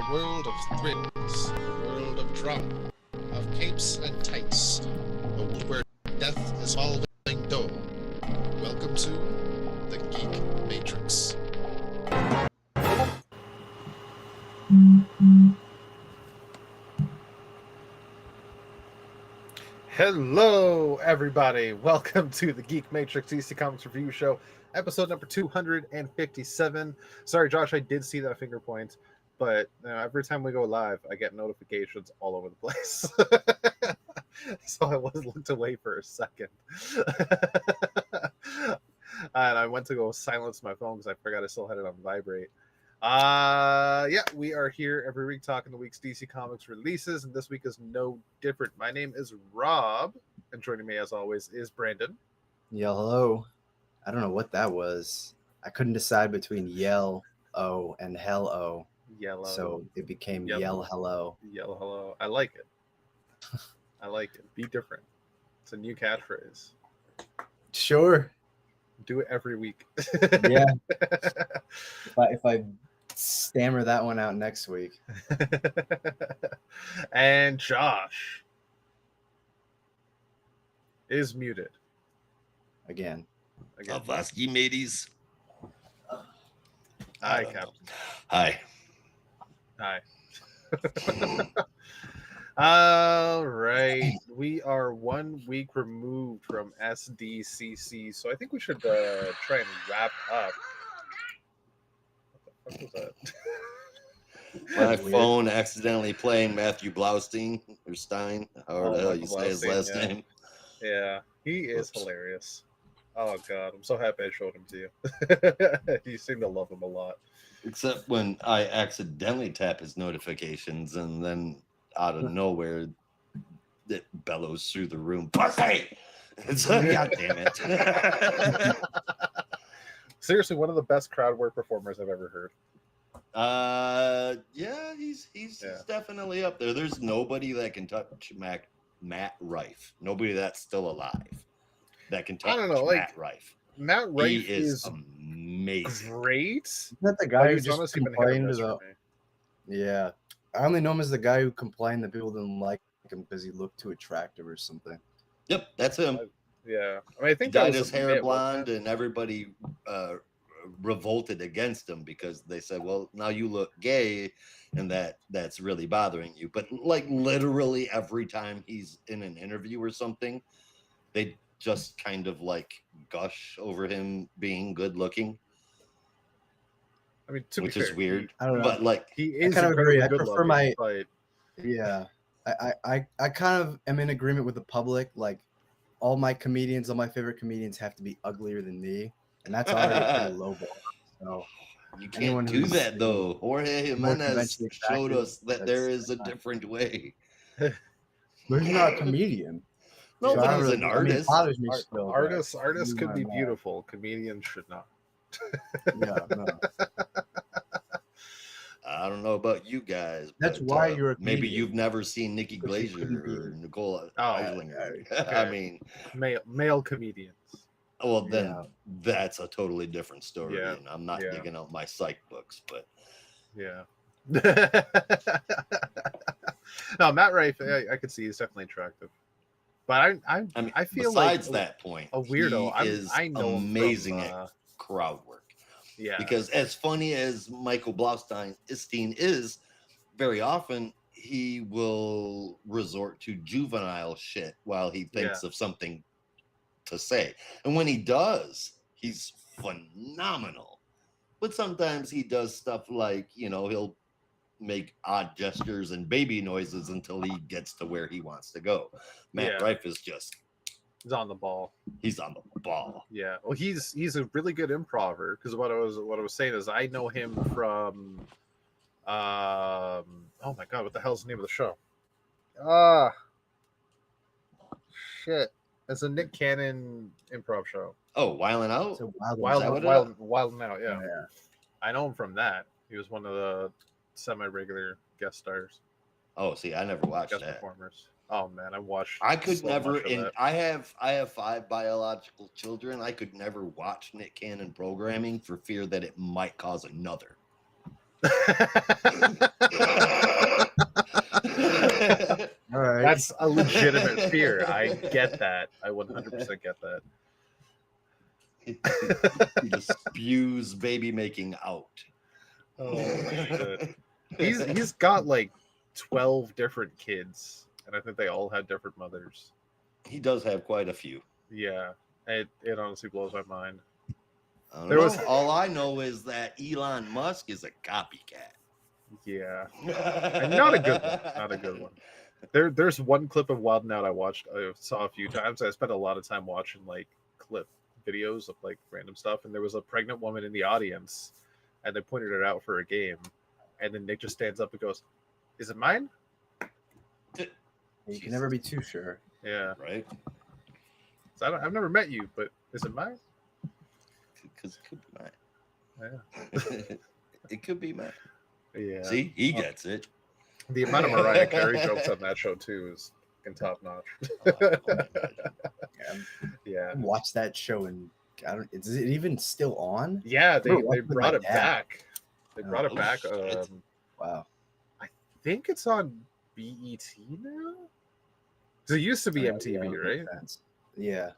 A world of thrills, a world of drama, of capes and tights, a world where death is following dough. Welcome to the Geek Matrix. Hello, everybody. Welcome to the Geek Matrix DC Comics Review Show, episode number 257. Sorry, Josh, I did see that finger point, but every time we go live, I get notifications all over the place. So I looked away for a second. And I went to go silence my phone because I forgot I still had it on vibrate. We are here every week talking the week's DC Comics releases, and this week is no different. My name is Rob, and joining me as always is Brandon. Yeah, hello. I don't know what that was. I couldn't decide between yell O and hell O. Yellow. So it became yell hello. Yell hello. I like it. I like it. Be different. It's a new catchphrase. Sure. Do it every week. Yeah. If I stammer that one out next week. And Josh is muted. Again. Avasky mateys. Hi, Captain. Hi. All right. We are 1 week removed from SDCC, so I think we should try and wrap up. What the fuck was that? My phone accidentally playing Matthew Blaustein or Stein, however the hell you say his last name. Yeah, he is hilarious. Oh god, I'm so happy I showed him to you. You seem to love him a lot. Except when I accidentally tap his notifications and then out of nowhere it bellows through the room. Pussy! It's god damn it. Seriously, one of the best crowd work performers I've ever heard. Yeah, he's definitely up there. There's nobody that can touch Matt Rife. Nobody that's still alive that can touch Matt Rife. Matt Rife is amazing. Great. Isn't that the guy who just complained about? Yeah. I only know him as the guy who complained that people didn't like him because he looked too attractive or something. Yep, that's him. Yeah. I mean, I think he dyed his hair blonde, and everybody revolted against him because they said, well, now you look gay, and that's really bothering you. But like literally every time he's in an interview or something, they just kind of like gush over him being good looking. I mean, which is weird. I don't know. But like he is kind of agree. I prefer my fight. Yeah. I kind of am in agreement with the public. Like all my favorite comedians have to be uglier than me. And that's already a pretty low bar. So you can't do that though. Jorge Jimenez showed us that there is a different way. But he's not a comedian. No, but he's an artist. I mean, it bothers me still, artists could be beautiful. Comedians should not. Yeah, no. I don't know about you guys. That's why you're a comedian. Maybe you've never seen Nikki Glaser or Nicole Eislinger. Okay. I mean, male comedians. Well, then that's a totally different story. Yeah. And I'm not digging out my psych books, but yeah. No, Matt Rife, I could see he's definitely attractive. But I feel besides like that point, a weirdo. I know amazing at crowd work. Yeah. Because as funny as Michael Blaustein is, very often he will resort to juvenile shit while he thinks of something to say. And when he does, he's phenomenal. But sometimes he does stuff like, he'll make odd gestures and baby noises until he gets to where he wants to go. Matt Rife is just... He's on the ball. He's on the ball. Yeah. Well, he's a really good improver because what I was saying is I know him from oh my god, what the hell's the name of the show? Shit. It's a Nick Cannon improv show. Oh, Wildin' Out? So Wildin' Out, yeah. I know him from that. He was one of the semi-regular guest stars. Oh, see, I never watched guest that. Performers. Oh man, I could never. I have 5 biological children. I could never watch Nick Cannon programming for fear that it might cause another. All right. That's a legitimate fear. I get that. I 100% get that. He just spews baby making out. Oh shit. He's got like 12 different kids, and I think they all had different mothers. He does have quite a few. Yeah, it honestly blows my mind. I don't There know. was- All I know is that Elon Musk is a copycat. Yeah, and not a good one. Not a good one. There's one clip of Wild 'N Out I saw a few times. I spent a lot of time watching like clip videos of like random stuff, and there was a pregnant woman in the audience, and they pointed it out for a game, and then Nick just stands up and goes, "Is it mine?" You can never be too sure. Yeah. Right? So I've never met you, but is it mine? Because it could be mine. Yeah. It could be mine. Yeah. See, he gets it. The amount of Mariah Carey jokes on that show too is fucking top notch. Yeah. Watch that show, and I don't. Is it even still on? Yeah, they Remember watching brought my it dad. back. They Oh, brought it back. shit. Wow. I think it's on BET now. Because it used to be MTV, Yeah, right? makes sense. Yeah.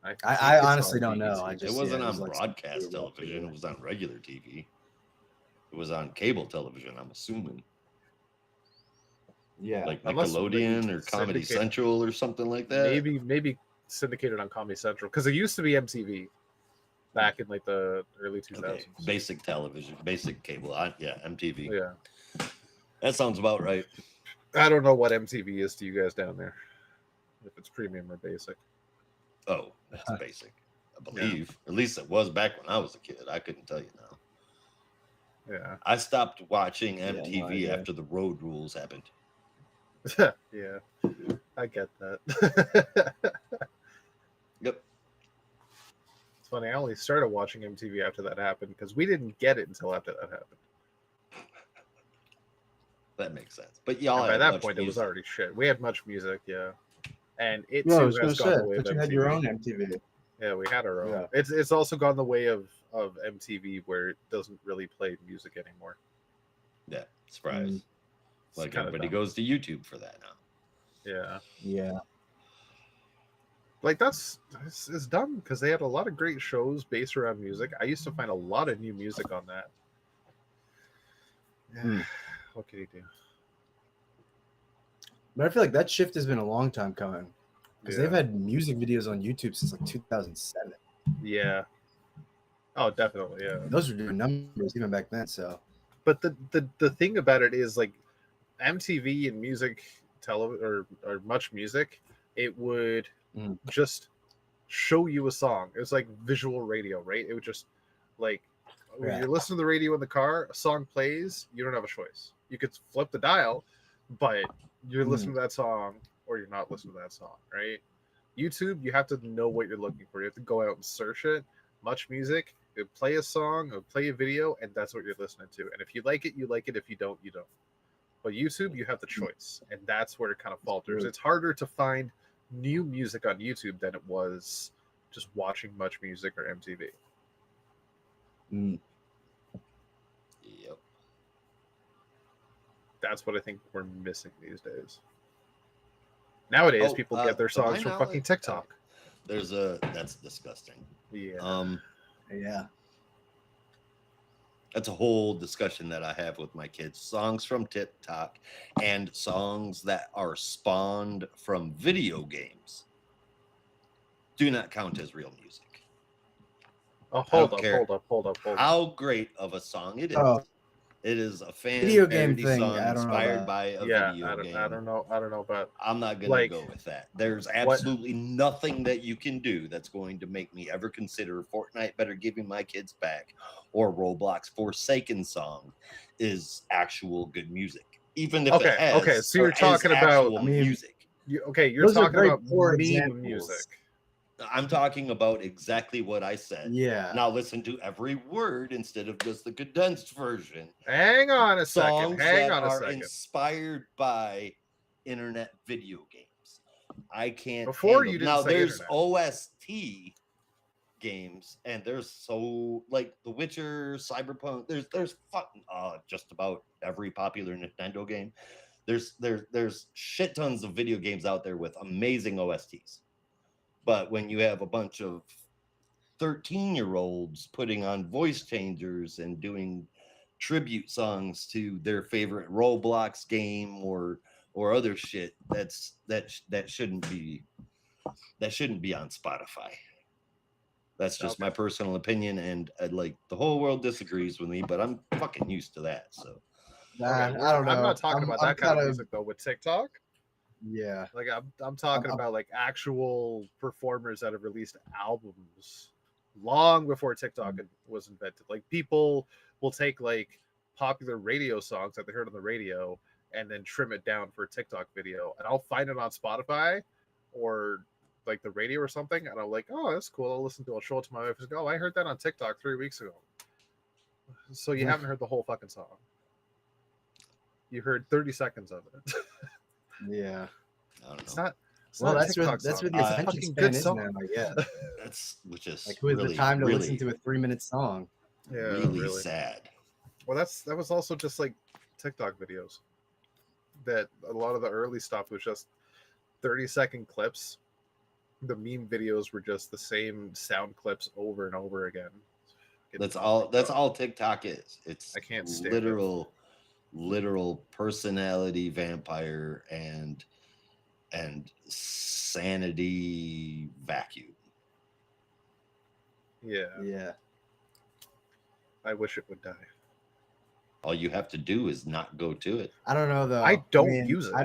think I it's honestly on don't know. BET. I It just wasn't yeah, on was like broadcast something we were television. It watching. was on regular TV. It was on cable television, I'm assuming. Yeah. Like Unless Nickelodeon maybe or Comedy syndicated- Central or something like that. Maybe syndicated on Comedy Central because it used to be MTV back in like the early 2000s. Okay. Basic television, basic cable. Yeah, MTV. Yeah, That sounds about right. I don't know what MTV is to you guys down there, if it's premium or basic. Oh, that's basic. I believe. At least it was back when I was a kid. I couldn't tell you now. Yeah, I stopped watching no MTV idea. after the road rules happened. yeah, I get that. Yep. It's funny. I only started watching MTV after that happened because we didn't get it until after that happened. That makes sense. But y'all And by had that much point, it was music. already shit. We had much music, yeah, and it No, I too was gonna has say, gone the way of but you had MTV. your own MTV. Yeah, we had our own. Yeah. It's also gone the way of MTV where it doesn't really play music anymore. Yeah, surprise. Mm. It's Like kinda everybody dumb. goes to YouTube for that now. Yeah, Yeah. like it's dumb because they had a lot of great shows based around music. I used to find a lot of new music on that. Yeah, Hmm. what can you do? But I feel like that shift has been a long time coming because Yeah. they've had music videos on YouTube since like 2007. Yeah. Oh, definitely. Yeah. Those were doing numbers even back then. So But the thing about it is like MTV and music or much music, it would Mm. just show you a song. It was like visual radio, right? It would just like when Yeah. you're listening to the radio in the car, a song plays, you don't have a choice. You could flip the dial, but you're listening to that song or you're not listening to that song, right? YouTube, you have to know what you're looking for. You have to go out and search it. Much music, it would play a song, it would play a video, and that's what you're listening to. And if you like it, you like it. If you don't, you don't. But YouTube, you have the choice, and that's where it kind of falters. True. It's harder to find new music on YouTube than it was just watching Much Music or MTV. mm, Yep. That's what I think we're missing these days. Nowadays, Oh, people get their to my songs from fucking knowledge, TikTok. That's disgusting. Yeah. yeah. That's a whole discussion that I have with my kids. Songs from TikTok and songs that are spawned from video games do not count as real music. Oh, hold don't up, care hold up. How great of a song it is. Oh. It is a fan Video game parody thing, song I don't know inspired about. by a Yeah, video game. I don't know about I'm not going like, to go with that. There's absolutely nothing that you can do that's going to make me ever consider Fortnite Better Giving My Kids Back or Roblox Forsaken song is actual good music. Even if Okay, it has, okay, so you're or is talking about- actual I mean, music. you're Those are talking very about poor meme examples. music. I'm talking about exactly what I said. Yeah. Now listen to every word instead of just the condensed version. Hang on a second. Songs Hang that on a are second. inspired by internet video games. I can't. Before handle- you didn't now say there's internet. OST games, and there's so like The Witcher, Cyberpunk. There's fucking just about every popular Nintendo game. There's shit tons of video games out there with amazing OSTs. But when you have a bunch of 13-year-olds putting on voice changers and doing tribute songs to their favorite Roblox game or other shit, that shouldn't be on Spotify. That's just my personal opinion, and like the whole world disagrees with me, but I'm fucking used to that. So I don't know. I'm not talking about that kind of music though with TikTok. Yeah, like I'm talking about like actual performers that have released albums long before TikTok was invented. Like people will take like popular radio songs that they heard on the radio and then trim it down for a TikTok video, and I'll find it on Spotify or like the radio or something, and I'm like, oh, that's cool. I'll listen to it. I'll show it to my wife and go, oh, I heard that on TikTok 3 weeks ago. So you haven't heard the whole fucking song. You heard 30 seconds of it. Yeah. I don't know. It's not. Well, not that's where song. the It's a attention fucking span good is song. now. Yeah. That's which is Like, who has really, the time to really, listen to a 3-minute song? Yeah, really sad. Well, that was also just like TikTok videos. That a lot of the early stuff was just 30-second clips. The meme videos were just the same sound clips over and over again. That's all TikTok is. It's I can't stand literal personality vampire and sanity vacuum. Yeah. I wish it would die. All you have to do is not go to it. I don't know though. I don't use it. I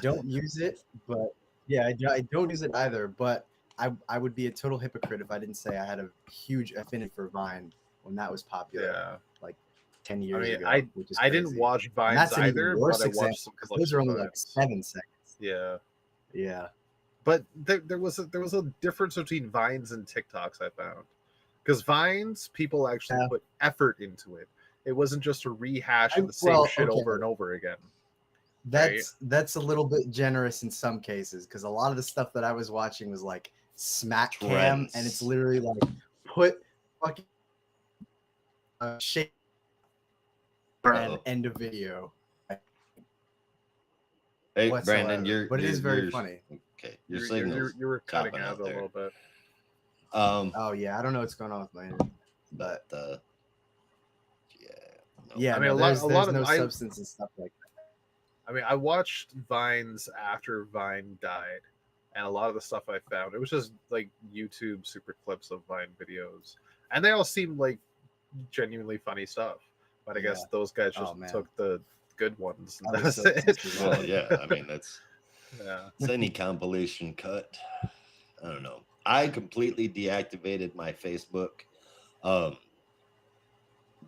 don't use it, but yeah, I don't use it either. But I would be a total hypocrite if I didn't say I had a huge affinity for Vine when that was popular. Yeah. Like 10 years ago. Which is I didn't crazy. watch And Vines that's an either, even worse but I example, watched some because clips those are of only like Vines. 7 seconds. Yeah. Yeah. But there was a difference between Vines and TikToks, I found. Because Vines, people actually put effort into it. It wasn't just a rehash of the same shit over and over again. That's a little bit generous in some cases, because a lot of the stuff that I was watching was like smack cam, and it's literally like put fucking shape and end of video. Hey, whatsoever. Brandon, but it is very funny. Okay, you were cutting out a little bit. Oh yeah, I don't know what's going on with my internet, but yeah, I mean, there's a lot of no substance and stuff like that. I mean, I watched Vines after Vine died, and a lot of the stuff I found, it was just like YouTube super clips of Vine videos, and they all seemed like genuinely funny stuff. But I guess those guys just took the good ones. And that's it. Well, yeah, I mean that's it's any compilation cut. I don't know. I completely deactivated my Facebook.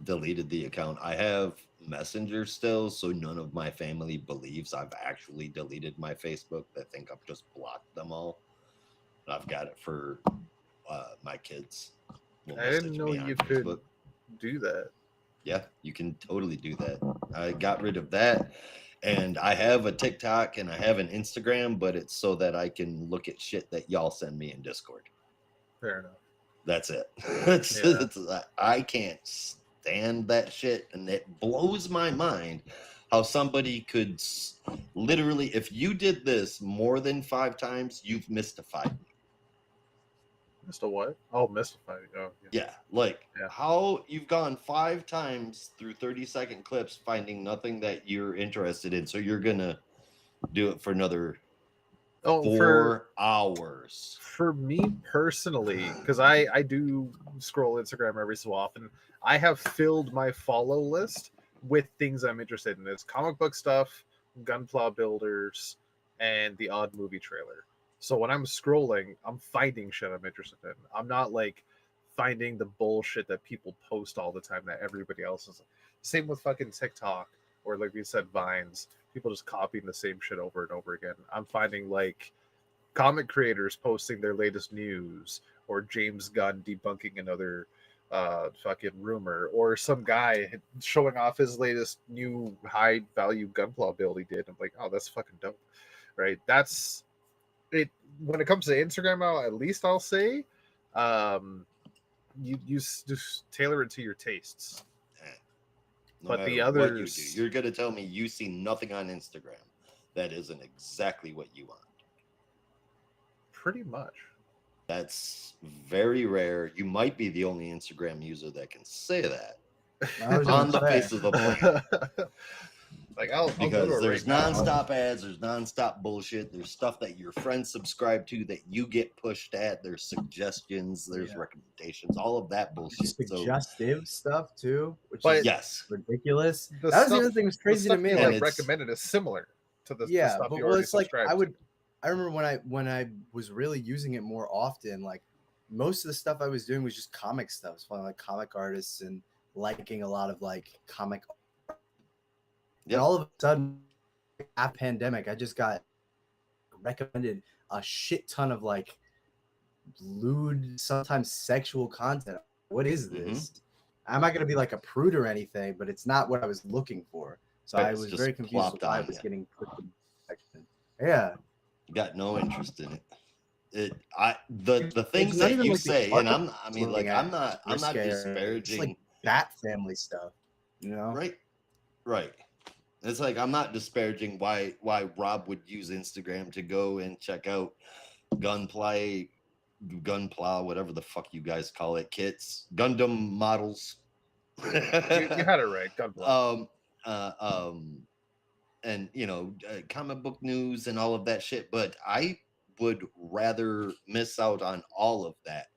Deleted the account. I have Messenger still, so none of my family believes I've actually deleted my Facebook. They think I've just blocked them all. I've got it for my kids. I didn't know you could do that. Yeah, you can totally do that. I got rid of that, and I have a TikTok and I have an Instagram, but it's so that I can look at shit that y'all send me in Discord. Fair enough. That's it. I can't stand that shit, and it blows my mind how somebody could literally, if you did this more than 5 times, you've mystified me. Missed a what? Oh, mystified. Oh, yeah. How you've gone 5 times through 30-second clips finding nothing that you're interested in, so you're gonna do it for another 4 hours. For me personally, because I do scroll Instagram every so often, I have filled my follow list with things I'm interested in. It's comic book stuff, gunpla builders, and the odd movie trailer. So when I'm scrolling, I'm finding shit I'm interested in. I'm not like finding the bullshit that people post all the time that everybody else is. Same with fucking TikTok, or like we said, Vines. People just copying the same shit over and over again. I'm finding like comic creators posting their latest news, or James Gunn debunking another fucking rumor, or some guy showing off his latest new high value gunpla build he did. I'm like, oh, that's fucking dope, right? That's it. When it comes to Instagram, at least I'll say Just tailor it to your tastes. No But matter the what you do, others, you're gonna tell me you see nothing on Instagram that isn't exactly what you want. pretty much. That's very rare. You might be the only Instagram user that can say that I was on gonna the say, face of the planet. Like I'll go to Because it there's right now. nonstop ads, there's nonstop bullshit, there's stuff that your friends subscribe to that you get pushed at, there's suggestions, there's Yeah. recommendations, all of that bullshit. So suggestive stuff too, which But is yes, ridiculous. The That was the stuff- other thing that was the crazy to stuff me. you And Like, like it's- recommended is similar to the yeah, stuff but you well, already it's like subscribed to. I remember when I was really using it more often. Like most of the stuff I was doing was just comic stuff, following like comic artists and liking a lot of like comic. Yep. And all of a sudden, after pandemic, I just got recommended a shit ton of like lewd, sometimes sexual content. What is this? I'm not gonna be like a prude or anything, but it's not what I was looking for. So Right, I it's was just very confused plopped why I on was you. getting put in section. Yeah. got no interest in it. The things not that even you like the say, and art I mean, like looking I'm at not It's like disparaging, Bat family stuff, you know? right. It's like I'm not disparaging why Rob would use Instagram to go and check out gunpla, whatever the fuck you guys call it, kits, Gundam models. You had it right. God bless. And comic book news and all of that shit. But I would rather miss out on all of that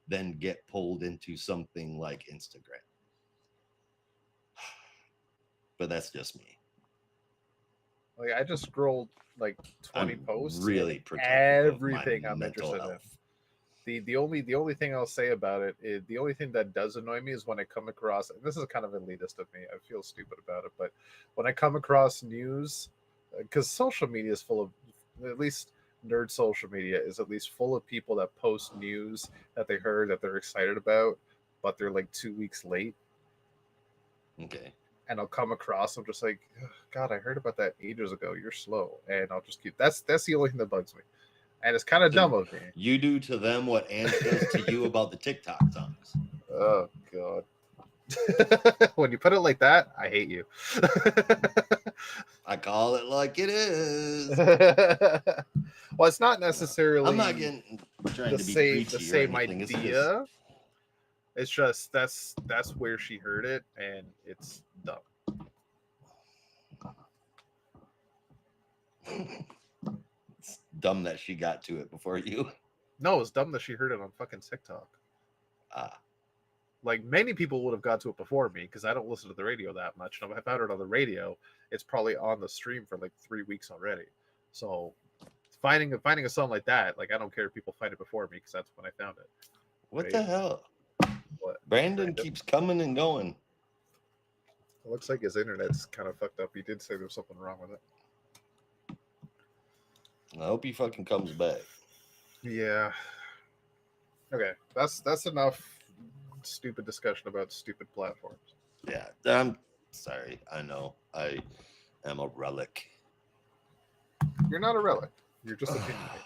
than get pulled into something like Instagram. But that's just me. Like I just scrolled like 20 I'm posts. really and protective everything of my I'm mental interested in. health. The only thing I'll say about it is the only thing that does annoy me is when I come across, and this is kind of elitist of me, I feel stupid about it, but when I come across news, because social media is full of, at least nerd social media is at least full of people that post news that they heard that they're excited about, but they're like 2 weeks late. Okay. And I'll come across, I'm just like, God, I heard about that ages ago. You're slow, and I'll just keep. That's the only thing that bugs me, and it's kind of dumb of me. You do to them what Ant does to you about the TikTok songs. Oh God. When you put it like that, I hate you. I call it like it is. Well, it's not necessarily I'm not trying to be preachy the or same anything. It's just- idea. It's just that's where she heard it, and it's dumb. It's dumb that she got to it before you. No, it's dumb that she heard it on fucking TikTok. Like many people would have got to it before me because I don't listen to the radio that much. And if I found it on the radio, it's probably on the stream for like 3 weeks already. So finding a song like that, like I don't care if people find it before me because that's when I found it. What Right. the hell? What? Brandon keeps coming and going. It looks like his internet's kind of fucked up. He did say there's something wrong with it. I hope he fucking comes back. Yeah. Okay, that's enough stupid discussion about stupid platforms. Yeah, I'm sorry. I know I am a relic. You're not a relic. You're just opinionated.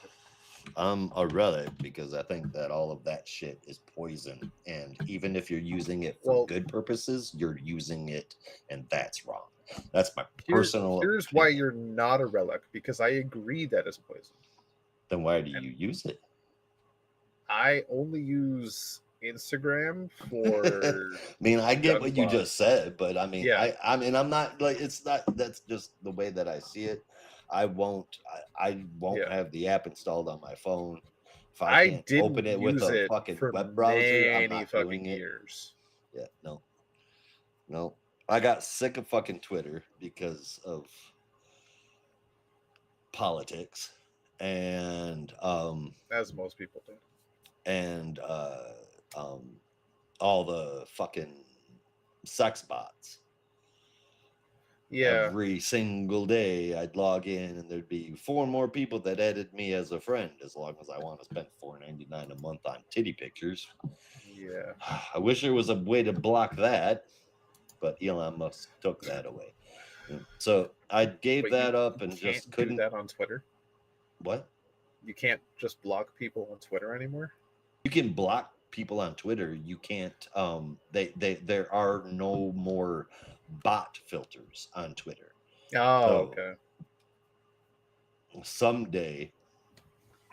I'm a relic because I think that all of that shit is poison. And even if you're using it for good purposes, you're using it, and that's wrong. That's my personal Here's opinion. why you're not a relic, because I agree that it's poison. Then why do you use it? I only use Instagram for I mean, I get what you Gunpla. just said, but I mean, Yeah. I mean, I'm not like, it's not, that's just the way that I see it. I won't Yeah. have the app installed on my phone. If I can't didn't open it with use a it fucking for web browser, I'm many not fucking doing it. years. Yeah, no. I got sick of fucking Twitter because of politics, and As most people do. and all the fucking sex bots. Yeah. Every single day I'd log in and there'd be 4 more people that added me as a friend, as long as I want to spend $4.99 a month on titty pictures. Yeah. I wish there was a way to block that, but Elon Musk took that away. So I gave that up and just couldn't do that on Twitter. What? You can't just block people on Twitter anymore. You can block people on Twitter. You can't. There are no more bot filters on Twitter. Oh, So okay. someday,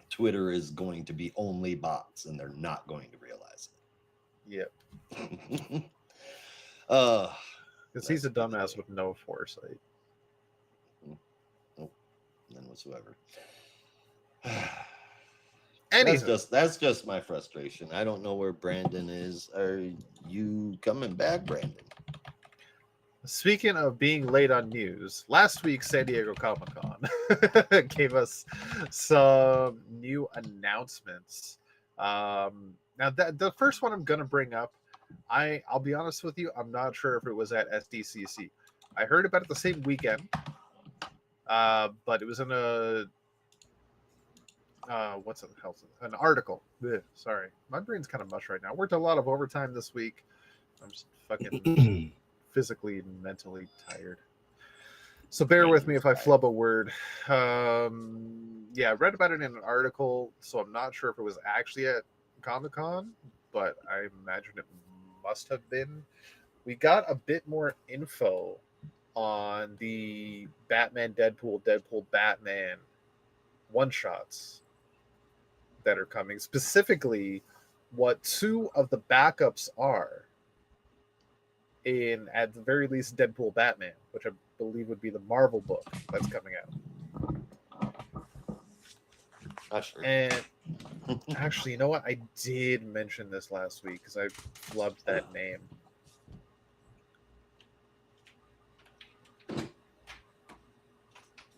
Twitter is going to be only bots, and they're not going to realize Yep. it. Because he's a dumbass with no foresight. Nope, none whatsoever. Anywho, That's just my frustration. I don't know where Brandon is. Are you coming back, Brandon? speaking of being late on news, last week San Diego Comic-Con gave us some new announcements. Now, the first one I'm going to bring up, I'll be honest with you, I'm not sure if it was at SDCC. I heard about it the same weekend, but it was in a what's it? An article. Ugh, sorry, my brain's kind of mush right now. Worked a lot of overtime this week. I'm just fucking physically and mentally tired. So bear with me if I flub a word. Yeah, I read about it in an article, so I'm not sure if it was actually at Comic-Con, but I imagine it must have been. We got a bit more info on the Batman, Deadpool, Batman one-shots that are coming, specifically what two of the backups are in, at the very least, Deadpool Batman, which I believe would be the Marvel book that's coming out. Sure. And actually, you know what? I did mention this last week because I loved that name.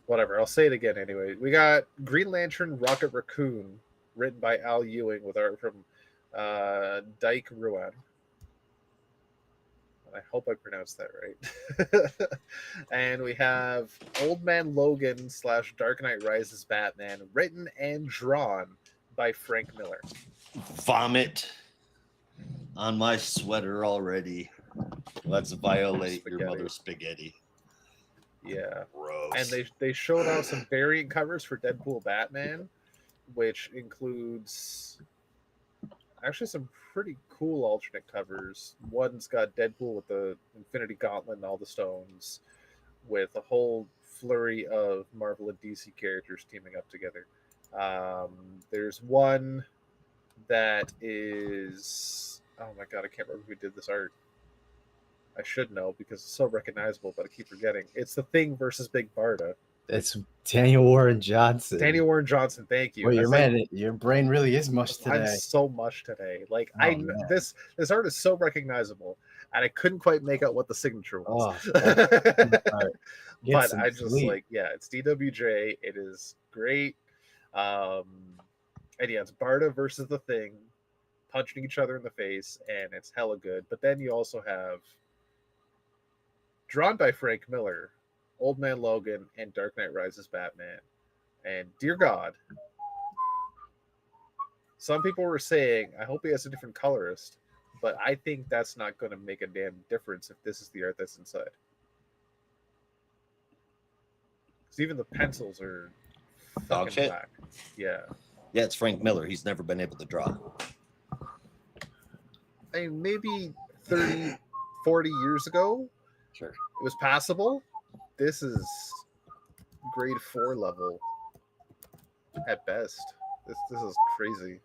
Whatever, I'll say it again anyway. We got Green Lantern Rocket Raccoon, written by Al Ewing with art from Dyke Ruan. I hope I pronounced that right. And we have Old Man Logan / Dark Knight Rises Batman, written and drawn by Frank Miller. Vomit on my sweater already. Let's violate your mother's spaghetti. Yeah. Gross. And they showed out some variant covers for Deadpool Batman, which includes actually some pretty cool alternate covers. One's got Deadpool with the Infinity Gauntlet and all the stones, with a whole flurry of Marvel and DC characters teaming up together. There's one that is, oh my god, I can't remember who did this art. I should know because it's so recognizable, but I keep forgetting. It's the Thing versus Big Barda. It's Daniel Warren Johnson. Daniel Warren Johnson, thank you. Well, your brain really is mush today. I'm so much today. Like this art is so recognizable, and I couldn't quite make out what the signature was. But I just sleep. It's DWJ. It is great. And yeah, it's Barda versus the Thing, punching each other in the face, and it's hella good. But then you also have, drawn by Frank Miller, Old Man Logan, and Dark Knight Rises Batman. And dear God, some people were saying, I hope he has a different colorist, but I think that's not going to make a damn difference if this is the art that's inside. Because even the pencils are fucking black. Yeah. Yeah, it's Frank Miller. He's never been able to draw. I mean, maybe 30, 40 years ago, sure, it was passable. This is grade 4 level at best. This is crazy.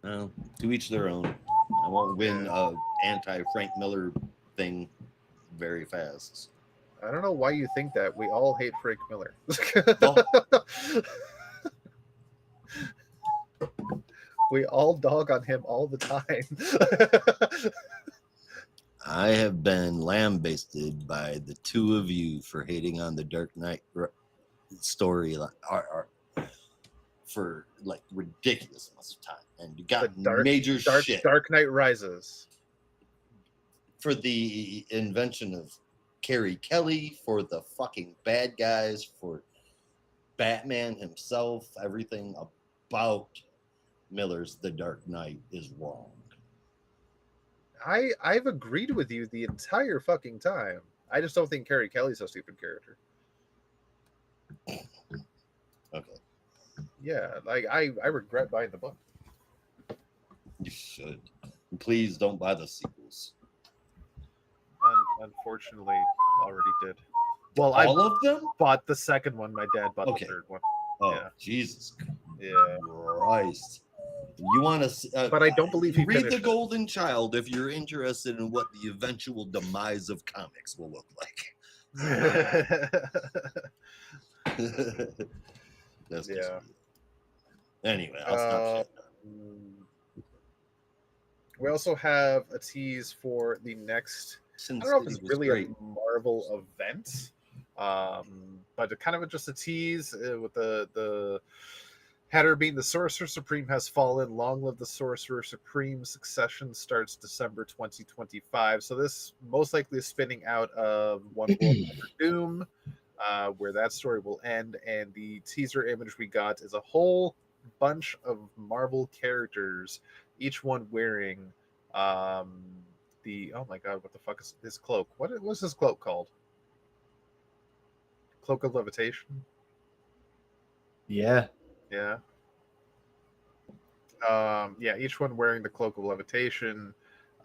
Well, to each their own. I won't win a anti-Frank Miller thing very fast. I don't know why you think that. We all hate Frank Miller. We all dog on him all the time. I have been lambasted by the two of you for hating on the Dark Knight story for like ridiculous amounts of time, and you got major shit. Dark Knight Rises for the invention of Carrie Kelly, for the fucking bad guys, for Batman himself. Everything about Miller's The Dark Knight is wrong. I've agreed with you the entire fucking time. I just don't think Carrie Kelly's a stupid character. Okay. Yeah, like I regret buying the book. You should. Please don't buy the sequels. Unfortunately, already did. Well, I All of them? bought the second one. My dad bought Okay. the third one. Oh, Yeah. Jesus Yeah, Christ. You want to but I don't believe he read The finished it. Golden Child if you're interested in what the eventual demise of comics will look like. That's just Yeah. Anyway, I'll stop shit. We also have a tease for the next. Sin I don't know if City it's was really great. a Marvel event, but kind of just a tease with the header being the Sorcerer Supreme has fallen. Long live the Sorcerer Supreme. Succession starts December 2025. So this most likely is spinning out of One World Under Doom, where that story will end. And the teaser image we got is a whole bunch of Marvel characters, each one wearing the, oh my god, what the fuck is his cloak? What's his cloak called? Cloak of Levitation? Yeah. Yeah. Yeah, each one wearing the Cloak of Levitation.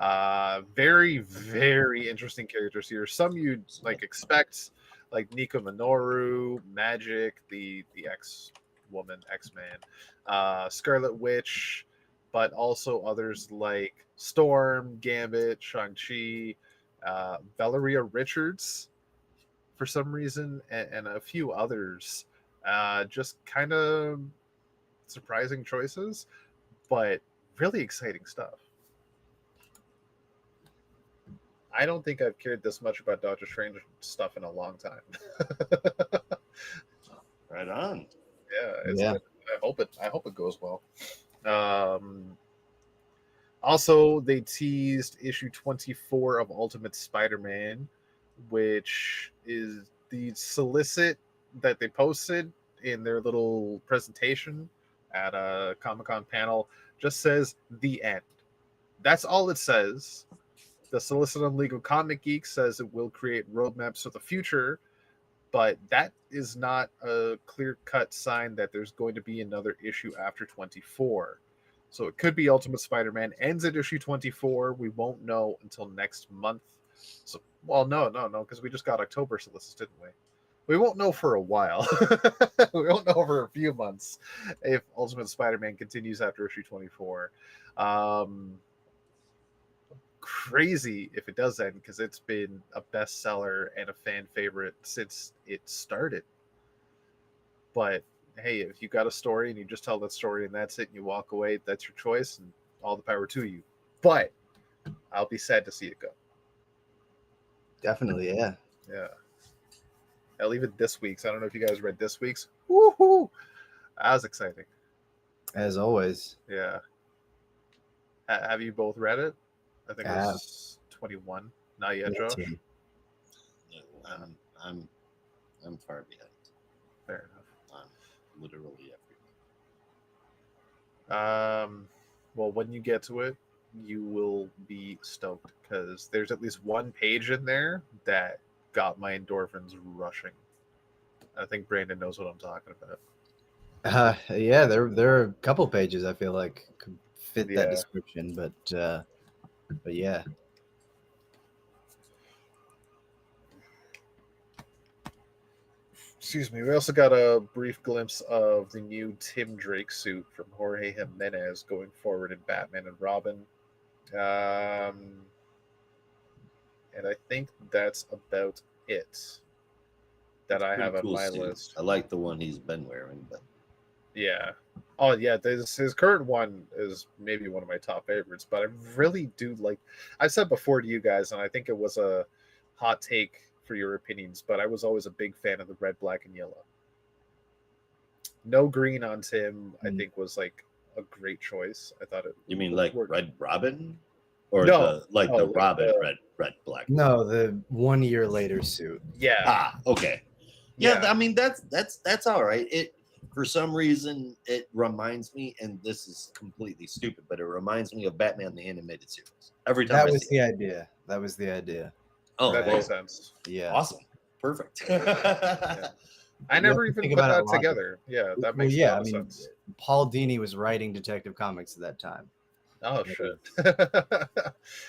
Very, very interesting characters here. Some you'd like expect, like Nico Minoru, Magic, the X-Woman, X-Man, Scarlet Witch, but also others like Storm, Gambit, Shang-Chi, Valeria Richards for some reason, and a few others. Just kind of surprising choices, but really exciting stuff. I don't think I've cared this much about Doctor Strange stuff in a long time. Right on. Yeah, it's Yeah. good. I hope it goes well. Also, they teased issue 24 of Ultimate Spider-Man, which is the solicit that they posted in their little presentation at a Comic-Con panel. Just says the end. That's all it says. The solicit on League of Comic Geeks says it will create roadmaps for the future, but that is not a clear-cut sign that there's going to be another issue after 24. So it could be Ultimate Spider-Man ends at issue 24. We won't know until next month. So, well, no, because we just got October solicits, didn't we? We won't know for a while. We won't know for a few months if Ultimate Spider-Man continues after issue 24. Crazy if it does end, because it's been a bestseller and a fan favorite since it started. But hey, if you got a story and you just tell that story and that's it and you walk away, that's your choice and all the power to you. But I'll be sad to see it go. Definitely, yeah. Yeah. I'll leave it this week's. I don't know if you guys read this week's. Woohoo! That was exciting. As always. Yeah. Have you both read it? I think it was 21. Not yet, Josh. No, I'm far behind. Fair enough. I'm literally everywhere. Well, when you get to it, you will be stoked because there's at least one page in there that got my endorphins rushing. I think Brandon knows what I'm talking about. Yeah, there are a couple pages I feel like could fit that description, but yeah. Excuse me. We also got a brief glimpse of the new Tim Drake suit from Jorge Jimenez going forward in Batman and Robin. And I think that's about it that I have on my list. I like the one he's been wearing, but yeah. Oh yeah, his current one is maybe one of my top favorites, but I really do like. I've said before to you guys, and I think it was a hot take for your opinions, but I was always a big fan of the red, black, and yellow. No green on Tim, I think, was like a great choice. I thought it. You mean like Red Robin, or no, the Robin red, black? No, the 1 year later suit. Yeah. Ah, okay. Yeah, I mean that's all right. It for some reason it reminds me, and this is completely stupid, but it reminds me of Batman the Animated Series. Every time that was the idea. Oh, that makes sense. Yeah. Awesome. Perfect. Yeah. I You have never to even think put about it that logically. together. Yeah, that Well, makes a yeah, lot I of mean, sense. Paul Dini was writing Detective Comics at that time. Oh It shit.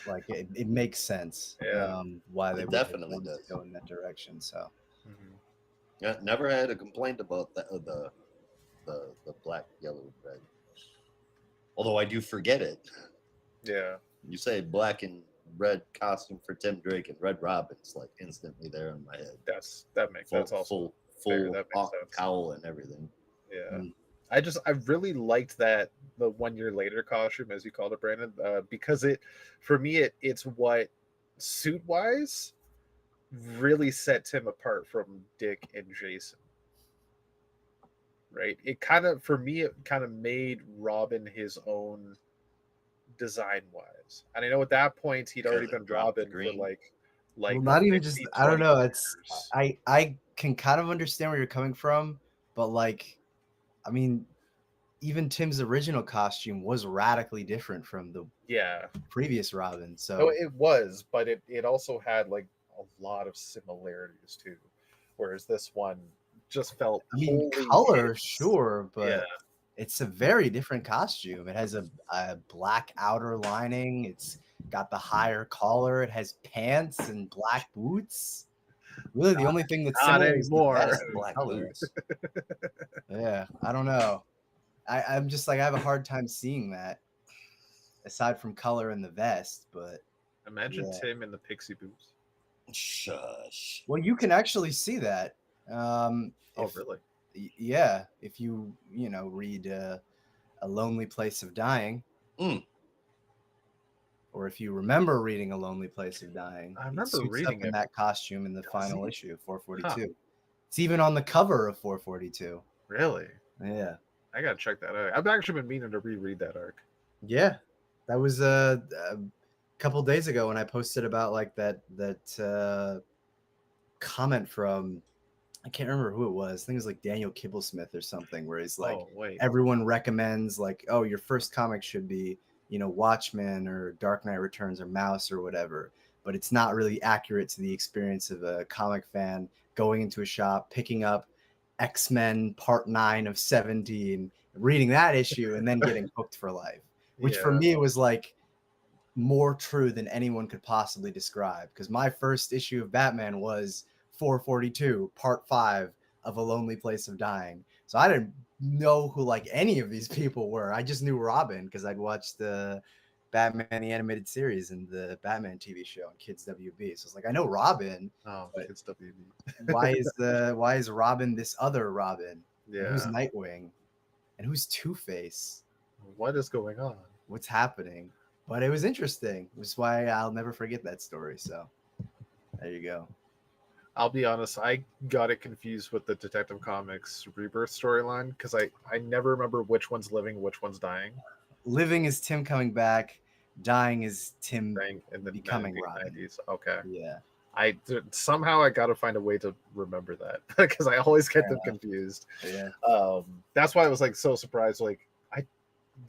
Like it makes sense Yeah. why they It would have definitely wanted to does. go in that direction. So Mhm. Yeah, never had a complaint about the black, yellow, red. Although I do forget it. Yeah. You say black and red costume for Tim Drake and Red Robin's like instantly there in my head. That's also fair. Full That makes hawk sense. cowl and everything. Yeah. Mm. I really liked that the 1 year later costume, as you called it, Brandon, because for me it's what suit wise really sets him apart from Dick and Jason. Right? It kind of for me it kind of made Robin his own design wise. And I know at that point he'd already Because it been dropped the Robin for green. like not even just 15, I don't 20 know. It's years. I can kind of understand where you're coming from, but like I mean, even Tim's original costume was radically different from the Yeah. previous Robin. No, So it was, but it also had like a lot of similarities too. Whereas this one just felt I mean, wholly color, his. sure, Yeah. but it's a very different costume. It has a black outer lining. It's got the higher collar. It has pants and black boots. Really, the only thing that's Not similar is the anymore. vest and the Black color. boots. Yeah, I don't know. I'm just like I have a hard time seeing that aside from color and the vest. But Imagine yeah, Tim in the pixie boots. Shush. well, you can actually see that. Oh, If really? yeah, if you read A Lonely Place of Dying. Mm. Or if you remember reading A Lonely Place of Dying, I he remember suits up reading in it. that costume in the Does final he? issue, Huh. 442. It's even on the cover of 442. Really? Yeah. I gotta check that out. I've actually been meaning to reread that arc. Yeah. That was a couple days ago when I posted about like that comment from I can't remember who it was. I think it was like Daniel Kibblesmith or something, where he's like, Oh, wait. everyone recommends like, oh, your first comic should be, Watchmen or Dark Knight Returns or Mouse or whatever. But it's not really accurate to the experience of a comic fan going into a shop, picking up X-Men Part 9 of 17, reading that issue, and then getting hooked for life. Which for Yeah. me was like more true than anyone could possibly describe. Because my first issue of Batman was 442, Part 5 of A Lonely Place of Dying. So I didn't know who like any of these people were. I just knew Robin because I'd watched the Batman the Animated Series and the Batman TV show on Kids WB. So it's like I know Robin. Oh, But it's WB. why is Robin this other Robin? And who's Yeah. Nightwing? And who's Two-Face? What is going on? What's happening? But it was interesting. Which is why I'll never forget that story. So there you go. I'll be honest, I got it confused with the Detective Comics Rebirth storyline because I never remember which one's living, which one's dying. Living is Tim coming back. Dying is Tim Dying in the becoming Robin. 1990s. Okay. Yeah. Somehow I got to find a way to remember that because I always get Fair them enough. confused. Yeah. That's why I was like so surprised. Like I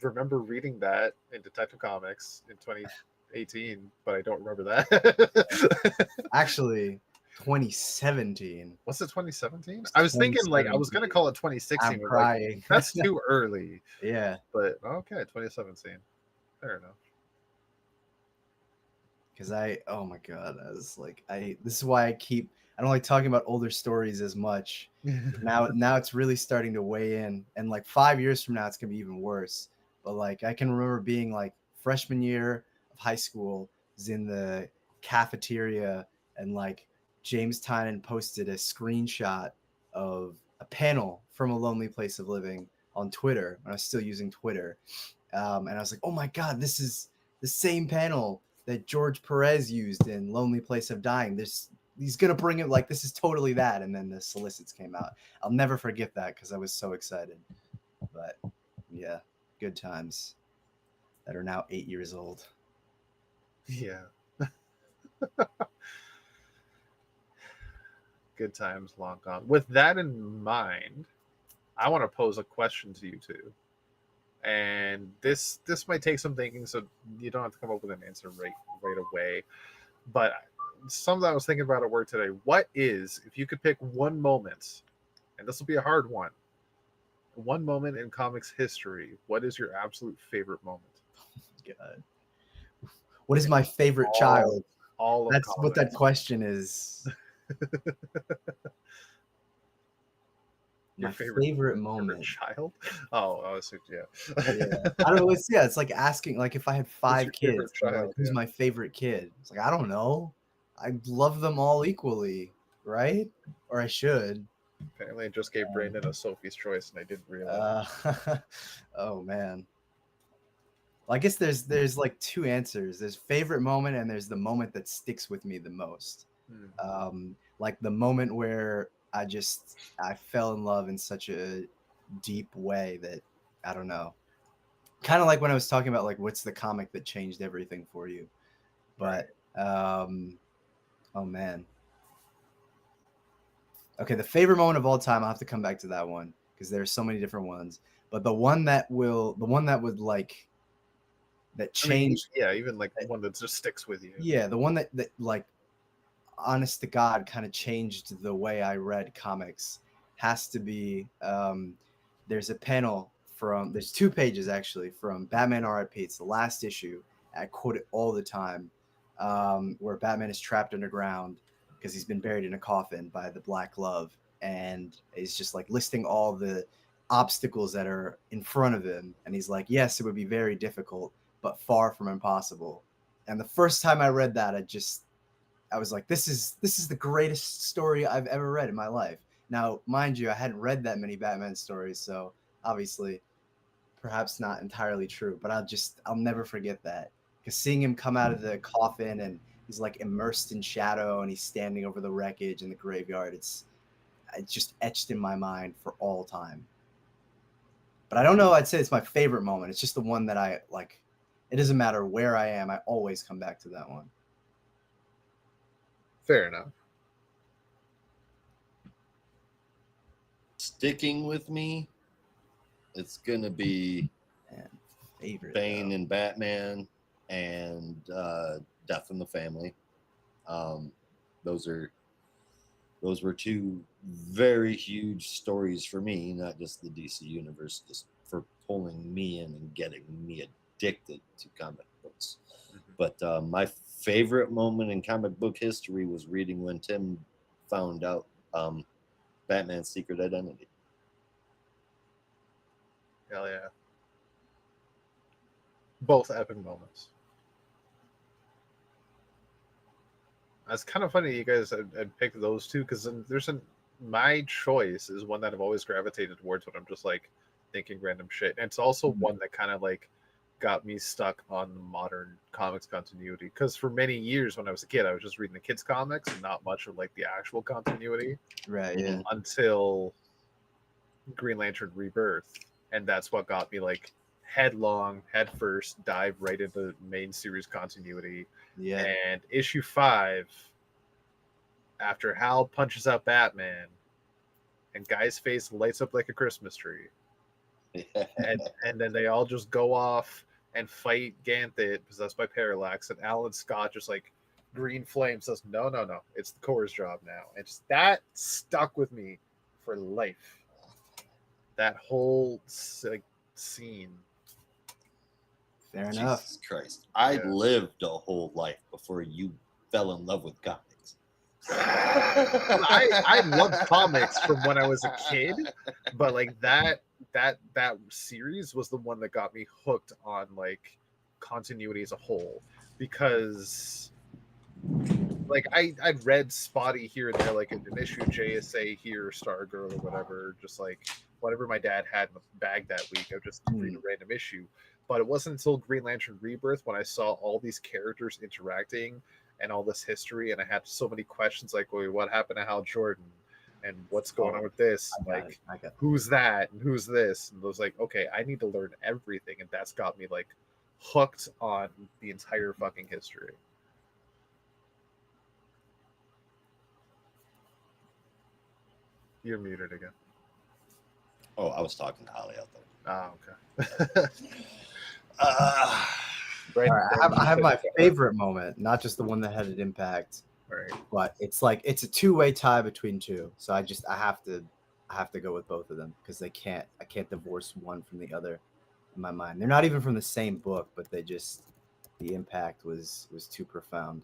remember reading that in Detective Comics in 2018, but I don't remember that. Actually, 2017. Was it 2017? I was thinking like I was gonna call it 2016. I'm but, crying. like, that's too early. Yeah. But okay, 2017. Fair enough. Because oh my god, I was like, this is why I don't like talking about older stories as much. Now it's really starting to weigh in, and like 5 years from now, it's gonna be even worse. But like I can remember being like freshman year of high school, was in the cafeteria, and like James Tynan posted a screenshot of a panel from A Lonely Place of Living on Twitter when I was still using Twitter, and I was like, oh my god, this is the same panel that George Perez used in Lonely Place of Dying. He's gonna bring it, like this is totally that. And then the solicits came out. I'll never forget that because I was so excited. But yeah, good times that are now 8 years old. Yeah. Good times long gone. With that in mind, I want to pose a question to you two. And this might take some thinking, so you don't have to come up with an answer right away. But something I was thinking about at work today. What is, if you could pick one moment And this will be a hard one. One moment in comics history. What is your absolute favorite moment? God. What is my favorite child? All of That's what that comics. question is. Your My favorite moment. child? Oh, yeah. Yeah. I don't know. It's like asking, like, if I had 5 your kids, favorite like, child? who's Yeah. my favorite kid? It's like, I don't know. I love them all equally, right? Or I should. Apparently, I just gave Brandon a Sophie's Choice, and I didn't realize. Oh man. Well, I guess there's like 2 answers. There's favorite moment, and there's the moment that sticks with me the most. Like the moment where I fell in love in such a deep way that I don't know. Kind of like when I was talking about like what's the comic that changed everything for you. But oh man. Okay, the favorite moment of all time, I'll have to come back to that one because there's so many different ones. But the one that would like that changed. I mean, even like one that just sticks with you. Yeah, the one that like honest to God kind of changed the way I read comics has to be there's a panel there's 2 pages actually from Batman RIP. It's the last issue. I quote it all the time, where Batman is trapped underground because he's been buried in a coffin by the Black Glove, and he's just like listing all the obstacles that are in front of him, and he's like, yes, it would be very difficult, but far from impossible. And the first time I read that, I was like, this is the greatest story I've ever read in my life. Now, mind you, I hadn't read that many Batman stories, so obviously perhaps not entirely true, but I'll never forget that. Because seeing him come out of the coffin and he's like immersed in shadow and he's standing over the wreckage in the graveyard, it's just etched in my mind for all time. But I don't know, I'd say it's my favorite moment. It's just the one that I like. It doesn't matter where I am, I always come back to that one. Fair enough. Sticking with me, it's gonna be favorite Bane and Batman and Death in the Family. Those were 2 very huge stories for me, not just the DC universe, just for pulling me in and getting me addicted to comic books. But my favorite moment in comic book history was reading when Tim found out Batman's secret identity. Hell yeah. Both epic moments. It's kind of funny you guys had picked those 2 because my choice is one that I've always gravitated towards when I'm just like thinking random shit. And it's also one that kind of like got me stuck on the modern comics continuity, because for many years when I was a kid, I was just reading the kids comics and not much of like the actual continuity, right? Yeah. Until Green Lantern Rebirth, and that's what got me like head first dive right into main series continuity. And issue 5, after Hal punches out Batman and Guy's face lights up like a Christmas tree, and then they all just go off and fight Ganthet, possessed by Parallax, and Alan Scott just like green flame says, no, it's the Corps' job now. And that stuck with me for life. That whole like scene. Fair enough. Jesus Christ. I lived a whole life before you fell in love with comics. I loved comics from when I was a kid, but like that series was the one that got me hooked on like continuity as a whole, because like I'd read spotty here and there, like an issue JSA here, Stargirl or whatever, just like whatever my dad had in the bag that week, I would just read a random issue. But it wasn't until Green Lantern Rebirth when I saw all these characters interacting and all this history, and I had so many questions like, wait, what happened to Hal Jordan? And what's going on with this? Like, who's that? And who's this? And I was like, okay, I need to learn everything. And that's got me like hooked on the entire fucking history. You're muted again. Oh, I was talking to Holly out there. Oh, okay. Right. I have my favorite moment, not just the one that had an impact, right? But it's like it's a 2-way tie between 2. So I have to I have to go with both of them because I can't divorce one from the other in my mind. They're not even from the same book, but the impact was too profound.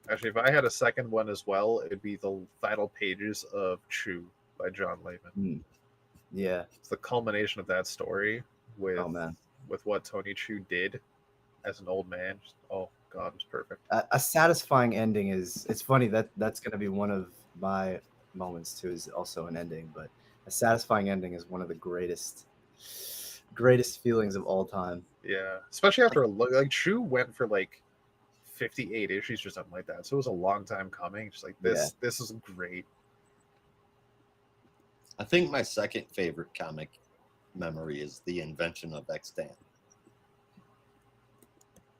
Actually, if I had a second one as well, it'd be the final pages of Chew by John Layman. Yeah. It's the culmination of that story with Oh man. with what Tony Chu did as an old man. Oh God, it was perfect. A satisfying ending is. It's funny that's going to be one of my moments too. Is also an ending, but a satisfying ending is one of the greatest feelings of all time. Yeah, especially after like Chu went for like 58 issues or something like that. So it was a long time coming. Just like this, this is great. I think my second favorite comic memory is the invention of Extant.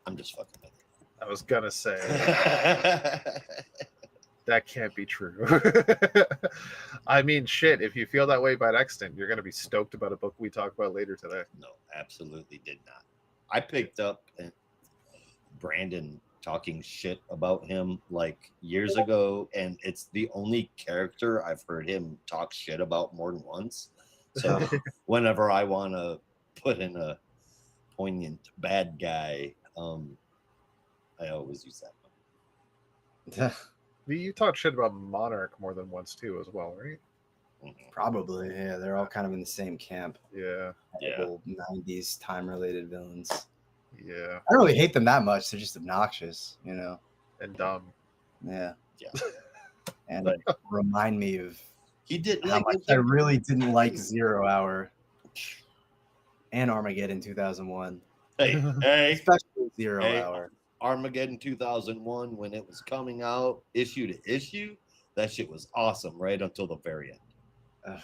I'm just fucking with I was gonna say that can't be true. I mean, shit. If you feel that way about Extant, you're gonna be stoked about a book we talk about later today. No, absolutely did not. I picked up Brandon talking shit about him like years ago, and it's the only character I've heard him talk shit about more than once. So whenever I want to put in a poignant bad guy, I always use that one. You talk shit about Monarch more than once too, as well, right? Mm-hmm. Probably, yeah. They're all kind of in the same camp. Yeah. Old 90s time-related villains. Yeah. I don't really hate them that much. They're just obnoxious, you know. And dumb. Yeah. Yeah. And remind me of he did how much I really didn't like 0 Hour and Armageddon 2001. Hey, Especially 0 Hour. Armageddon 2001, when it was coming out issue to issue, that shit was awesome right until the very end.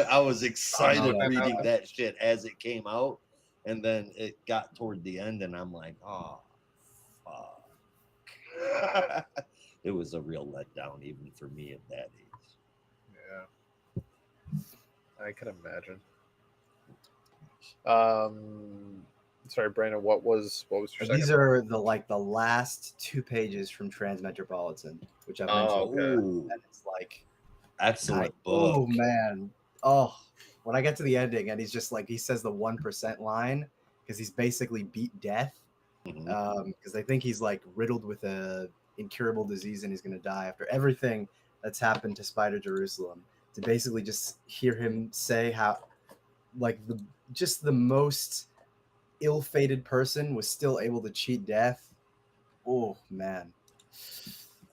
I was excited reading that shit as it came out, and then it got toward the end, and I'm like, oh, fuck. It was a real letdown, even for me at that age. Yeah, I can imagine. Sorry, Brandon. What was your second? These are the last 2 pages from Transmetropolitan, which I've mentioned. Okay. And it's like excellent book. Oh man. Oh, when I get to the ending and he's just like, he says the 1% line because he's basically beat death. Because I think he's like riddled with a incurable disease and he's gonna die after everything that's happened to Spider Jerusalem. To basically just hear him say how like the most ill-fated person was still able to cheat death. Oh man.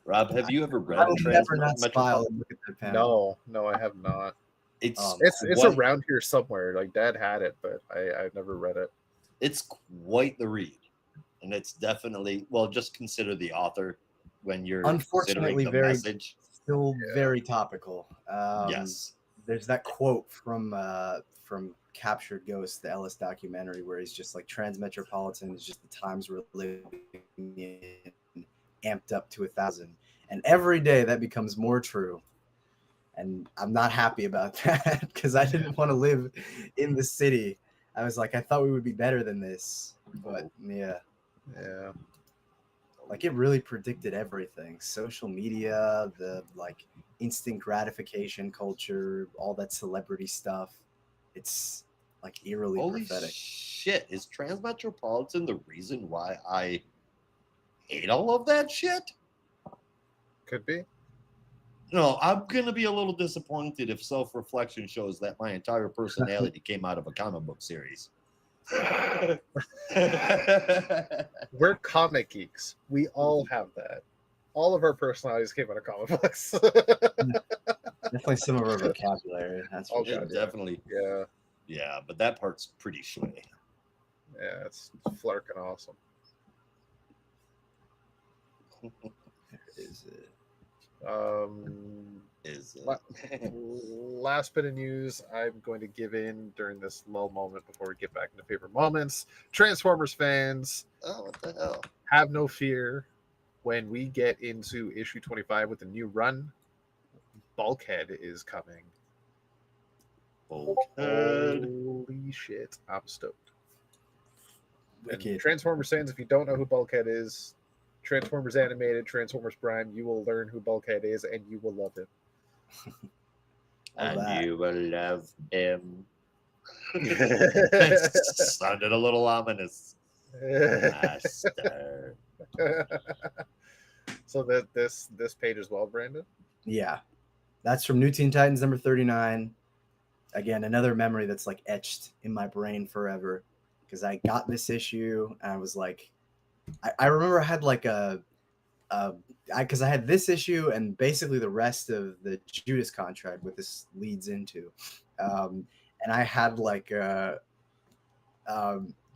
Rob, have you ever read I will never not smile and look at that panel. No, I have not. It's around here somewhere. Like Dad had it, but I've never read it. It's quite the read, and it's definitely just consider the author when you're unfortunately the very message. Still very topical. Yes, there's that quote from Captured Ghost, the Ellis documentary, where he's just like, Transmetropolitan is just the times we're living in, amped up to 1,000, and every day that becomes more true. And I'm not happy about that because I didn't want to live in the city. I was like, I thought we would be better than this, but yeah. Like it really predicted everything. Social media, the like instant gratification culture, all that celebrity stuff. It's like eerily prophetic. Shit, is Transmetropolitan the reason why I hate all of that shit? Could be. No, I'm gonna be a little disappointed if self-reflection shows that my entire personality came out of a comic book series. We're comic geeks. We all have that. All of our personalities came out of comic books. Definitely some of our vocabulary. That's for sure. Definitely. Yeah, but that part's pretty shitty. Yeah, it's flarkin' awesome. Is it? Last bit of news I'm going to give in during this lull moment before we get back into favorite moments. Transformers fans, what the hell? Have no fear. When we get into issue 25 with the new run, Bulkhead is coming. Bulkhead. Holy shit, I'm stoked. And Transformers fans, if you don't know who Bulkhead is, Transformers Animated, Transformers Prime. You will learn who Bulkhead is, and you will love him. Love that. You will love him. Sounded a little ominous. Master. So that this page as well, Brandon. Yeah, that's from New Teen Titans number 39. Again, another memory that's like etched in my brain forever, because I got this issue and I was like, I remember I had like because I had this issue and basically the rest of the Judas contract, what this leads into, and I had like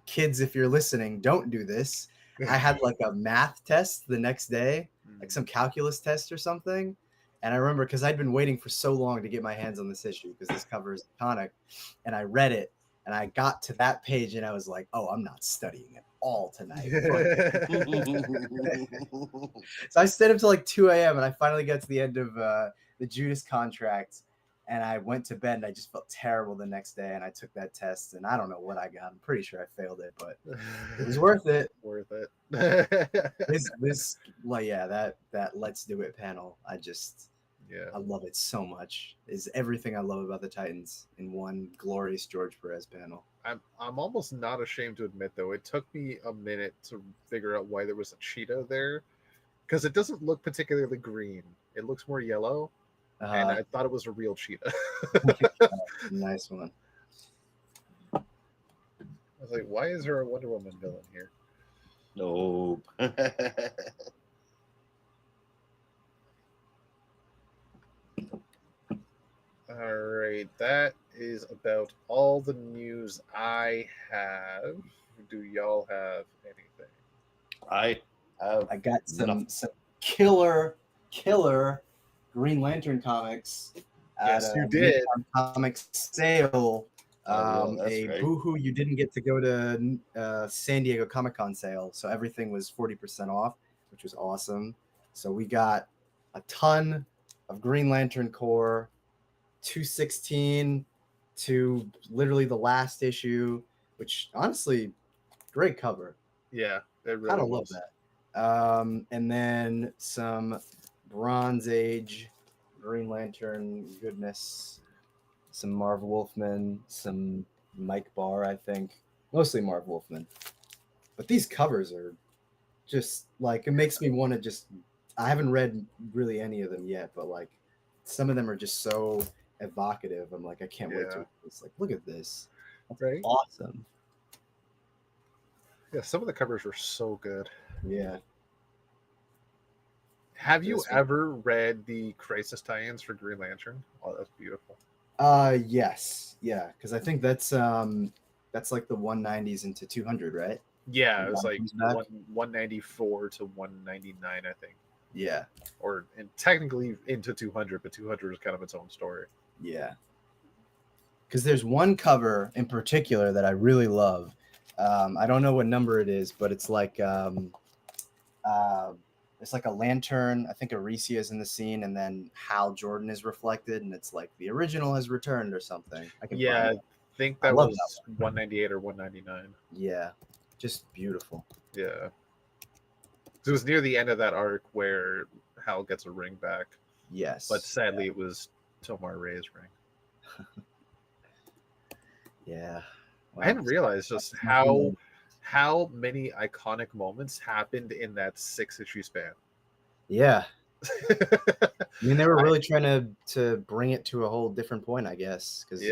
kids, if you're listening, don't do this. I had like a math test the next day, like some calculus test or something. And I remember because I'd been waiting for so long to get my hands on this issue because this cover is iconic. And I read it and I got to that page and I was like, oh, I'm not studying at all tonight. So I stayed up till like 2 a.m. and I finally got to the end of the Judas contract. And I went to bed and I just felt terrible the next day. And I took that test and I don't know what I got. I'm pretty sure I failed it, but it was worth it. Worth it. That Let's Do It panel. I love it so much. Is everything I love about the Titans in one glorious George Perez panel. I'm almost not ashamed to admit, though, it took me a minute to figure out why there was a cheetah there, because it doesn't look particularly green. It looks more yellow. And I thought it was a real cheetah. Nice one. I was like, why is there a Wonder Woman villain here? Nope. All right, that is about all the news I have. Do y'all have anything? I got some killer Green Lantern comics Yes, at you a did. comics sale. Oh, that's A right. boohoo, you didn't get to go to San Diego Comic-Con sale, so everything was 40% off, which was awesome. So we got a ton of Green Lantern Corps, 216 to literally the last issue, which honestly, great cover. Yeah, it really Kind of was. love that. And then some Bronze Age Green Lantern goodness, some Marv Wolfman, some Mike Barr, I think, mostly Marv Wolfman. But these covers are just like, it makes me want to just, I haven't read really any of them yet, but like some of them are just so evocative. I'm like, I can't wait to, it's like, look at this. That's right? Awesome. Yeah, some of the covers were so good. Yeah. Have you ever read the Crisis tie-ins for Green Lantern? Oh, that's beautiful. Yes. Yeah, because I think that's like the 190s into 200, right? Yeah, it was like 194 to 199, I think. Yeah. Or technically into 200, but 200 is kind of its own story. Yeah. Because there's one cover in particular that I really love. I don't know what number it is, but it's like it's like a lantern. I think Aricia is in the scene, and then Hal Jordan is reflected, and it's like the original has returned or something. I think that was 198 or 199. Yeah, just beautiful. Yeah. It was near the end of that arc where Hal gets a ring back. Yes. But sadly, it was Tomar Ray's ring. Yeah. Wow. I hadn't realized just how many iconic moments happened in that 6-issue span. Yeah. I mean, they were really trying to bring it to a whole different point, I guess, because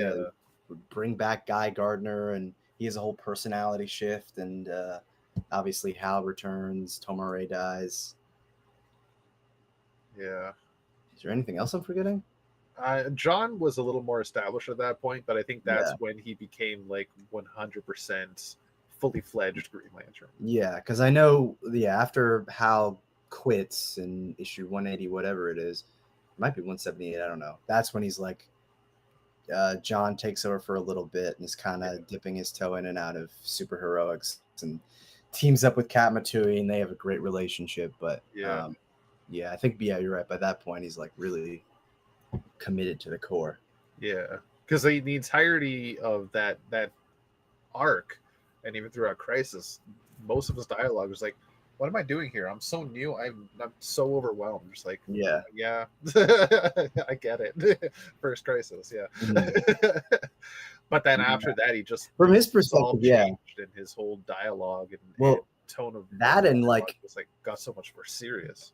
bring back Guy Gardner, and he has a whole personality shift, and obviously Hal returns, Tomar Ray dies. Yeah. Is there anything else I'm forgetting? John was a little more established at that point, but I think that's when he became like 100% fully fledged Green Lantern. Yeah, because I know, after Hal quits in issue 180, whatever it is, it might be 178, I don't know. That's when he's like, John takes over for a little bit and is kind of dipping his toe in and out of superheroics and teams up with Kat Matui, and they have a great relationship. But I think you're right. By that point, he's like really committed to the core. Yeah, because the entirety of that arc, and even throughout Crisis, most of his dialogue was like, what am I doing here? I'm so new. I'm so overwhelmed. Just like, Yeah. yeah, I get it. First crisis, yeah. Mhm. But then Yeah. after that, he just From his it's all perspective, yeah. changed in his whole dialogue and Well, tone of that and like, just like got so much more serious.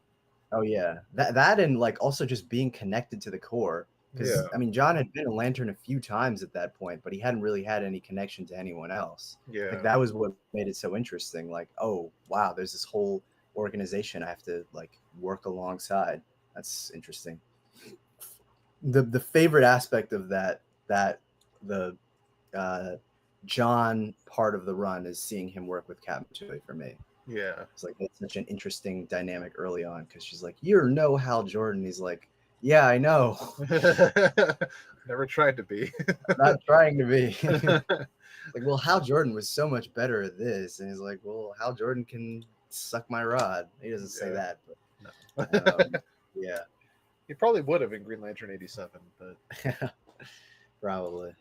oh yeah, that and like also just being connected to the core. Because Yeah, I mean, John had been a Lantern a few times at that point, but he hadn't really had any connection to anyone else. yeah, Like that was what made it so interesting. Like, oh wow, there's this whole organization I have to like work alongside. That's interesting. The favorite aspect of that the uh, John part of the run is seeing him work with Kat Matui for me. yeah. It's like that's such an interesting dynamic early on because she's like, "You're no Hal Jordan." He's like, "Yeah, I know. Never tried to be. I'm not trying to be." Like, well, Hal Jordan was so much better at this, and he's like, "Well, Hal Jordan can suck my rod." He doesn't say Yeah. that, No. but yeah, He probably would have in Green Lantern '87, but probably.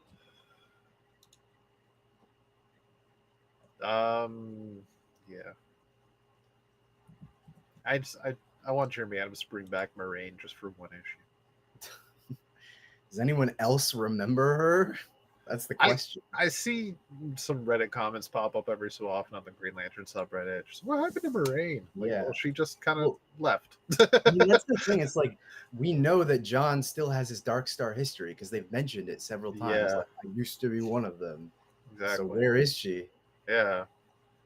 yeah. I want Jeremy Adams to bring back Moraine just for one issue. Does anyone else remember her? That's the question. I see some Reddit comments pop up every so often on the Green Lantern subreddit. Just, what happened to Moraine? Like, Yeah. well, she just kind of Well, left. I mean, that's the thing. It's like we know that John still has his Dark Star history because they've mentioned it several times. Yeah. Like, I used to be one of them. Exactly. So where is she? Yeah.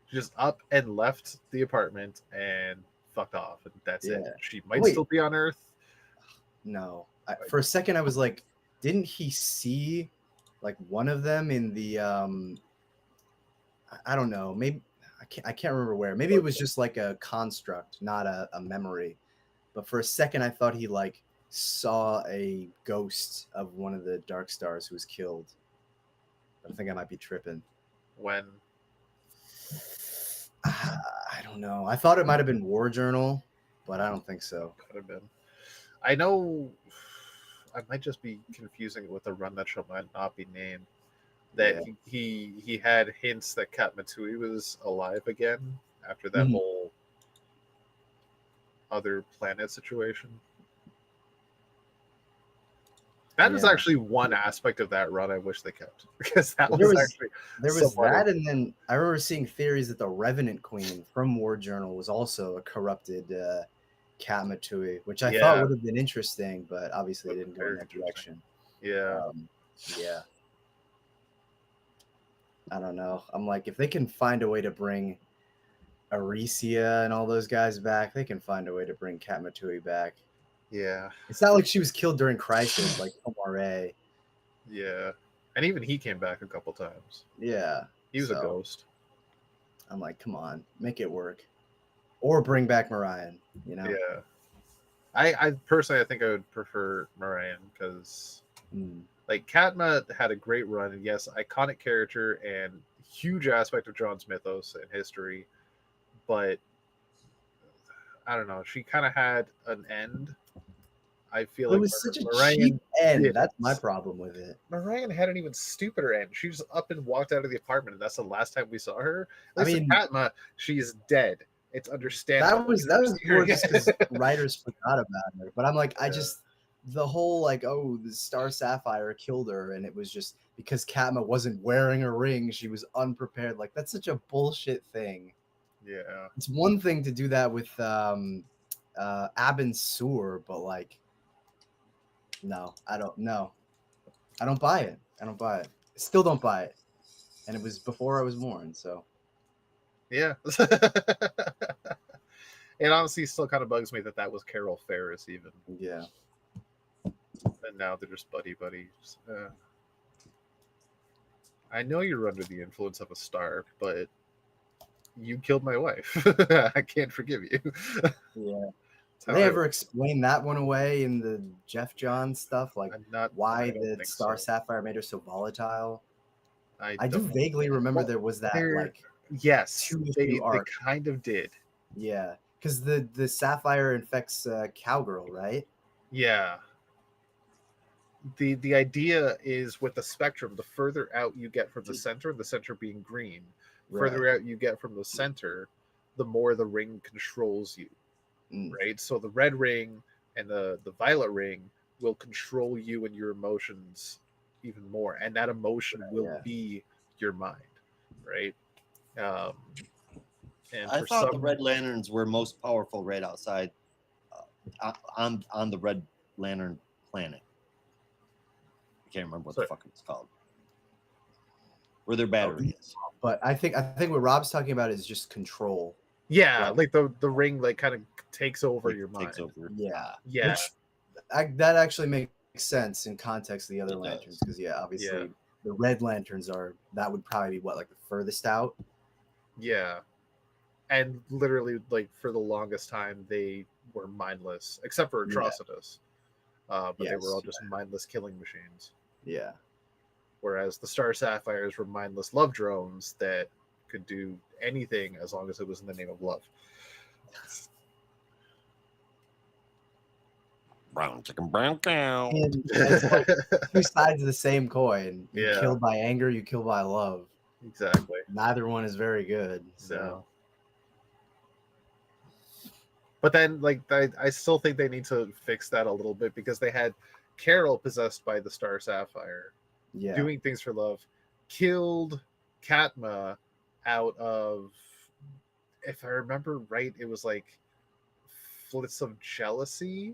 She just up and left the apartment and fucked off, and that's it. Yeah. She might Wait. still be on Earth. No. For a second, I was like, didn't he see like one of them in the I don't know, maybe I can't remember where. Maybe it was just like a construct, not a memory. But for a second, I thought he like saw a ghost of one of the Dark Stars who was killed. But I think I might be tripping. When I don't know. I thought it might have been War Journal, but I don't think so. could have been. I know I might just be confusing it with a run that show might not be named. That he had hints that Kat Matui was alive again after that whole other planet situation. That is actually one aspect of that run I wish they kept, because that was actually there was that, and then I remember seeing theories that the Revenant Queen from War Journal was also a corrupted Kat Matui, which I thought would have been interesting, but obviously they didn't go in that direction. Yeah. Yeah. I don't know. I'm like, if they can find a way to bring Aricia and all those guys back, they can find a way to bring Kat Matui back. Yeah. It's not like she was killed during Crisis like Omare. Yeah. And even he came back a couple times. Yeah. He was a ghost. I'm like, come on, make it work. Or bring back Marion, you know? Yeah. I personally, I think I would prefer Marion because, like, Katma had a great run, and yes, iconic character and huge aspect of John's mythos and history, but I don't know. She kind of had an end. I feel like it was such a cheap end. That's my problem with it. Marion had an even stupider end. She just up and walked out of the apartment, and that's the last time we saw her. I mean, Katma, she is dead. It's understandable. That was more just because writers forgot about her. But I'm like, I just the whole like, oh, the Star Sapphire killed her, and it was just because Katma wasn't wearing a ring, she was unprepared. Like that's such a bullshit thing. Yeah, it's one thing to do that with Abin Sur, but like, no, I don't know. I don't buy it. Still don't buy it. And it was before I was born, so. Yeah. It honestly still kind of bugs me that was Carol Ferris even. Yeah. And now they're just buddies. I know you're under the influence of a star, but you killed my wife. I can't forgive you. Yeah. Did they ever explain that one away in the Jeff Johns stuff? Like why the Star Sapphire made her so volatile? I do vaguely remember there was that like yes, they kind of did. Yeah, because the Sapphire infects Cowgirl, right? Yeah. The idea is with the spectrum, the further out you get from the center being green, further out you get from the center, the more the ring controls you, right? So the red ring and the violet ring will control you and your emotions even more, and that emotion will be your mind, right? And I for thought the some, Red Lanterns were most powerful right outside on the Red Lantern planet. I can't remember what the fuck it's called. Where their battery is. But I think what Rob's talking about is just control. yeah, like the ring like kind of takes over your mind. Takes over. Yeah. Yeah. That actually makes sense in context of the other It lanterns, does. because obviously the red lanterns that would probably be what, like the furthest out. Yeah. And literally, like, for the longest time, they were mindless, except for Atrocitus. But they were all just mindless killing machines. Yeah. Whereas the Star Sapphires were mindless love drones that could do anything as long as it was in the name of love. Brown chicken, brown cow. And it's like two sides of the same coin. You Yeah. kill by anger, you kill by love. Exactly. Neither one is very good. So. No. But then, like, I still think they need to fix that a little bit, because they had Carol possessed by the Star Sapphire, doing things for love, killed Katma out of, if I remember right, it was like flits of jealousy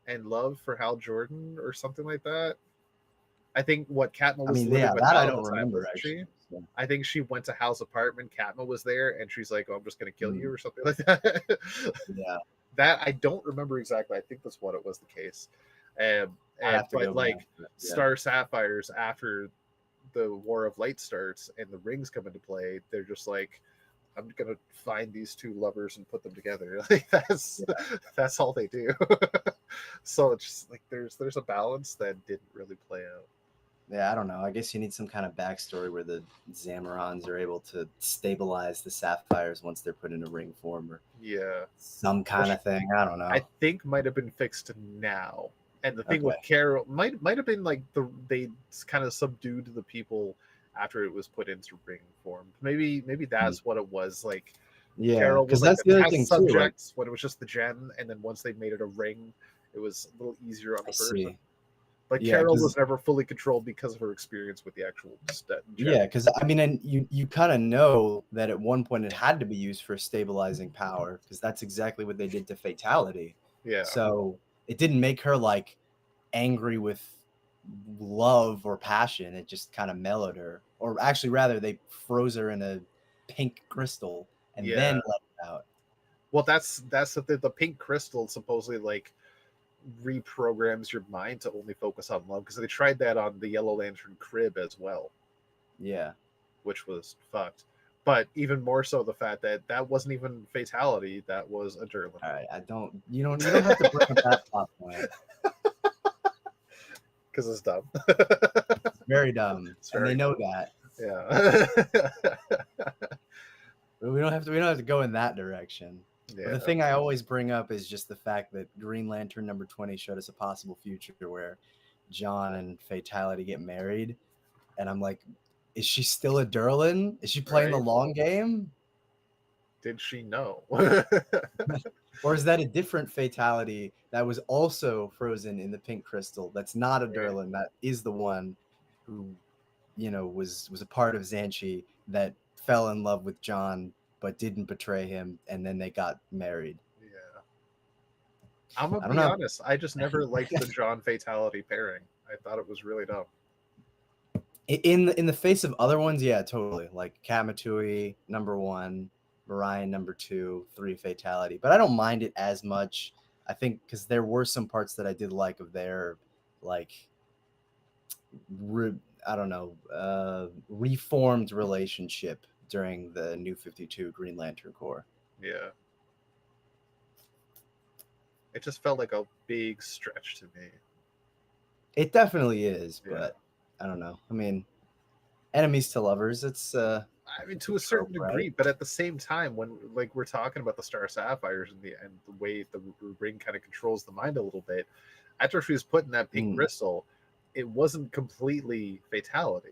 and love for Hal Jordan or something like that. I think Katma was living with Hal I at don't the time, remember, wasn't actually. she? I think she went to Hal's apartment. Katma was there, and she's like, "Oh, I'm just gonna kill you," or something like that. Yeah, that I don't remember exactly. I think that's what it was the case. But like Star Sapphires, after the War of Light starts and the rings come into play, they're just like, I'm gonna find these two lovers and put them together. Like that's all they do. So it's just like there's a balance that didn't really play out. Yeah, I don't know. I guess you need some kind of backstory where the Zamorans are able to stabilize the Sapphires once they're put into ring form, or some kind of thing. I don't know. I think might have been fixed now. And the thing with Carol might have been like they kind of subdued the people after it was put into ring form. Maybe that's what it was. Like Carol was like the test subject when it was just the gem, and then once they made it a ring, it was a little easier on the person. But Carol was never fully controlled because of her experience with the actual gem. Yeah, because I mean, and you kind of know that at one point it had to be used for stabilizing power, because that's exactly what they did to Fatality. Yeah. So it didn't make her like angry with love or passion. It just kind of mellowed her, or actually rather they froze her in a pink crystal and then let her out. Well, that's the pink crystal supposedly like reprograms your mind to only focus on love, because they tried that on the Yellow Lantern crib as well. Yeah. Which was fucked. But even more so the fact that wasn't even Fatality, that was a Durlin. All right, you don't have to bring up that plot point. Because it's dumb. It's very dumb. And they know that. Yeah. We don't have to go in that direction. Yeah. But the thing I always bring up is just the fact that Green Lantern number 20 showed us a possible future where John and Fatality get married. And I'm like, is she still a Durlin? Is she playing the long game? Did she know? Or is that a different Fatality that was also frozen in the pink crystal? That's not a Durlin. That is the one who, was a part of Xanshi that fell in love with John but didn't betray him, and then they got married. Yeah. I'm gonna be honest. I just never liked the John Fatality pairing. I thought it was really dumb. In the face of other ones, yeah, totally. Like Kamatui, number 1, Orion, number 2, 3 Fatality. But I don't mind it as much. I think because there were some parts that I did like of their, like, reformed relationship during the New 52 Green Lantern Corps. Yeah. It just felt like a big stretch to me. It definitely is, but I don't know. I mean, enemies to lovers, it's I mean, to a certain degree, but at the same time, when like we're talking about the Star Sapphires and the way the ring kind of controls the mind a little bit, after she was put in that pink crystal, it wasn't completely Fatality.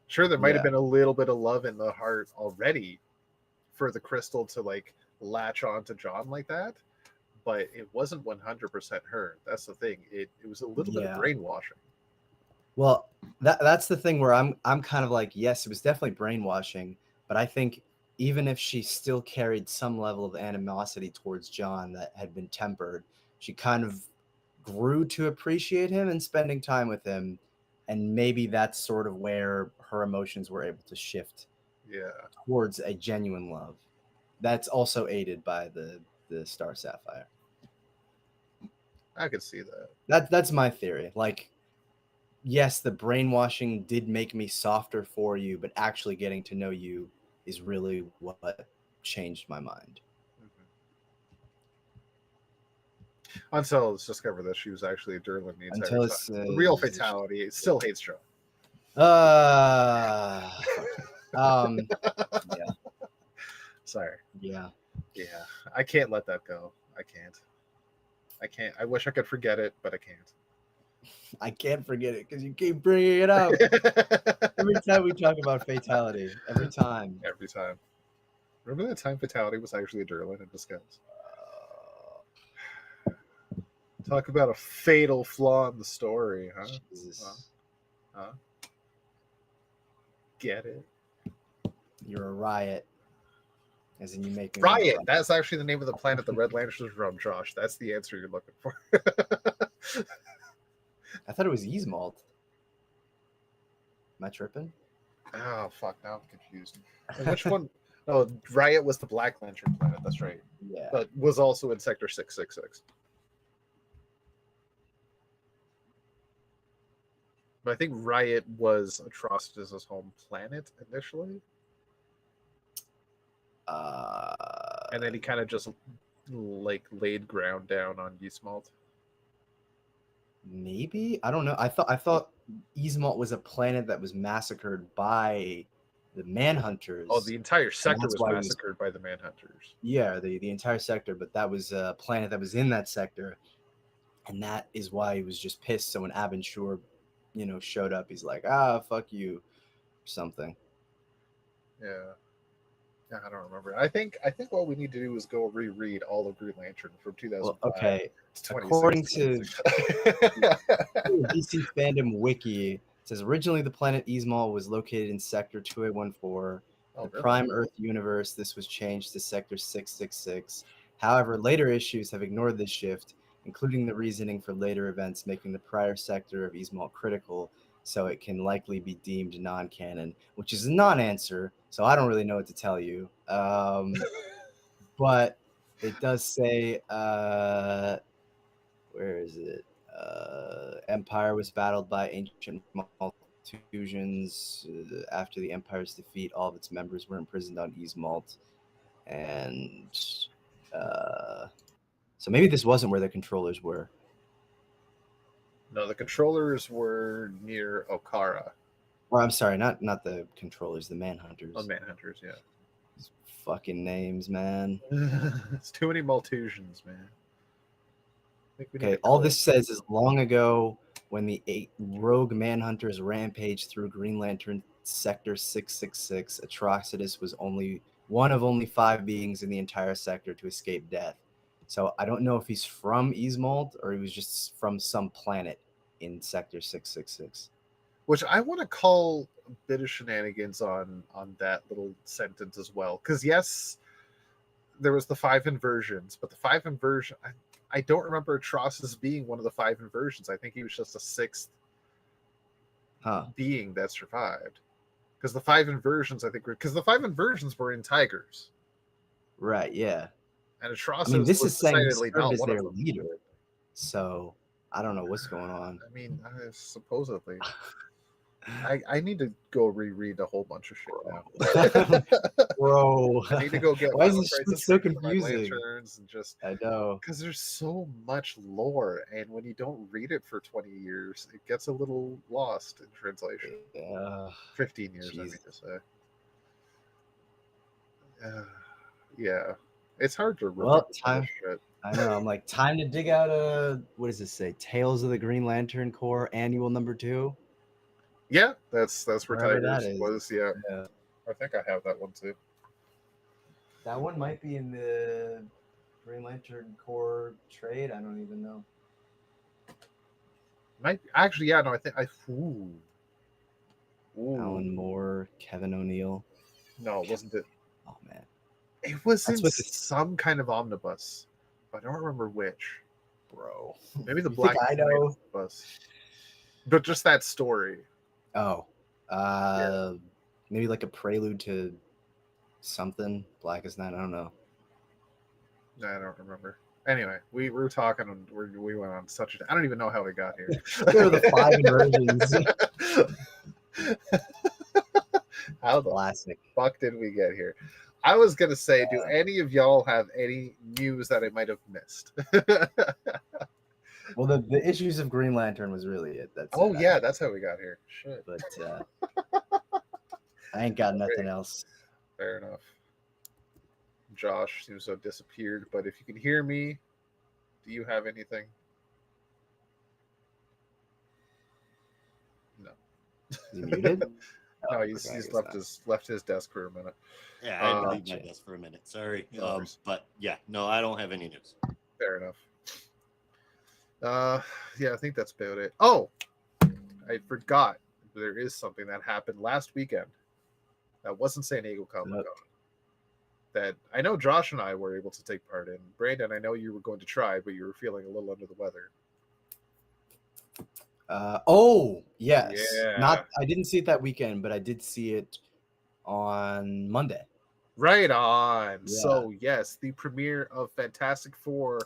Sure, there might have been a little bit of love in the heart already for the crystal to like latch on to John like that, but it wasn't 100% her. That's the thing. It was a little bit of brainwashing. Well, that's the thing where I'm kind of like, yes, it was definitely brainwashing, but I think even if she still carried some level of animosity towards John that had been tempered, she kind of grew to appreciate him and spending time with him, and maybe that's sort of where her emotions were able to shift towards a genuine love. That's also aided by the Star Sapphire. I could see that. That's my theory. Like, yes, the brainwashing did make me softer for you, but actually getting to know you is really what changed my mind. Until it's discovered that she was actually a Durlin the entire time. The real fatality. It still hates John. Yeah. Sorry. Yeah. I can't let that go. I can't. I wish I could forget it, but I can't. I can't forget it because you keep bringing it up every time we talk about fatality. Every time. Remember that time fatality was actually a Durlin in disguise? Talk about a fatal flaw in the story, huh? Jesus. Huh? Get it? You're a riot. As in, you make me riot. That's actually the name of the planet the Red Lanterns from, Josh. That's the answer you're looking for. I thought it was Easmalt. Am I tripping? Oh fuck! Now I'm confused. And which one? Oh, Riot was the Black Lantern planet. That's right. Yeah. But was also in Sector 666. But I think Riot was Atrocitus's home planet initially. And then he kind of just like laid ground down on Eastmalt. Maybe, I don't know. I thought Eastmalt was a planet that was massacred by the Manhunters. Oh, the entire sector was massacred by the Manhunters. Yeah, the entire sector, but that was a planet that was in that sector, and that is why he was just pissed. So when Abin Shur, showed up, he's like, fuck you, or something. Yeah. I don't remember. I think what we need to do is go reread all of Green Lantern from 2005. Well, okay. According to DC Fandom Wiki, it says originally the planet Eastmalt was located in Sector 2814. The Prime Earth universe, this was changed to Sector 666. However, later issues have ignored this shift, including the reasoning for later events making the prior sector of Eastmalt critical, so it can likely be deemed non-canon, which is a non-answer, so I don't really know what to tell you. But it does say, where is it? Empire was battled by ancient Malthusians. After the Empire's defeat, all of its members were imprisoned on Eastmalt. And so maybe this wasn't where the controllers were. No, the controllers were near Okara. Or I'm sorry, not the controllers, the Manhunters. Oh, Manhunters, yeah. These fucking names, man. It's too many Malthusians, man. Okay, all this says is long ago when the 8 rogue Manhunters rampaged through Green Lantern Sector 666, Atrocitus was one of only 5 beings in the entire sector to escape death. So I don't know if he's from Eastmalt or he was just from some planet in Sector 666. Which I want to call a bit of shenanigans on that little sentence as well. Because yes, there was the 5 inversions, but the 5 inversion, I don't remember Atrocitus being one of the 5 inversions. I think he was just a 6th being that survived. Because the 5 inversions, because the 5 inversions were in Tigers. Right, yeah. And Atrocitus this is saying decidedly not is one their of them. leader. So I don't know what's going on. I mean, supposedly. I need to go reread a whole bunch of shit now. Bro. I need to go get Why is this shit so confusing? Lanterns and just, I know. Because there's so much lore, and when you don't read it for 20 years, it gets a little lost in translation. 15 years, I mean to say. Yeah. It's hard to remember. Well, time. I know. I'm like, time to dig out what does this say? Tales of the Green Lantern Corps Annual Number 2. Yeah, that's where Wherever Tigers was. Yeah, I think I have that one too. That one might be in the Green Lantern Corps trade. I don't even know. Might actually, yeah, no, I think ooh. Alan Moore, Kevin O'Neill. No, wasn't it? Oh man, It was That's in what it's- some kind of omnibus. I don't remember which. bro. Maybe the You Black think I Knight know? omnibus. But just that story. Oh, maybe like a prelude to something. Blackest Night. I don't know. No, I don't remember. Anyway, we were talking and we went on such a. I don't even know how we got here. There are the 5 inversions. How the Classic. fuck did we get here? I was gonna say, do any of y'all have any news that I might have missed? Well, the issues of Green Lantern was really it. That's Oh it. yeah, that's how we got here. Shit. But I ain't got nothing else. Fair enough. Josh seems to have disappeared, but if you can hear me, do you have anything? No. Is he muted? No, he's left his desk for a minute. Yeah, I had to leave my desk for a minute. Sorry. No But yeah, no, I don't have any news. Fair enough. Yeah, I think that's about it. Oh, I forgot. There is something that happened last weekend that wasn't San Diego Comic Con. That I know Josh and I were able to take part in. Brandon, I know you were going to try, but you were feeling a little under the weather. Oh yes. Yeah. I didn't see it that weekend, but I did see it on Monday. Right on. Yeah. So yes, the premiere of Fantastic Four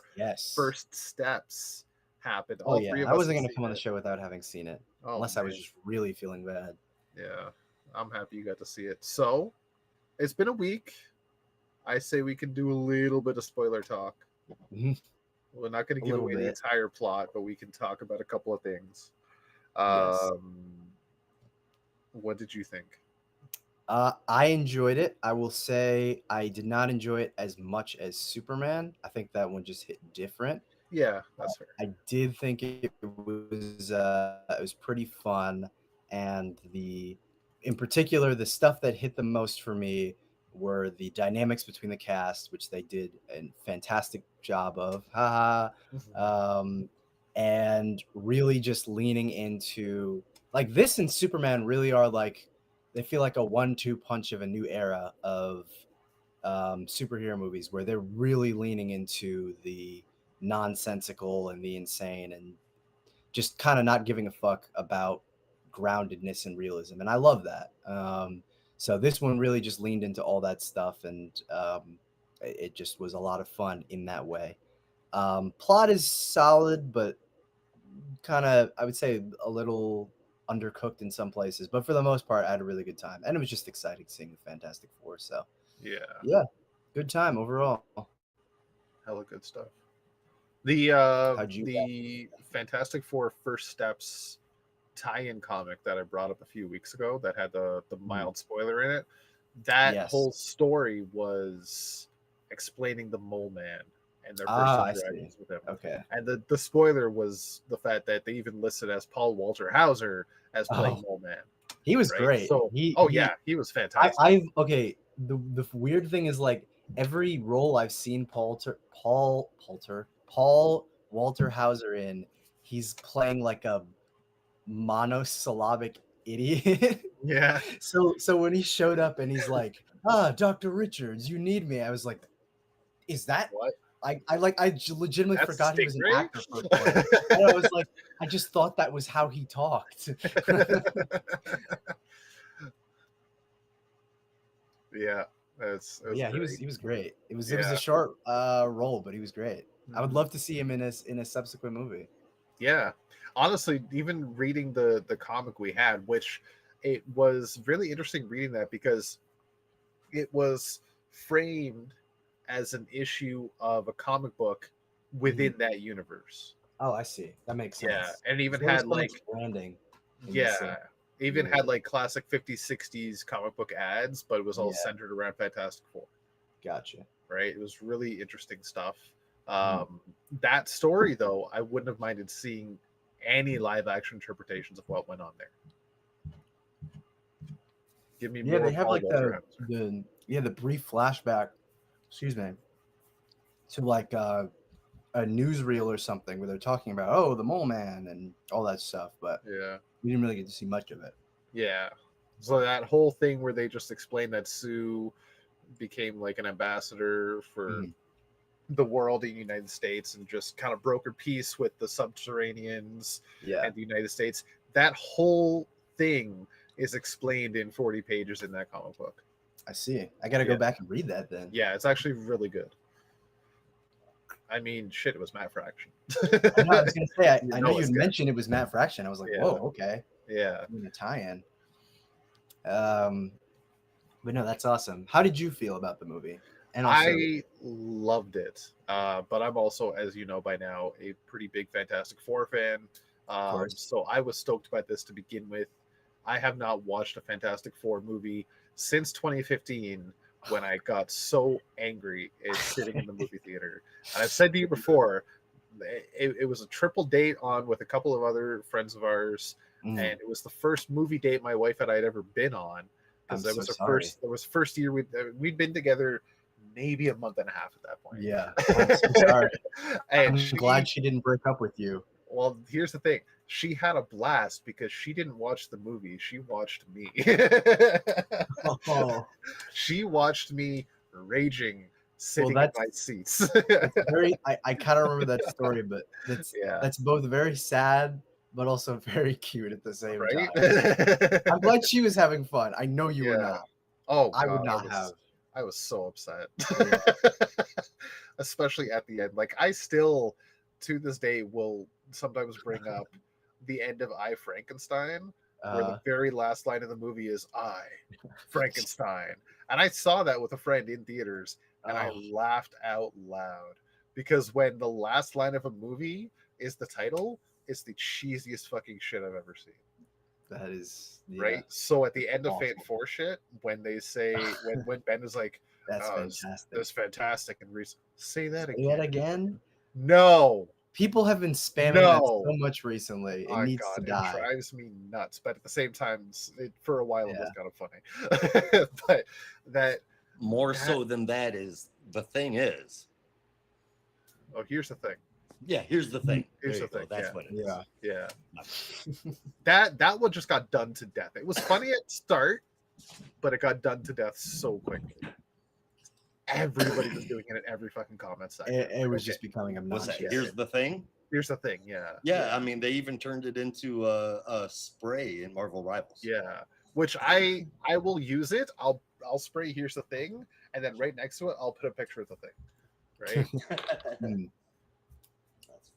First Steps happened. Oh yeah, I wasn't going to come on the show without having seen it, unless I was just really feeling bad. Yeah, I'm happy you got to see it. So it's been a week. I say we can do a little bit of spoiler talk. We're not going to give away the entire plot, but we can talk about a couple of things. What did you think? I enjoyed it. I will say I did not enjoy it as much as Superman. I think that one just hit different. Yeah, that's fair. I did think it was pretty fun, and in particular, the stuff that hit the most for me were the dynamics between the cast, which they did a fantastic job of. And really just leaning into like this and Superman really are like, they feel like a 1-2 punch of a new era of superhero movies where they're really leaning into the nonsensical and the insane and just kind of not giving a fuck about groundedness and realism. And I love that. So this one really just leaned into all that stuff, and it just was a lot of fun in that way. Plot is solid, but kind of, I would say, a little undercooked in some places. But for the most part, I had a really good time, and it was just exciting seeing the Fantastic Four. So yeah, good time overall. Hella good stuff. The Fantastic Four First Steps tie-in comic that I brought up a few weeks ago that had the mild spoiler in it. That whole story was explaining the Mole Man and their first interactions with him. Okay. And the spoiler was the fact that they even listed as Paul Walter Hauser as playing Mole Man. He was great. So he was fantastic. The weird thing is, like, every role I've seen Paul Walter Hauser in, he's playing like a monosyllabic idiot. Yeah. So when he showed up and he's like, Dr. Richards, you need me, I was like, is that what? I legitimately forgot he was an actor for a point. And I was like, I just thought that was how he talked. Yeah. He was great. It was a short role, but he was great. I would love to see him in a subsequent movie. Yeah. Honestly, even reading the comic we had, which it was really interesting reading that because it was framed as an issue of a comic book within that universe. Oh, I see. That makes sense. Yeah, and even had like branding. Even had like classic 50s, 60s comic book ads, but it was all centered around Fantastic Four. Gotcha. Right? It was really interesting stuff. That story, though, I wouldn't have minded seeing any live action interpretations of what went on there. Give me more. They have like the brief flashback excuse me, to like a newsreel or something where they're talking about, oh, the mole man and all that stuff, but Yeah. we didn't really get to see much of it. Yeah. So that whole thing where they just explained that Sue became like an ambassador for the world in the United States and just kind of brokered peace with the subterraneans Yeah, and the United States. That whole thing is explained in 40 pages in that comic book. I see. I got to go back and read that then. Yeah, it's actually really good. I mean, shit, it was Matt Fraction. I was going to say, I know it's you good. mentioned it was Matt Fraction. I was like, Yeah. whoa, okay. Yeah. In a tie-in. But no, that's awesome. How did you feel about the movie? And also, I loved it. But I'm also, as you know by now, a pretty big Fantastic Four fan. So I was stoked by this to begin with. I have not watched a Fantastic Four movie since 2015 when I got so angry at sitting in the movie theater. And I've said to you before, it was a triple date on with a couple of other friends of ours, and it was the first movie date my wife and I had ever been on. Because that was first year we'd been together maybe a month and a half at that point. Yeah, I'm so sorry. And I'm glad she didn't break up with you. Well, here's the thing. She had a blast because she didn't watch the movie. She watched me. Oh. She watched me raging, sitting in my seats. I kind of remember that story, but that's both very sad, but also very cute at the same time. I'm glad she was having fun. I know you were not. Oh, I would not have. I was so upset. Especially at the end. Like, I still, to this day, will sometimes bring up the end of I, Frankenstein, where the very last line of the movie is I, Frankenstein. And I saw that with a friend in theaters, and I laughed out loud. Because when the last line of a movie is the title, it's the cheesiest fucking shit I've ever seen. That is right. So at the end of Fate 4 shit, when they say when Ben is like, that's fantastic. That's fantastic, and Reese, say that again. Say that again? No. People have been spamming that so much recently. It needs to die. It drives me nuts. But at the same time, for a while it was kind of funny. But that more so than that is the thing is. Oh, here's the thing. Yeah, here's the thing. Here's the thing. That's what it is. Yeah. That one just got done to death. It was funny at start, but it got done to death so quickly. Everybody was doing it in every fucking comment section. It was just becoming obnoxious. Here's the thing. Here's the thing. Yeah. Yeah. I mean, they even turned it into a spray in Marvel Rivals. Yeah. Which I will use it. I'll spray here's the thing, and then right next to it I'll put a picture of the thing. Right.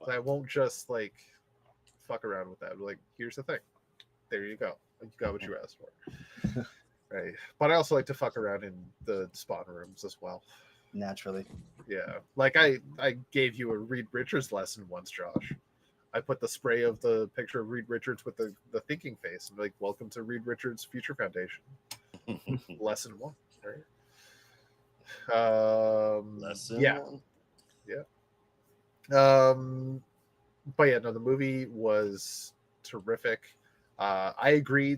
So I won't just like fuck around with that. Like, here's the thing. There you go. You got what you asked for. Right. But I also like to fuck around in the spawn rooms as well. Naturally. Yeah. Like I gave you a Reed Richards lesson once, Josh. I put the spray of the picture of Reed Richards with the thinking face and like, welcome to Reed Richards Future Foundation. Lesson 1. Right. Lesson 1. Yeah. But yeah, no, the movie was terrific. I agree.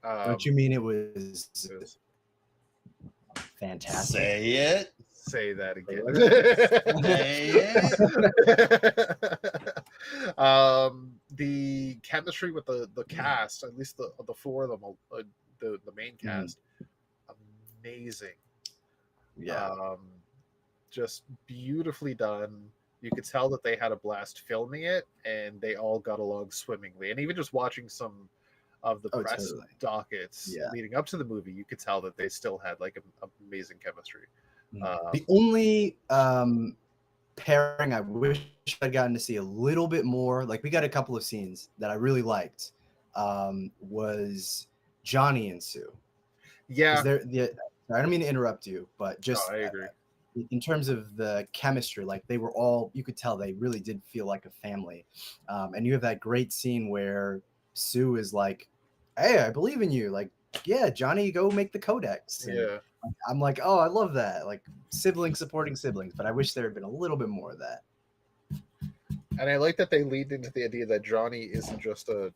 Don't you mean it was fantastic? Say it. Say that again. Say it. The chemistry with the cast, at least the four of them, the main cast, amazing. Yeah. Just beautifully done. You could tell that they had a blast filming it, and they all got along swimmingly. And even just watching some of the press dockets leading up to the movie, you could tell that they still had like amazing chemistry. The only pairing I wish I'd gotten to see a little bit more, like we got a couple of scenes that I really liked, was Johnny and Sue. Yeah. I don't mean to interrupt you, but just I agree. In terms of the chemistry, like they were all, you could tell they really did feel like a family. And you have that great scene where Sue is like, hey, I believe in you. Like, yeah, Johnny, go make the codex. And yeah. I'm like, oh, I love that. Like siblings supporting siblings, but I wish there had been a little bit more of that. And I like that they lead into the idea that Johnny isn't just a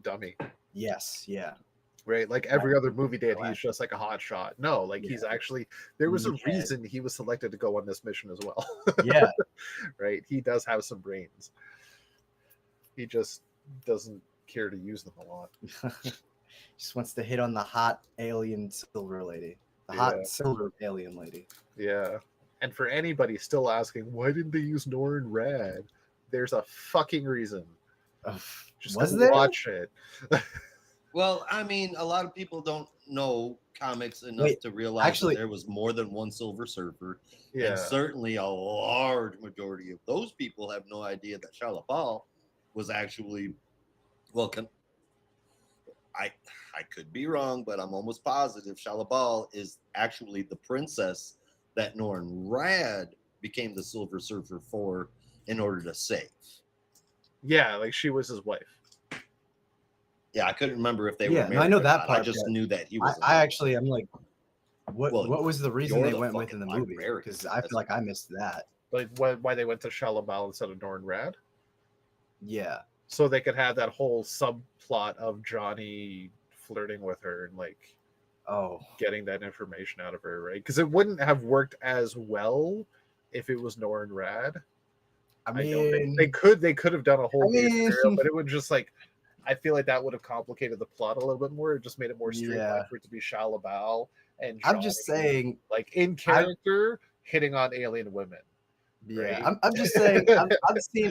dummy. Yes. Yeah. right? Like every Right. other movie did, Right. he's just like a hot shot. No, like he's actually, there was a Yeah. reason he was selected to go on this mission as well. Yeah. Right? He does have some brains. He just doesn't care to use them a lot. Just wants to hit on the hot alien silver lady. The hot silver alien lady. Yeah. And for anybody still asking, why didn't they use Norrin Rad? There's a fucking reason. Just Was go there? watch it. Well, I mean, a lot of people don't know comics enough to realize that there was more than one Silver Surfer. Yeah. And certainly a large majority of those people have no idea that Shalabal was actually, well, I could be wrong, but I'm almost positive Shalabal is actually the princess that Norrin Rad became the Silver Surfer for in order to save. Yeah, like she was his wife. Yeah, I couldn't remember if they were married. I know that not. part. I just knew that he was. I'm like, what was the reason they went with in the movie? librarian. Because I feel like I missed that. Like why they went to Shalabal instead of Norrin Rad? Yeah. So they could have that whole subplot of Johnny flirting with her and like getting that information out of her, right? Because it wouldn't have worked as well if it was Norrin Rad. I mean, they could have done a whole scenario, but it would just like, I feel like that would have complicated the plot a little bit more. It just made it more streamlined for it to be Shalabal and Johnny, I'm just saying, like in character, hitting on alien women. Yeah, right? I'm just saying.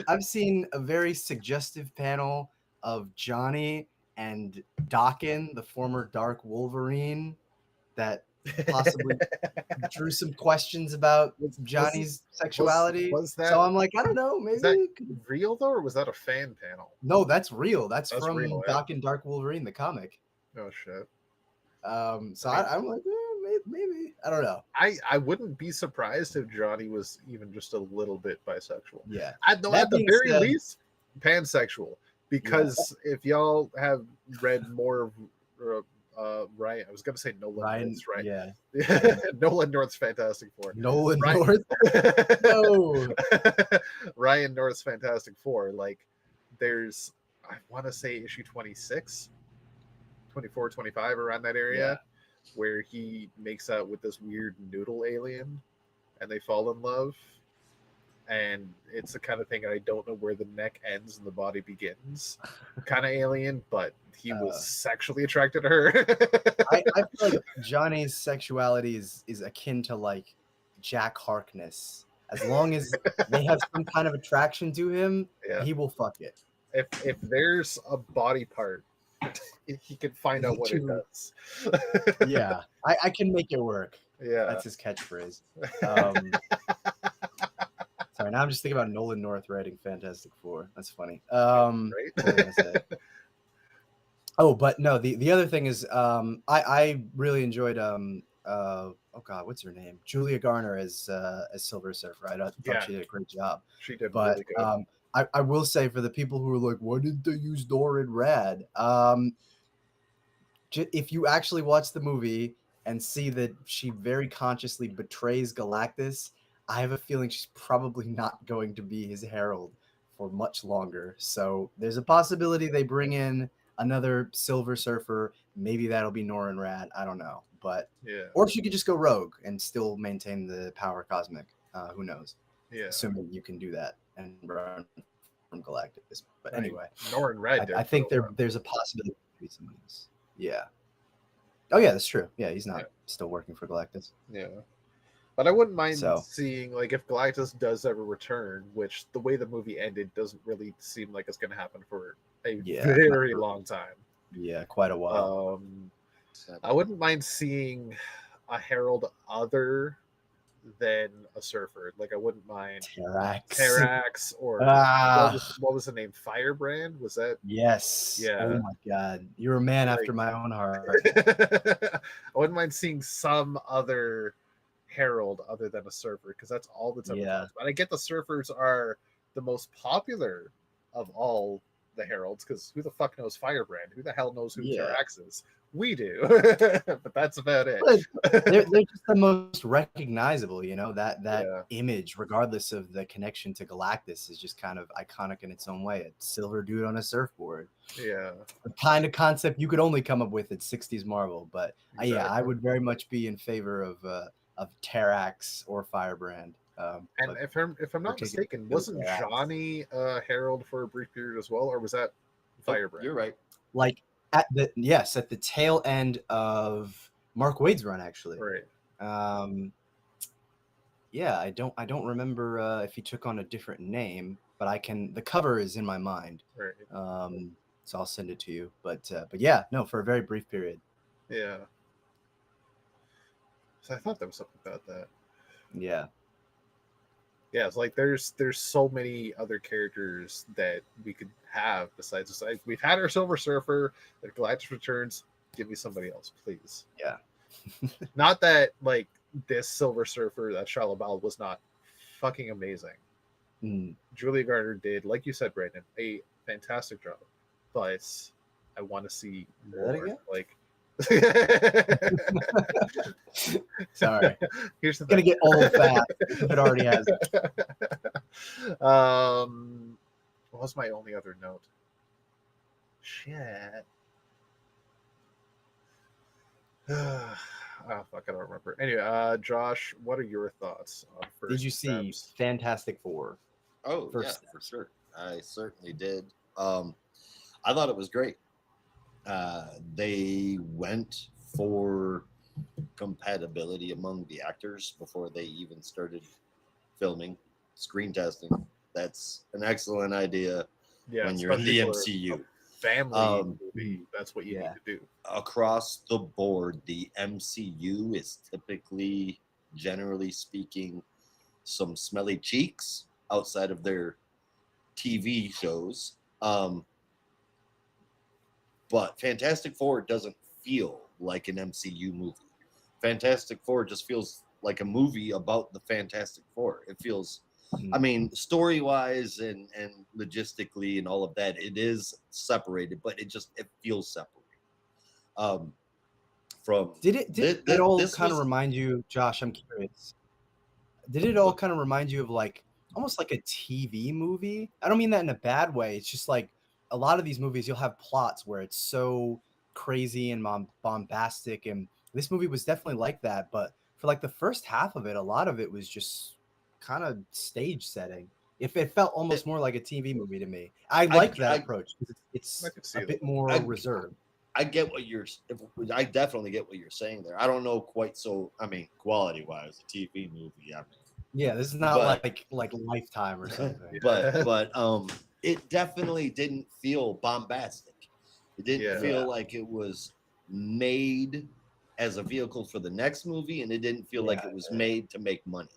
I've seen a very suggestive panel of Johnny and Daken, the former Dark Wolverine, that possibly drew some questions about Johnny's sexuality. Was that, so I'm like, I don't know, maybe is that real though, or was that a fan panel? No, that's real. That's from real, Daken Dark Wolverine, the comic. Oh shit. So I'm like, maybe I don't know. I wouldn't be surprised if Johnny was even just a little bit bisexual. Yeah. At the very least, pansexual. Because if y'all have read more of Ryan, I was gonna say Nolan North's, right? Yeah. Nolan North's Fantastic Four. Nolan North. No. Ryan North's Fantastic Four. Like there's, I want to say issue 26, 24, 25, around that area, where he makes out with this weird noodle alien and they fall in love. And it's the kind of thing I don't know where the neck ends and the body begins kind of alien, but he was sexually attracted to her. I feel like Johnny's sexuality is akin to like Jack Harkness. As long as they have some kind of attraction to him, he will fuck it. If there's a body part, he can find out what it does. Yeah, I can make it work. Yeah, that's his catchphrase. Sorry, now I'm just thinking about Nolan North writing Fantastic Four. That's funny. Right? What was I gonna say? Oh, but no, the other thing is, I really enjoyed oh god, what's her name? Julia Garner as Silver Surfer. I thought she did a great job. She did really good. I will say, for the people who are like, why didn't they use Norrin Rad? If you actually watch the movie and see that she very consciously betrays Galactus, I have a feeling she's probably not going to be his herald for much longer. So there's a possibility they bring in another Silver Surfer. Maybe that'll be Norrin Rad. I don't know. But or she could just go rogue and still maintain the power cosmic. Who knows? Yeah. Assuming you can do that and run from Galactus. But anyway, Norrin Rad. I think there's a possibility to be someone else. Yeah. Oh yeah, that's true. Yeah, he's not still working for Galactus. Yeah. But I wouldn't mind seeing, like, if Galactus does ever return, which the way the movie ended doesn't really seem like it's going to happen for a very long time. Yeah, quite a while. I wouldn't mind seeing a herald other than a surfer. Like, I wouldn't mind Terrax or what was the name? Firebrand? Was that? Yes. Yeah. Oh my god, you're a man after my own heart. I wouldn't mind seeing some other herald other than a surfer, because that's all that's ever talked about. I get the surfers are the most popular of all the heralds because who the fuck knows Firebrand? Who the hell knows who Yeah. Terax is? We do, but that's about it. But they're just the most recognizable, you know, that Yeah. image, regardless of the connection to Galactus, is just kind of iconic in its own way. A silver dude on a surfboard. Yeah. The kind of concept you could only come up with at 60s Marvel. But yeah, I Exactly. would very much be in favor of Terax or Firebrand. And but if I'm not particularly mistaken, wasn't Terax. Johnny Herald for a brief period as well, or was that Firebrand? You're right. Like at the tail end of Mark Waid's run, actually. Right. Yeah, I don't remember if he took on a different name, but the cover is in my mind. Right. So I'll send it to you. But yeah, no, for a very brief period. Yeah. So I thought there was something about that. Yeah. Yeah, it's like there's so many other characters that we could have besides this. We've had our Silver Surfer, the Galactus Returns. Give me somebody else, please. Yeah. Not that like this Silver Surfer that Shia LaBeouf was not fucking amazing. Julia Garner did, like you said, Brandon, a fantastic job. But I want to see more. Like, sorry, here's the gonna get old fast. It already has. What was my only other note? Shit. Oh fuck, I don't remember. Anyway, Josh, what are your thoughts on first Did you see steps? Fantastic Four? Oh, First yeah, steps. for sure. I certainly did. I thought it was great. They went for compatibility among the actors before they even started filming, screen testing. That's an excellent idea when you're in the especially for MCU. a family movie, that's what you need to do. Across the board, the MCU is typically, generally speaking, some smelly cheeks outside of their TV shows. But Fantastic Four doesn't feel like an MCU movie. Fantastic Four just feels like a movie about the Fantastic Four. It feels, I mean, story-wise and logistically and all of that, it is separated, but it feels separated. Did it all kind of remind you, Josh? I'm curious. Did it all kind of remind you of like almost like a TV movie? I don't mean that in a bad way. It's just like a lot of these movies, you'll have plots where it's so crazy and bombastic, and this movie was definitely like that. But for like the first half of it, a lot of it was just kind of stage setting. If it felt almost more like a TV movie to me, I like that approach. It's a bit more reserved. I definitely get what you're saying there. I don't know quite so. I mean, quality wise, a TV movie. I mean, yeah, this is not like Lifetime or something. but it definitely didn't feel bombastic. It didn't feel like it was made as a vehicle for the next movie, and it didn't feel like it was made to make money.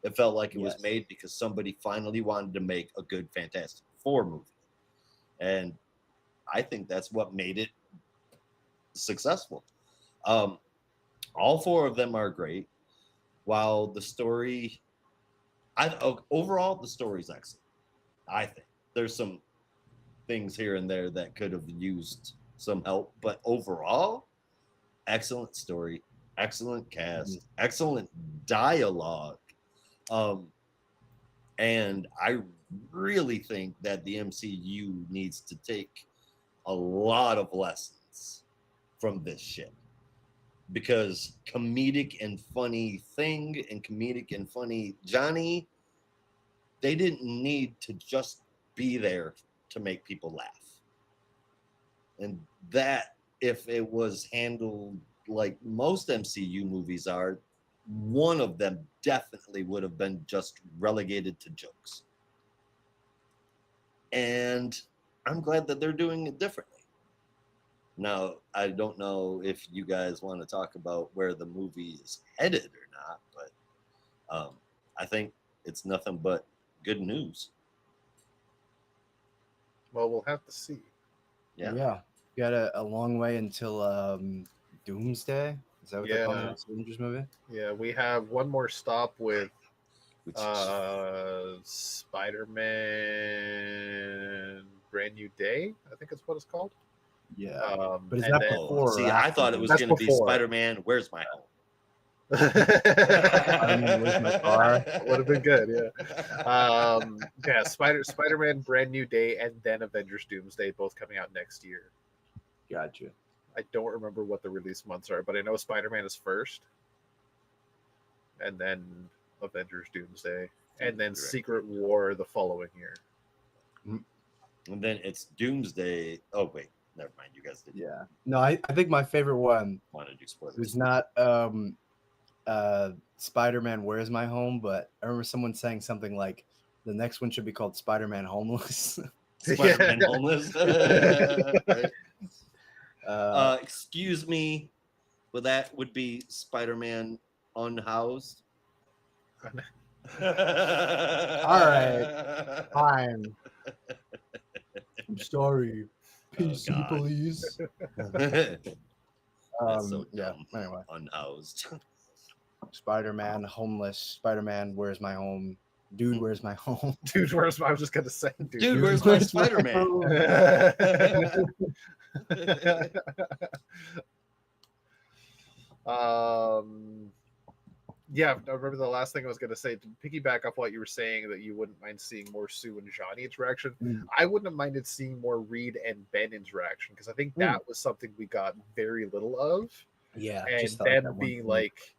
It felt like it was made because somebody finally wanted to make a good Fantastic Four movie, and I think that's what made it successful. All four of them are great. While the story, overall the story's excellent. I think there's some things here and there that could have used some help, but overall, excellent story, excellent cast, excellent dialogue, and I really think that the MCU needs to take a lot of lessons from this shit, because comedic and funny Thing and comedic and funny Johnny, they didn't need to just be there to make people laugh. And that, if it was handled like most MCU movies are, one of them definitely would have been just relegated to jokes. And I'm glad that they're doing it differently. Now, I don't know if you guys want to talk about where the movie is headed or not, but I think it's nothing but good news. Well, we'll have to see. Yeah. Got a long way until Doomsday. Is that what they're calling the next Avengers movie? Yeah, we have one more stop with Spider-Man Brand New Day, I think it's what it's called. Yeah. But is and that then- before? or See, I after thought it was That's going to be before. Spider-Man, Where's My Home? Where's My Car? Would have been good, yeah. Spider-Man Brand New Day and then Avengers Doomsday, both coming out next year. Gotcha. I don't remember what the release months are, but I know Spider-Man is first, and then Avengers Doomsday, and then Secret War the following year. And then it's Doomsday. Oh wait, never mind. You guys did. Yeah. No, I think my favorite one Want to do spoilers? was not Spider-Man Where's My Home, but I remember someone saying something like the next one should be called Spider-Man Homeless. Spider-Man Homeless. Right? Excuse me, but that would be Spider-Man Unhoused. All right, fine. I'm sorry. PC God. police. That's so Yeah. dumb. Anyway, Unhoused. Spider-Man Homeless. Spider-Man Where's My Home? Dude, Where's My Home? Dude, I was just gonna say, Dude, where's my Spider-Man? Yeah, I remember the last thing I was going to say, to piggyback off what you were saying, that you wouldn't mind seeing more Sue and Johnny interaction. I wouldn't have minded seeing more Reed and Ben interaction, because I think that was something we got very little of. Yeah. And just them being like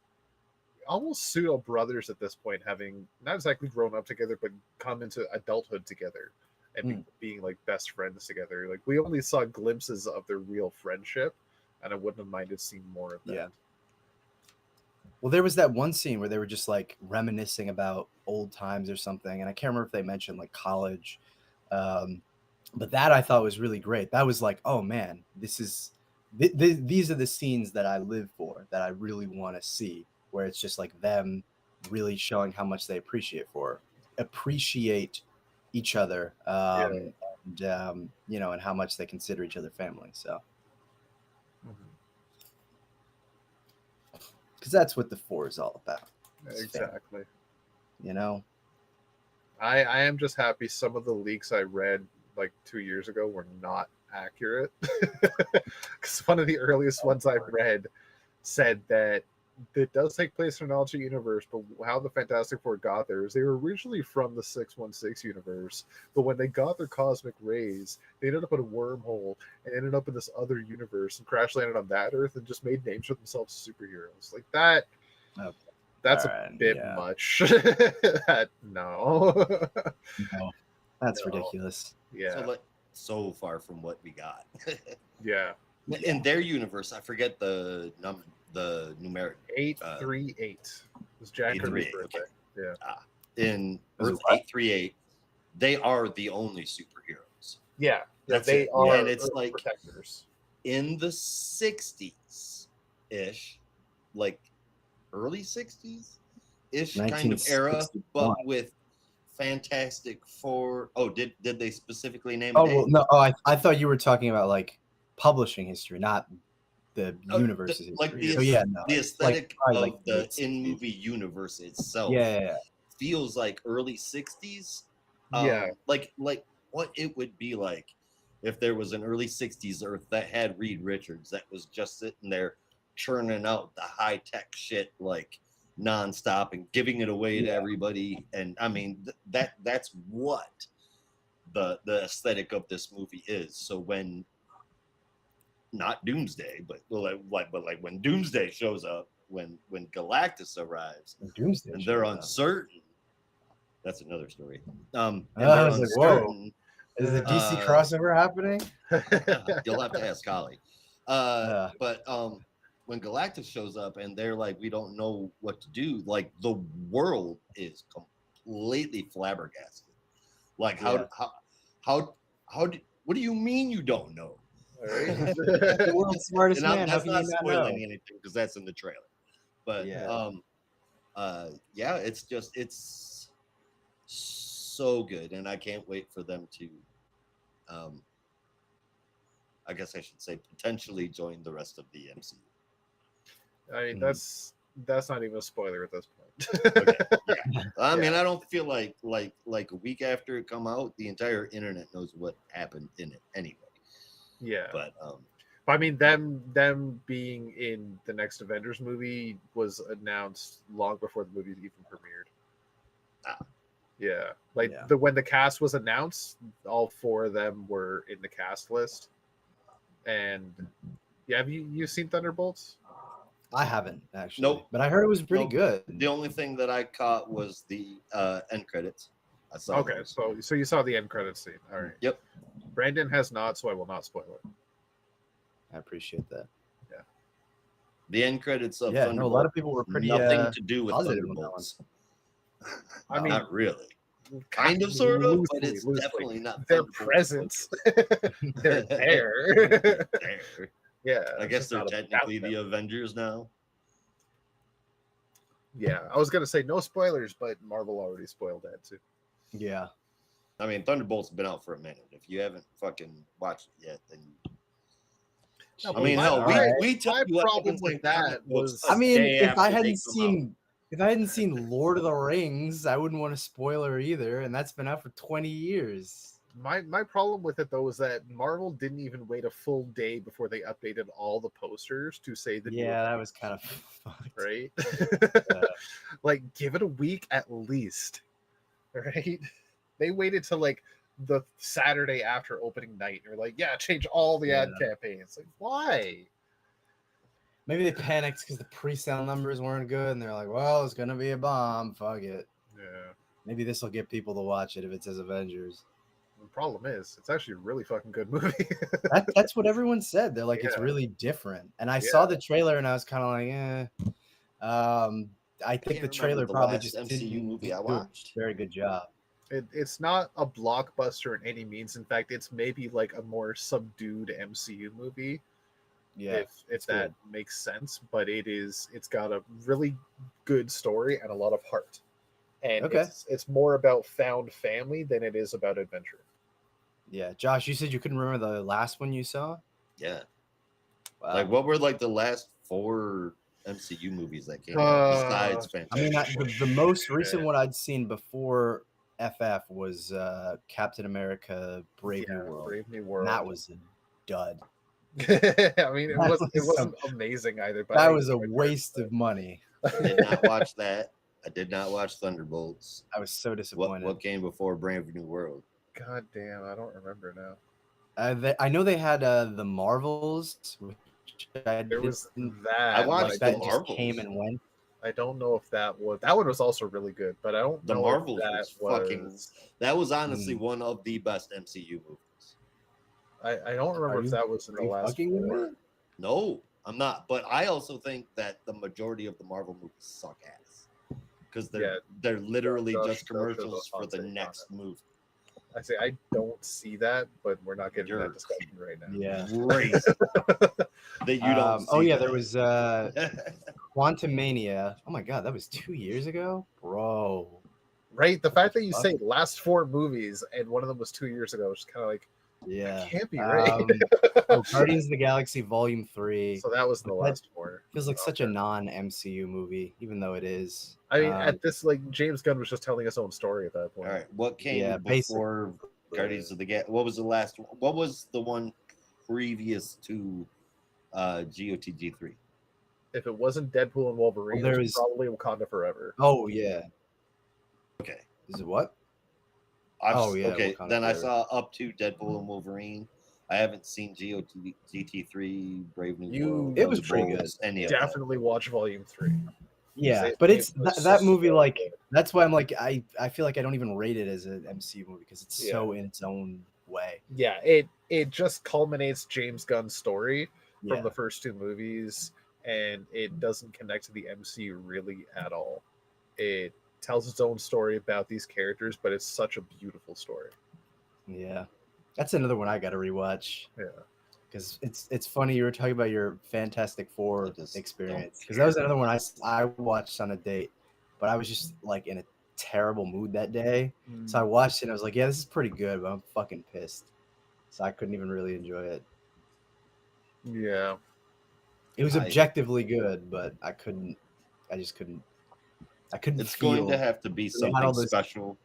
almost pseudo brothers at this point, having not exactly grown up together, but come into adulthood together and being like best friends together. Like, we only saw glimpses of their real friendship, and I wouldn't have minded seeing more of that. Yeah. Well, there was that one scene where they were just like reminiscing about old times or something, and I can't remember if they mentioned like college, but that I thought was really great. That was like, oh man, these are the scenes that I live for, that I really want to see, where it's just like them really showing how much they appreciate each other, and you know, and how much they consider each other family. So. Because that's what the 4 is all about. Exactly. You know? I am just happy some of the leaks I read like 2 years ago were not accurate. Because one of the earliest ones I've read said that it does take place in an alternate universe, but how the Fantastic Four got there is they were originally from the 616 universe, but when they got their cosmic rays, they ended up in a wormhole and ended up in this other universe and crash landed on that Earth and just made names for themselves as superheroes. Like that. Okay. That's All right, a bit yeah. much. No, that's ridiculous. Yeah, So far from what we got. yeah. In their universe, I forget the numeric. 838 was Jack Kirby's birthday. Okay. Yeah. In Earth 838, they are the only superheroes. Yeah, That's they it. are. And it's Earth like protectors. in the 60s ish, like early 60s ish kind of era, but with Fantastic Four. Oh, did they specifically name it? Oh, well, no. Oh, I thought you were talking about like publishing history, not the universe's history. Like the aesthetic of the in-movie universe itself. Yeah. Feels like early 60s. Yeah. Like what it would be like if there was an early 60s Earth that had Reed Richards that was just sitting there churning out the high-tech shit like nonstop and giving it away to everybody. And I mean that's what the aesthetic of this movie is. So when not Doomsday, but when Doomsday shows up, when Galactus arrives, Doomsday and they're uncertain. That's another story. And I they're was like, whoa. uncertain. Is the DC crossover happening? You'll have to ask Holly. But when Galactus shows up and they're like, we don't know what to do, like the world is completely flabbergasted. Like what do you mean you don't know? The world's smartest man. How That's can not you not spoiling know? anything because that's in the trailer. But it's so good, and I can't wait for them to. I guess I should say potentially join the rest of the MCU. I mean, that's That's not even a spoiler at this point. Okay, yeah. I mean, Yeah. I don't feel like a week after it come out, the entire internet knows what happened in it anyway. Yeah. But I mean, them being in the next Avengers movie was announced long before the movie even premiered. Ah. Yeah, like Yeah. when the cast was announced, all four of them were in the cast list. And yeah, have you seen Thunderbolts? I haven't actually, Nope. but I heard it was pretty Nope. good. The only thing that I caught was the end credits. I saw Okay, those. so you saw the end credits scene. All right. Yep. Brandon has not, so I will not spoil it. I appreciate that. The end credits of Yeah, no, a Thunderbolts. lot of people were pretty nothing to do with positive on that Thunderbolts. I mean, not really. Kind of, sort of, but it's definitely not. Their Thunderbolts. presence. They're there. There. Yeah. I it's guess just they're not about technically them. the Avengers now. Yeah, I was gonna say no spoilers, but Marvel already spoiled that too. Yeah. I mean, Thunderbolts have been out for a minute. If you haven't fucking watched it yet, then No, I but mean, my- hell, my- we took my you up problem against with the comic that books was- a I mean, day if after I they hadn't come seen Lord of the Rings, I wouldn't want to spoil her either, and that's been out for 20 years. My problem with it though is that Marvel didn't even wait a full day before they updated all the posters to say the new Yeah, that Avengers, was kind of fucked. right. Yeah. Like, give it a week at least, right? They waited till like the Saturday after opening night. And they're like, yeah, change all the ad campaigns. Like, why? Maybe they panicked because the pre-sale numbers weren't good, and they're like, "Well, it's gonna be a bomb. Fuck it. Yeah. Maybe this will get people to watch it if it says Avengers." The problem is, it's actually a really fucking good movie. That's what everyone said. They're like, it's Yeah. really different. And I saw Yeah. the trailer, and I was kind of like, I think can't the trailer remember the probably last just MCU didn't movie I do a watched. very good job. It's not a blockbuster in any means. In fact, it's maybe like a more subdued MCU movie. Yeah, if that makes sense. But it's got a really good story and a lot of heart. And Okay. it's more about found family than it is about adventure. yeah. Josh, you said you couldn't remember the last one you saw. Yeah. Wow. Like, what were like the last 4 MCU movies that came out besides I mean, Fantastic? the most recent one I'd seen before FF was Captain America: Brave New World. Brave New And World. that was a dud. I mean, it That wasn't amazing either. But That I was a enjoyed the waste rest of money. I did not watch that. I did not watch Thunderbolts. I was so disappointed. What came before Brave New World? God damn, I don't remember now. I know they had the Marvels, which I There was didn't that. I watched like. the That just Marvels. came and went. I don't know if that one was also really good, but I don't The know Marvels if that was fucking. That was honestly one of the best MCU movies. I don't remember Are if that was in the you last fucking with four. me? No, I'm not. But I also think that the majority of the Marvel movies suck ass because they're literally Josh just shows commercials us for on the Saint next movie. I say I don't see that, but we're not getting You're that discussion right now. Yeah. Crazy that you don't. Oh see yeah, that. there was Quantum Mania. Oh my god, that was 2 years ago, bro. Right? The fact that you Fuck. say last 4 movies and one of them was 2 years ago is kind of like, Yeah. that can't be right. Guardians of the Galaxy Volume 3. So that was the That last 4. feels like such a Okay. non-MCU movie, even though it is. I mean, at this, like, James Gunn was just telling his own story at that All point. right, what came Yeah, before Guardians of the Galaxy? What was the last one? What was the one previous to GOTG3? If it wasn't Deadpool and Wolverine, Well, it there was was- probably Wakanda Forever. Oh yeah. Okay. Is it what? Okay, Wakanda then I Forever. saw up to Deadpool and Wolverine. I haven't seen GT3, Brave New World. It was pretty good. Thunderbolts, any of that. Definitely watch Volume 3. Yeah, It- but it it's was that movie. so Like good. that's why I'm like I feel like I don't even rate it as an MCU movie because it's Yeah. so in its own way. Yeah, it just culminates James Gunn's story from Yeah. the first 2 movies, and it doesn't connect to the MCU really at all. It tells its own story about these characters, but it's such a beautiful story. Yeah, that's another one I got to rewatch. Yeah. Because it's funny you were talking about your Fantastic Four I just experience don't because that was another one I watched on a date, but I was just like in a terrible mood that day, so I watched it and I was like, yeah, this is pretty good, but I'm fucking pissed, so I couldn't even really enjoy it. Yeah. It was I- objectively good, but I couldn't I just couldn't. I couldn't. It's feel going to have to be they had all something this- special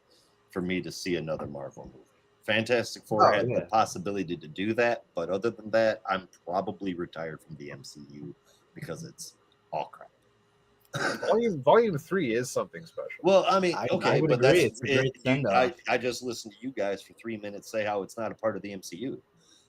for me to see another Marvel movie. Fantastic Four had the possibility to do that, but other than that, I'm probably retired from the MCU because it's all crap. Volume 3 is something special. Well, I mean, I okay, would but agree. that's It's a great send-off. I just listened to you guys for 3 minutes say how it's not a part of the MCU.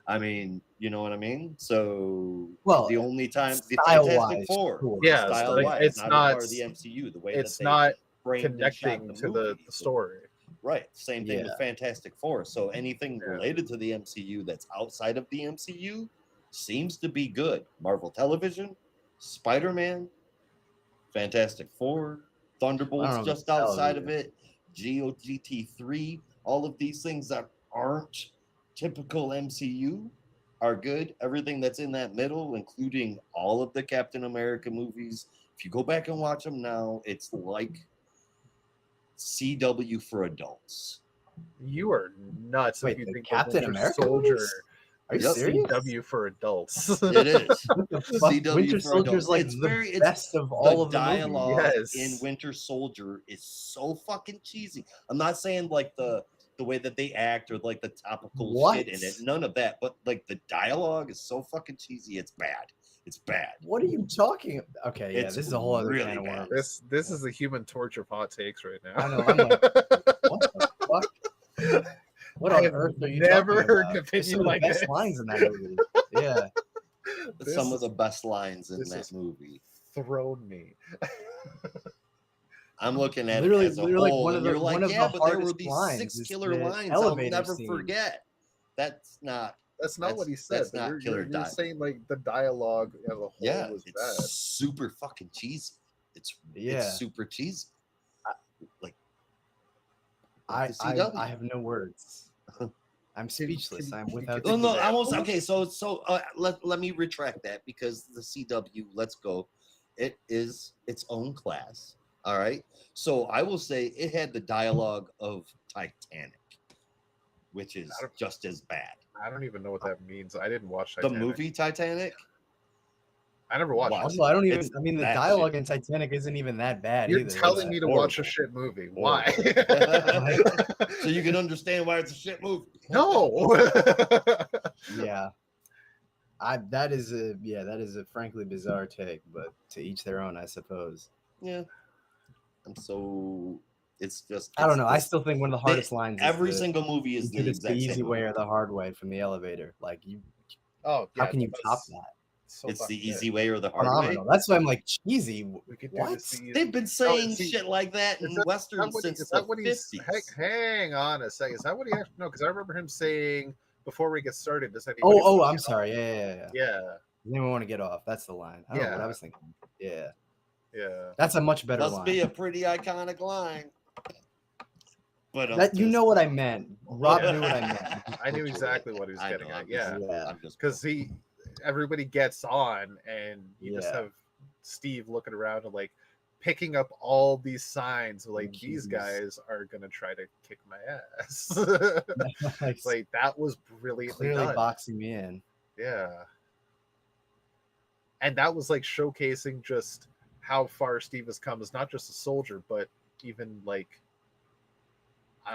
I mean, you know what I mean? So, Well, the only time the style-wise, Fantastic Four, sure. Yeah, style like, wise, it's not a not- part of the MCU. The way it's that they not framed and shot connecting the to movie. the story. Right. Same thing with Yeah. Fantastic Four. So anything Yeah. related to the MCU that's outside of the MCU seems to be good. Marvel Television, Spider-Man, Fantastic Four, Thunderbolts know just about outside of television. it, GOGT3, all of these things that aren't typical MCU are good. Everything that's in that middle, including all of the Captain America movies, if you go back and watch them now, it's like CW for adults. You are nuts Wait, if you the think Captain the Winter America Soldier movies? Are you Yep. serious? CW for adults. It is. What the fuck? CW Winter for Soldier's adults. like It's the very- it's best of all of the dialogue movies. Yes. in Winter Soldier is so fucking cheesy. I'm not saying like the way that they act or like the topical shit in it. What? None of that. But like the dialogue is so fucking cheesy. It's bad. It's bad. What are you talking? Okay, yeah, It's this is a whole other really can of bad. worms. This is the human torture of hot takes right now. I know, I'm like, What the fuck? What I on have earth are you never talking heard about? an There's some opinion of the like best this. lines in that movie. Yeah, This Some is of the best lines in this that is- movie. thrown me. I'm looking at Literally- it as a literally whole, one and of the- you're like, one of yeah, the but there were hardest these lines 6 is killer the lines I'll elevator never scene. forget. That's not. That's not what he said. That's but not you're, killer you're dialogue. saying like the dialogue as a whole Yeah, was it's bad. super fucking cheesy. Yeah. It's super cheesy. Like I the CW. have no words. I'm speechless. I'm without. Oh no, I speech. won't. Okay, so let me retract that because the CW, let's go, it is its own class. All right, so I will say it had the dialogue of Titanic, which is just as bad. I don't even know what that means. I didn't watch The Titanic. movie Titanic. I never watched Wow. it. Also, I don't even. It's I mean, the that dialogue shit. in Titanic isn't even that bad You're either. telling me to watch a horrible. shit movie. Horrible. Why? So you can understand why it's a shit movie. No. Yeah. That is a frankly bizarre take, but to each their own, I suppose. Yeah. And so it's just. I don't know. I it's- still think one of the hardest lines. Every is single movie is the, the it's the exact easy same. way or the hard way from the elevator. Like you, Oh, how yeah, can you that's top that? so It's fucking the easy good. way or the hard way. Phenomenal. That's why I'm like cheesy. We could do What? this. the- They've been saying see, shit like that in is that westerns what he- since is the that what he's 50s. hang on a second. Is that what he actually? No, because I remember him saying before we get started. Does anybody Oh, wanna I'm get sorry. off? Yeah. Yeah, Does anyone want to get off? That's the line. I don't know what Yeah. I was thinking. Yeah. yeah. That's a much better Must line. be a pretty iconic line. But That you know what I meant. Rob knew what I meant. I knew exactly what he was I getting know, at. I'm Yeah, Yeah. I'm just because everybody gets on, and you just Yeah. have Steve looking around and like picking up all these signs. Like these Jeez. guys are gonna try to kick my ass. Like, It's like that was brilliantly clearly done. boxing me in. Yeah. And that was like showcasing just how far Steve has come as not just a soldier, but even like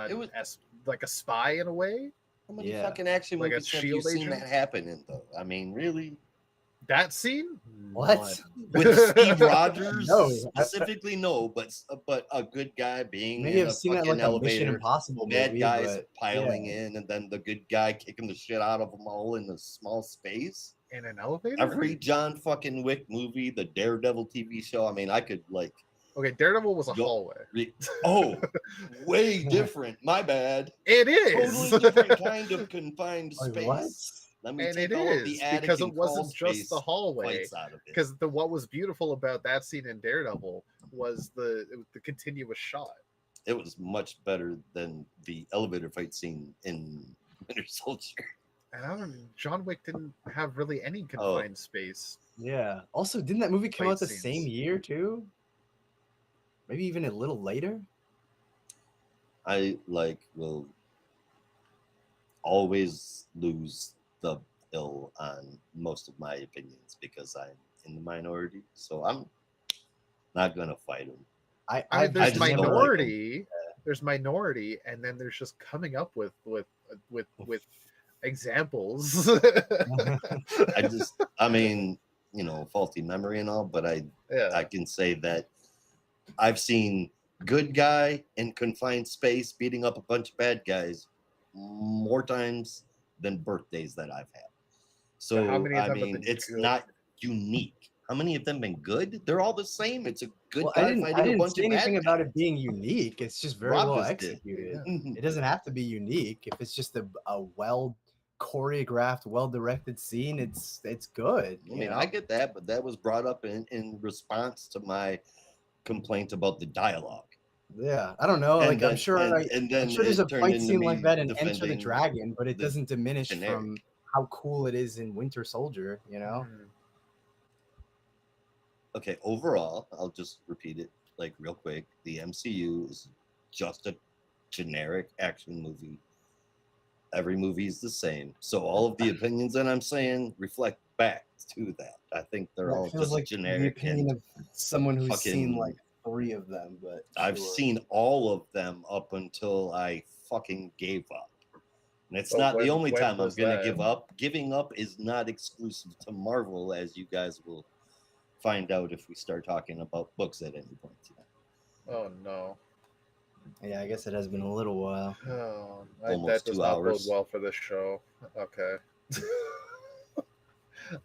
It was- like a spy in a way. How many Yeah. fucking action Like a movies have you shield seen agent? that happen in though? I mean, really? That scene? What? None. With Steve Rogers? No. Specifically, no, but a good guy being Maybe in I've a seen that fucking like a Mission elevator, Impossible bad movie, guys but piling in, and then the good guy kicking the shit out of them all in a small space. In an elevator? Every John fucking Wick movie, the Daredevil TV show. I mean, I could like, Okay, Daredevil was a Go- hallway. oh, way different. My bad. It is. Totally different kind of confined Like, space. what? Let me And take it all of is the attic because it and crawl wasn't just space the hallway. fights out of it. Because what was beautiful about that scene in Daredevil was the continuous shot. It was much better than the elevator fight scene in Winter Soldier. And I don't. John Wick didn't have really any Oh. confined space. Yeah. Also, didn't that movie come Fight out the scenes. same year too? Maybe even a little later. I will always lose the hill on most of my opinions because I'm in the minority. So Not gonna fight him. I I mean, there's just don't like 'em. minority. There's minority, and then there's just coming up with examples. I mean, faulty memory and all, but I Yeah. can say that I've seen good guy in confined space beating up a bunch of bad guys more times than birthdays that I've had. So how many of I them have mean, been it's good? not unique. How many of them been good? They're all the same. It's a good Well, guy I fighting a didn't bunch say of bad anything guys. about it being unique. It's just very Rob well just did. executed. Yeah. It doesn't have to be unique. If it's just a well choreographed, well directed scene, it's good. I mean, I get that, but that was brought up in response to my complaint about the dialogue. Yeah, I don't know. And Like then, I'm sure, and then I'm sure there's it a turned fight into scene me like that in Enter the defending Dragon, but it the doesn't diminish generic. from how cool it is in Winter Soldier. You know? Mm. Okay, overall, I'll just repeat it like real quick. The MCU is just a generic action movie. Every movie is the same. So all of the opinions that I'm saying reflect back to that. I think they're Well, all it feels just like the generic. opinion And of someone who's seen fucking- like 3 of them, but I've sure. seen all of them up until I fucking gave up. And it's Oh, not the when- only when time I'm was going to that? give up. Giving up is not exclusive to Marvel, as you guys will find out if we start talking about books at any point tonight. Oh no. Yeah, I guess it has been a little while. Oh, Almost that does 2 not bode hours. well for this show. Okay.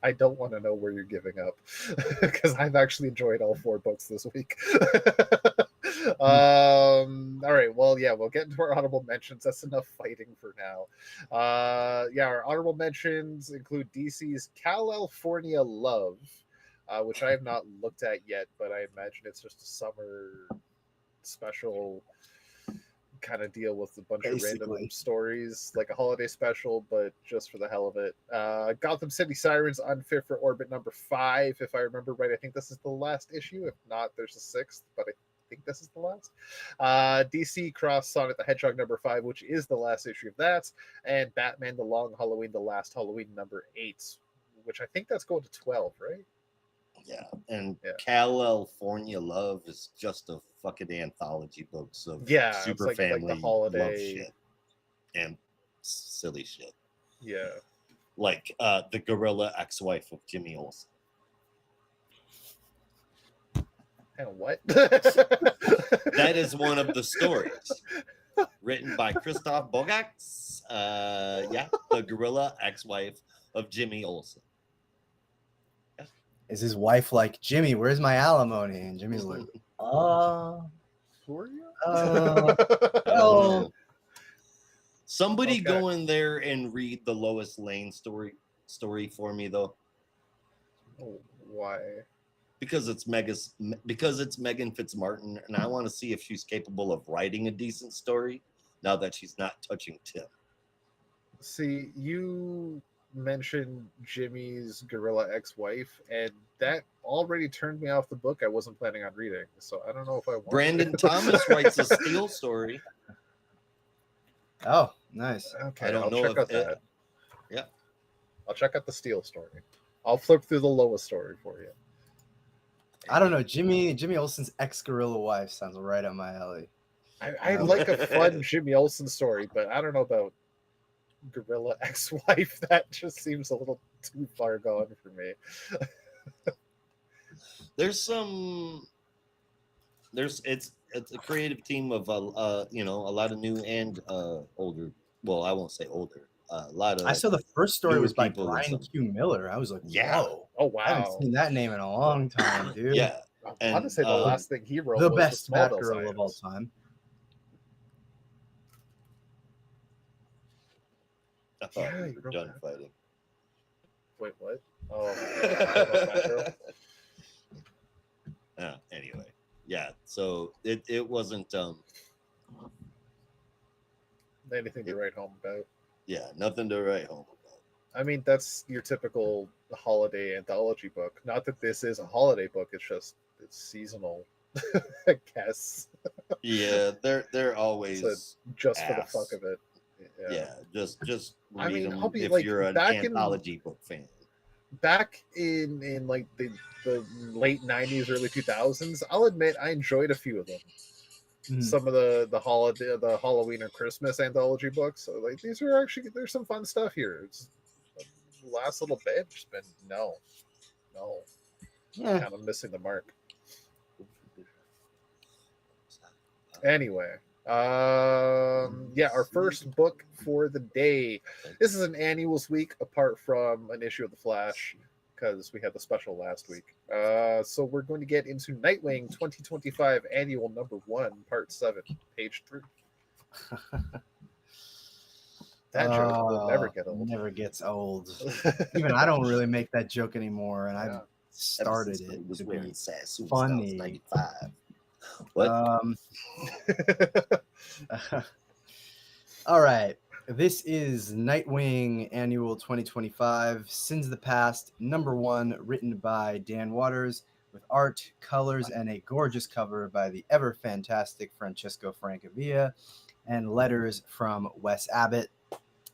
I don't want to know where you're giving up because I've actually enjoyed all 4 books this week. All right. Well, yeah, we'll get into our honorable mentions. That's enough fighting for now. Yeah, our honorable mentions include DC's California Love, which I have not looked at yet, but I imagine it's just a summer special kind of deal with a bunch of random Basically. stories, like a holiday special, but just for the hell of it. Gotham City Sirens Unfit for Orbit number 5, if I remember right. I think this is the last issue. If not, there's a 6th, but I think this is the last. DC Cross Sonic the Hedgehog number 5, which is the last issue of that, and Batman the Long Halloween, the Last Halloween number 8, which I think that's going to 12, right? Yeah, and Yeah. California Love is just a fucking anthology books of Yeah, it's super like the family love holiday- shit and silly shit, Yeah. like the gorilla ex-wife of Jimmy Olsen. And what? That is one of the stories written by Christoph Bogax. Yeah, the gorilla ex-wife of Jimmy Olsen. Is his wife like, Jimmy, where's my alimony? And Jimmy's like, Who are you? Oh. Somebody Okay. go in there and read the Lois Lane story for me though, Oh, why? because it's Megan Fitzmartin, and I want to see if she's capable of writing a decent story now that she's not touching Tim. See, you mentioned Jimmy's gorilla ex-wife, and that already turned me off the book I wasn't planning on reading. So I don't know if I want Brandon to. Thomas writes a Steel story. Oh, nice. Okay, I don't I'll know check if out it- that. yeah. I'll check out the Steel story. I'll flip through the Lois story for you. I don't know. Jimmy Olsen's ex-gorilla wife sounds right up my alley. I like a fun Jimmy Olsen story, but I don't know about gorilla ex-wife. That just seems a little too far gone for me. It's a creative team of a lot of new and older. Well, I won't say older. A lot of I saw the first story newer was by people or Brian something. Q. Miller. I was like, Yeah. whoa. Oh I haven't wow! seen that name in a long time, dude. yeah. I want And, to say the last thing he wrote The was best the Smallville Batgirl of all Science. time. I thought Yeah, we you were wrote done that. fighting. Wait, what? Oh, Batgirl? Anyway, yeah. So it wasn't Anything to write home about. nothing to write home about. I mean, that's your typical holiday anthology book. Not that this is a holiday book; it's seasonal, I guess. Yeah, they're always Just for the ass. fuck of it. yeah. Just read I mean, them I'll be if like, you're an back in- anthology book fan. back in like the late 90s, early 2000s, I'll admit I enjoyed a few of them. Some of the holiday, the Halloween or Christmas anthology books. So like these are actually, there's some fun stuff here. It's the last little bit just been no, Yeah. kind of missing the mark. Anyway, yeah, our first book for the day. This is an annuals week apart from an issue of the Flash because we had the special last week. So we're going to get into Nightwing 2025 Annual Number 1, Part 7, Page 3. That joke will never get old. Never gets old. Even I don't really make that joke anymore, and Yeah. I started it was to wearing be sad suits. funny. 95. What? All right. This is Nightwing Annual 2025, Sins of the Past, number 1, written by Dan Waters, with art, colors, and a gorgeous cover by the ever fantastic Francesco Francavilla, and letters from Wes Abbott.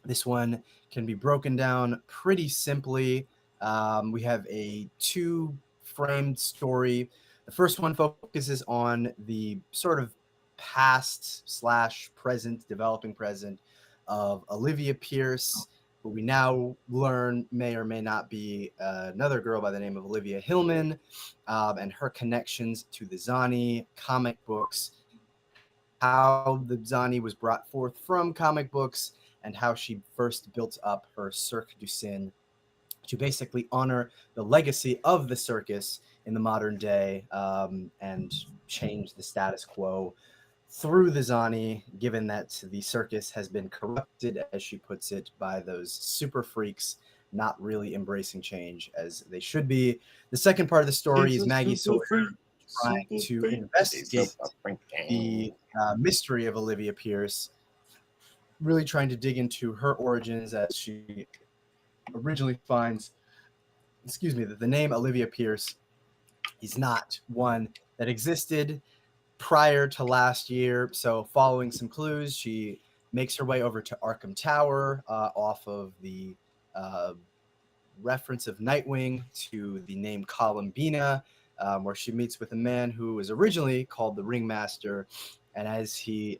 This one can be broken down pretty simply. We have a 2-framed story. The first one focuses on the sort of past/present, developing present of Olivia Pierce, who we now learn may or may not be another girl by the name of Olivia Hillman, and her connections to the Zani comic books, how the Zani was brought forth from comic books, and how she first built up her Cirque du Sin to basically honor the legacy of the circus in the modern day, and change the status quo through the Zani, given that the circus has been corrupted, as she puts it, by those super freaks not really embracing change as they should be. The second part of the story is Maggie Sawyer trying to investigate the mystery of Olivia Pierce, really trying to dig into her origins, as she originally finds, that the name Olivia Pierce is not one that existed prior to last year. So following some clues, she makes her way over to Arkham Tower, off of the reference of Nightwing to the name Columbina, where she meets with a man who was originally called the Ringmaster. And as she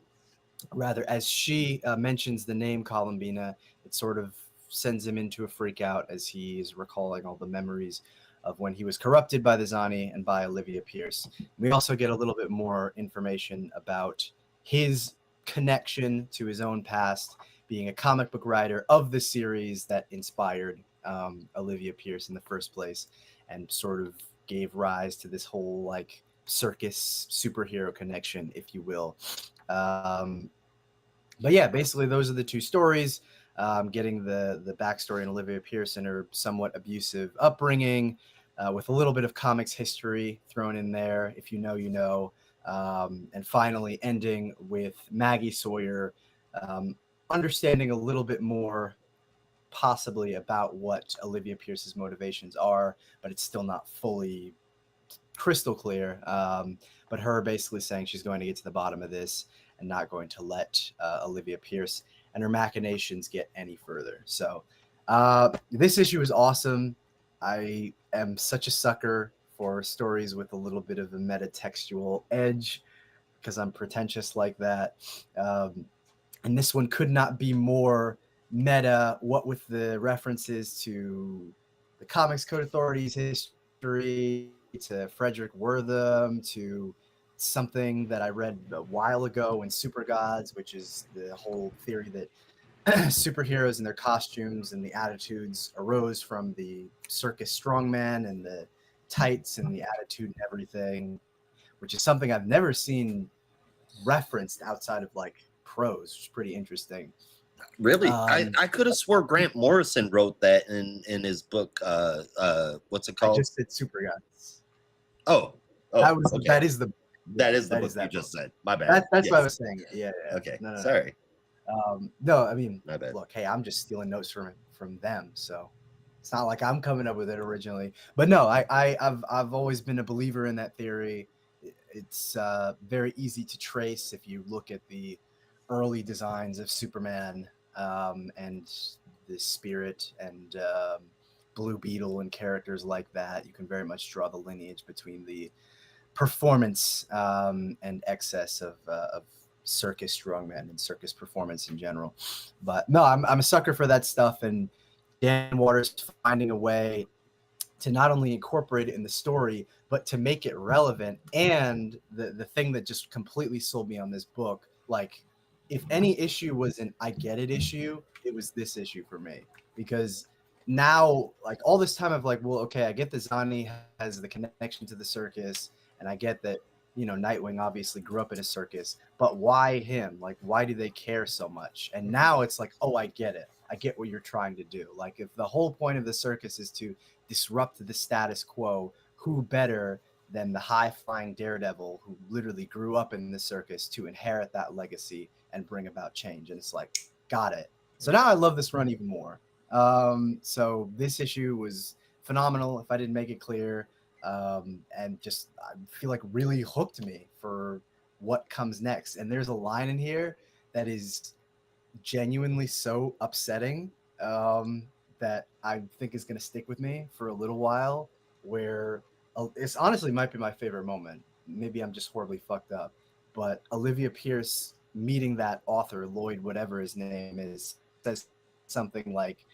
mentions the name Columbina, it sort of sends him into a freak out as he is recalling all the memories of when he was corrupted by the Zani and by Olivia Pierce. We also get a little bit more information about his connection to his own past, being a comic book writer of the series that inspired Olivia Pierce in the first place, and sort of gave rise to this whole like circus superhero connection, if you will. But yeah, basically those are the two stories. Getting the backstory on Olivia Pierce and her somewhat abusive upbringing, with a little bit of comics history thrown in there. If you know, you know. And finally ending with Maggie Sawyer understanding a little bit more possibly about what Olivia Pierce's motivations are, but it's still not fully crystal clear. But her basically saying she's going to get to the bottom of this and not going to let Olivia Pierce and her machinations get any further. So this issue is awesome. I am such a sucker for stories with a little bit of a metatextual edge because I'm pretentious like that. And this one could not be more meta, what with the references to the Comics Code Authority's history, to Frederick Wortham, to something that I read a while ago in Super Gods, which is the whole theory that superheroes and their costumes and the attitudes arose from the circus strongman and the tights and the attitude and everything, which is something I've never seen referenced outside of like prose, which is pretty interesting. Really? I could have swore Grant Morrison wrote that in his book. What's it called? I just said Super Gods. Oh, okay. That is the book you just said. My bad. That's what I was saying. Yeah. Okay. No. Sorry. No, I mean, My bad. look, hey, I'm just stealing notes from them, so it's not like I'm coming up with it originally. But no, I've always been a believer in that theory. It's very easy to trace if you look at the early designs of Superman, and the spirit and Blue Beetle and characters like that. You can very much draw the lineage between the performance and excess of circus strongmen and circus performance in general. But no, I'm a sucker for that stuff, and Dan Waters finding a way to not only incorporate it in the story, but to make it relevant. And the thing that just completely sold me on this book, like, if any issue was an I get it issue, it was this issue for me. Because now, like, all this time of like, well, okay, I get that Zani has the connection to the circus, and I get that, you know, Nightwing obviously grew up in a circus, but why him? Like, why do they care so much? And now it's like, oh, I get it. I get what you're trying to do. Like, if the whole point of the circus is to disrupt the status quo, who better than the high-flying daredevil who literally grew up in the circus to inherit that legacy and bring about change? And it's like, got it. So now I love this run even more. So this issue was phenomenal, if I didn't make it clear, and just, I feel like, really hooked me for what comes next. And there's a line in here that is genuinely so upsetting, that I think is going to stick with me for a little while, where it's honestly might be my favorite moment. Maybe I'm just horribly fucked up, but Olivia Pierce meeting that author, Lloyd, whatever his name is, says something like,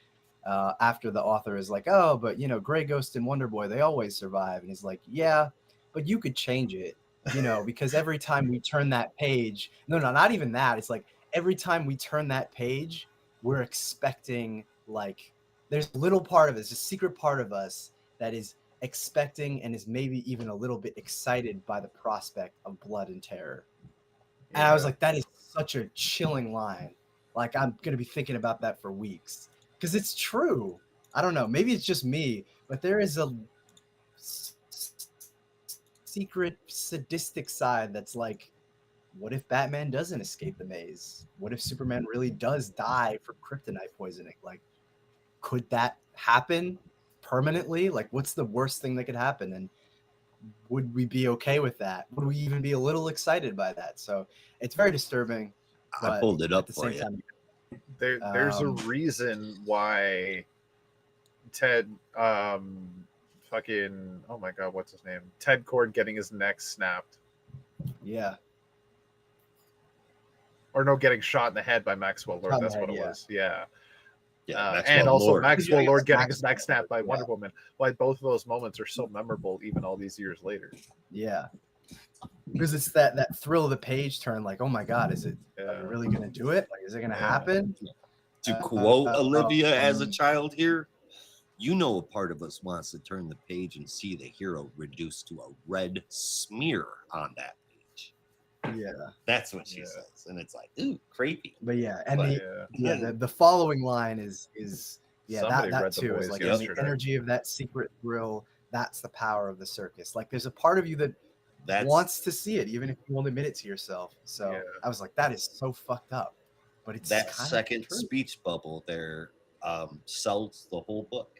after the author is like, oh, but you know, Grey Ghost and Wonder Boy, they always survive. And he's like, yeah, but you could change it, you know, because every time we turn that page, no, not even that. It's like, every time we turn that page, we're expecting, like, there's a little part of us, a secret part of us that is expecting and is maybe even a little bit excited by the prospect of blood and terror. And I was like, that is such a chilling line. Like, I'm going to be thinking about that for weeks, because it's true. I don't know. Maybe it's just me, but there is a secret sadistic side that's like, what if Batman doesn't escape the maze? What if Superman really does die from kryptonite poisoning? Like, could that happen permanently? Like, what's the worst thing that could happen? And would we be okay with that? Would we even be a little excited by that? So it's very disturbing. I pulled it up at the for same you. time, There's a reason why Ted, fucking, oh my god, what's his name? Ted Cord getting his neck snapped. yeah, Or no, getting shot in the head by Maxwell Lord. Shot in the That's what head, it yeah. was. Yeah. Yeah, And also Lord. Maxwell Yeah, Lord getting his Maxwell neck snapped by Lord, Wonder Woman. Why both of those moments are so memorable even all these years later. yeah. Because it's that thrill of the page turn, like, oh my god, is it are we really gonna do it? Like, is it gonna happen? To quote Olivia as a um, child here, you know, a part of us wants to turn the page and see the hero reduced to a red smear on that page. Yeah, That's what she says, and it's like, ooh, creepy. but yeah, and But, the following line is Somebody that read The too is Boys like, yesterday. the energy of that secret thrill. That's the power of the circus. Like, there's a part of you that That's wants to see it, even if you won't admit it to yourself. So Yeah. I was like, that is so fuced up, but it's that kind second of true. speech bubble there sells the whole book.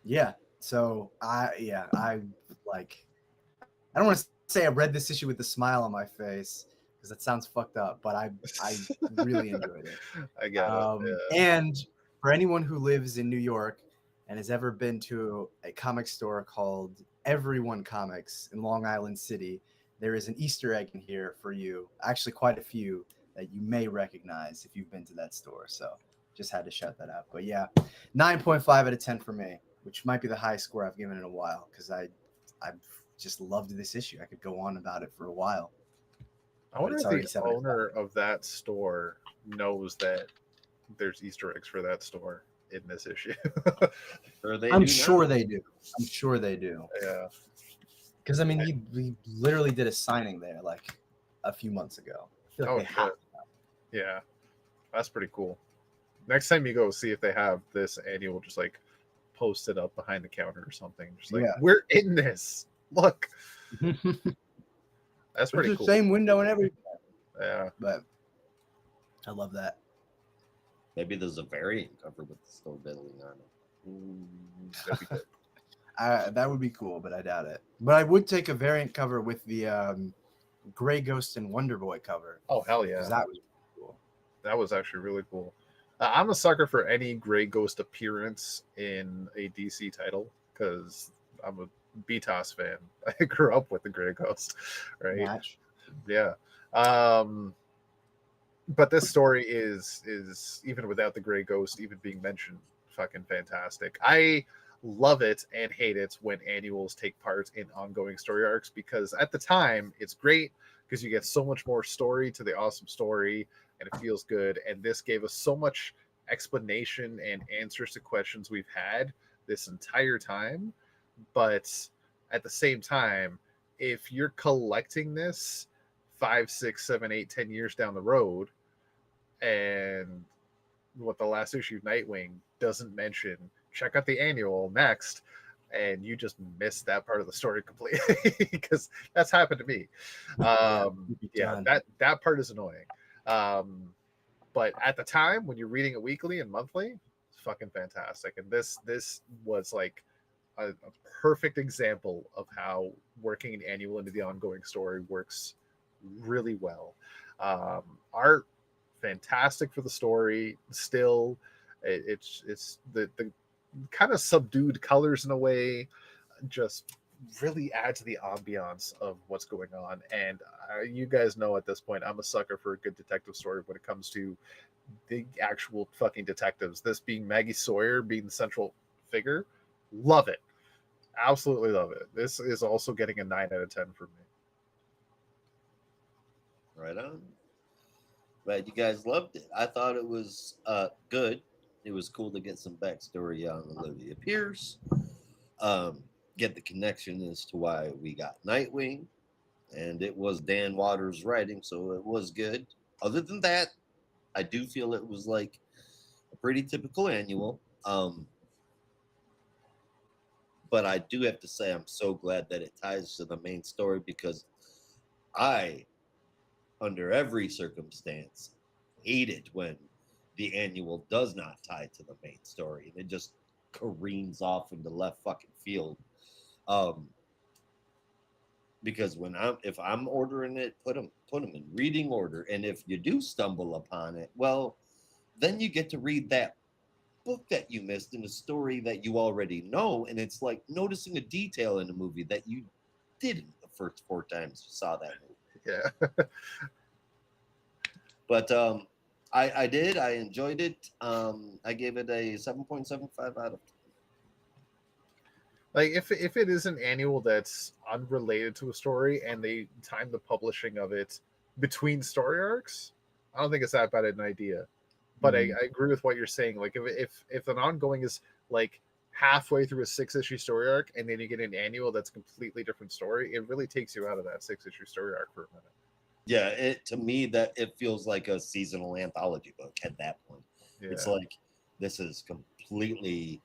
Yeah. So I like, I don't want to say I read this issue with a smile on my face, because that sounds fucked up, but I really enjoyed it. I get it. Yeah. And for anyone who lives in New York and has ever been to a comic store called Everyone Comics in Long Island City, there is an Easter egg in here for you. Actually, quite a few that you may recognize if you've been to that store. So just had to shout that out. But yeah, 9.5 out of 10 for me, which might be the highest score I've given in a while, because I've just loved this issue. I could go on about it for a while. I wonder it's if already the 75. owner of that store knows that there's Easter eggs for that store in this issue. I'm sure they do. I'm sure they do. Yeah. Because I mean, he literally did a signing there like a few months ago. I feel like they have to. Yeah. That's pretty cool. Next time you go, see if they have this, and you'll just like post it up behind the counter or something. Just like, we're in this. Look. That's pretty cool. Same window and everything. Yeah. But I love that. Maybe there's a variant cover with the still diddling on it. That'd be good. That would be cool, but I doubt it. But I would take a variant cover with the Grey Ghost and Wonder Boy cover. Oh hell yeah! That was cool. That was actually really cool. I'm a sucker for any Grey Ghost appearance in a DC title because I'm a BTOS fan. I grew up with the Grey Ghost, right? Match. Yeah. But this story is even without the Grey Ghost even being mentioned, fucking fantastic. I love it and hate it when annuals take part in ongoing story arcs because at the time it's great because you get so much more story to the awesome story and it feels good. And this gave us so much explanation and answers to questions we've had this entire time. But at the same time, if you're collecting this 5, 6, 7, 8, 10 years down the road, and what the last issue of Nightwing doesn't mention, check out the annual next, and you just miss that part of the story completely because that's happened to me. Yeah, that part is annoying. But at the time when you're reading it weekly and monthly, it's fucking fantastic. And this was like a perfect example of how working an annual into the ongoing story works really well. Art fantastic for the story. Still, it's the kind of subdued colors in a way, just really add to the ambiance of what's going on. And you guys know at this point, I'm a sucker for a good detective story when it comes to the actual fucking detectives. This being Maggie Sawyer being the central figure, love it. Absolutely love it. This is also getting a 9 out of 10 for me. Right on. But you guys loved it. I thought it was good. It was cool to get some backstory on Olivia Pierce. Get the connection as to why we got Nightwing. And it was Dan Waters writing, so it was good. Other than that, I do feel it was like a pretty typical annual. But I do have to say I'm so glad that it ties to the main story because I, under every circumstance, hate it when the annual does not tie to the main story and it just careens off into left fucking field. Because if I'm ordering it, put them in reading order, and if you do stumble upon it, well, then you get to read that book that you missed in a story that you already know, and it's like noticing a detail in a movie that you didn't the first 4 times you saw that movie. Yeah. But I did. I enjoyed it. I gave it a 7.75 out of 10. Like if it is an annual that's unrelated to a story and they time the publishing of it between story arcs, I don't think it's that bad an idea. But I agree with what you're saying. Like if an ongoing is like halfway through a 6-issue story arc and then you get an annual that's a completely different story, it really takes you out of that 6-issue story arc for a minute. Yeah, to me that it feels like a seasonal anthology book at that point. Yeah. It's like this is completely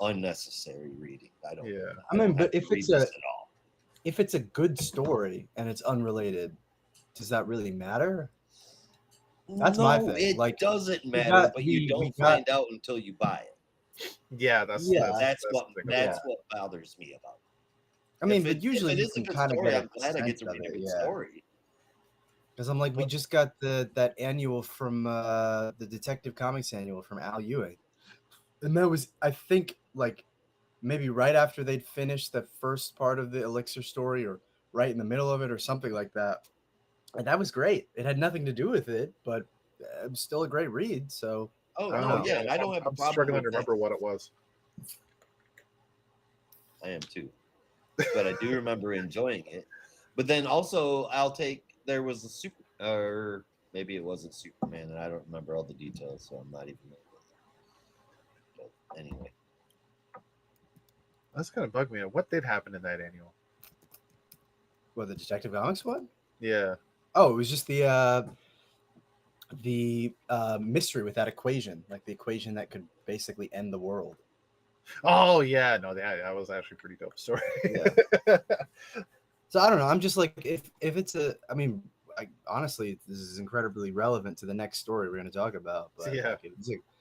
unnecessary reading. I don't. Yeah. I mean, but if it's a good story and it's unrelated, does that really matter? That's my thing. It doesn't matter, but you don't find out until you buy it. Yeah, that's what bothers me about it. I mean, but usually if it is a good story, I'm glad I get to read a good story. Because I'm like, we just got that annual from the Detective Comics annual from Al Ewing, and that was, I think, like maybe right after they'd finished the first part of the Elixir story, or right in the middle of it, or something like that. And that was great. It had nothing to do with it, but it was still a great read. So, I don't have a problem. I'm struggling to remember what it was. I am too, but I do remember enjoying it. But then also, there was or maybe it wasn't Superman, and I don't remember all the details, so I'm not even. But anyway, that's kind of bugged me. What did happen in that annual? Well, the Detective Comics one? Yeah. Oh, it was just the mystery with that equation, like the equation that could basically end the world. Oh yeah, no, that was actually a pretty dope story. Yeah. So I don't know. I'm just like, if it's honestly, this is incredibly relevant to the next story we're going to talk about. But yeah,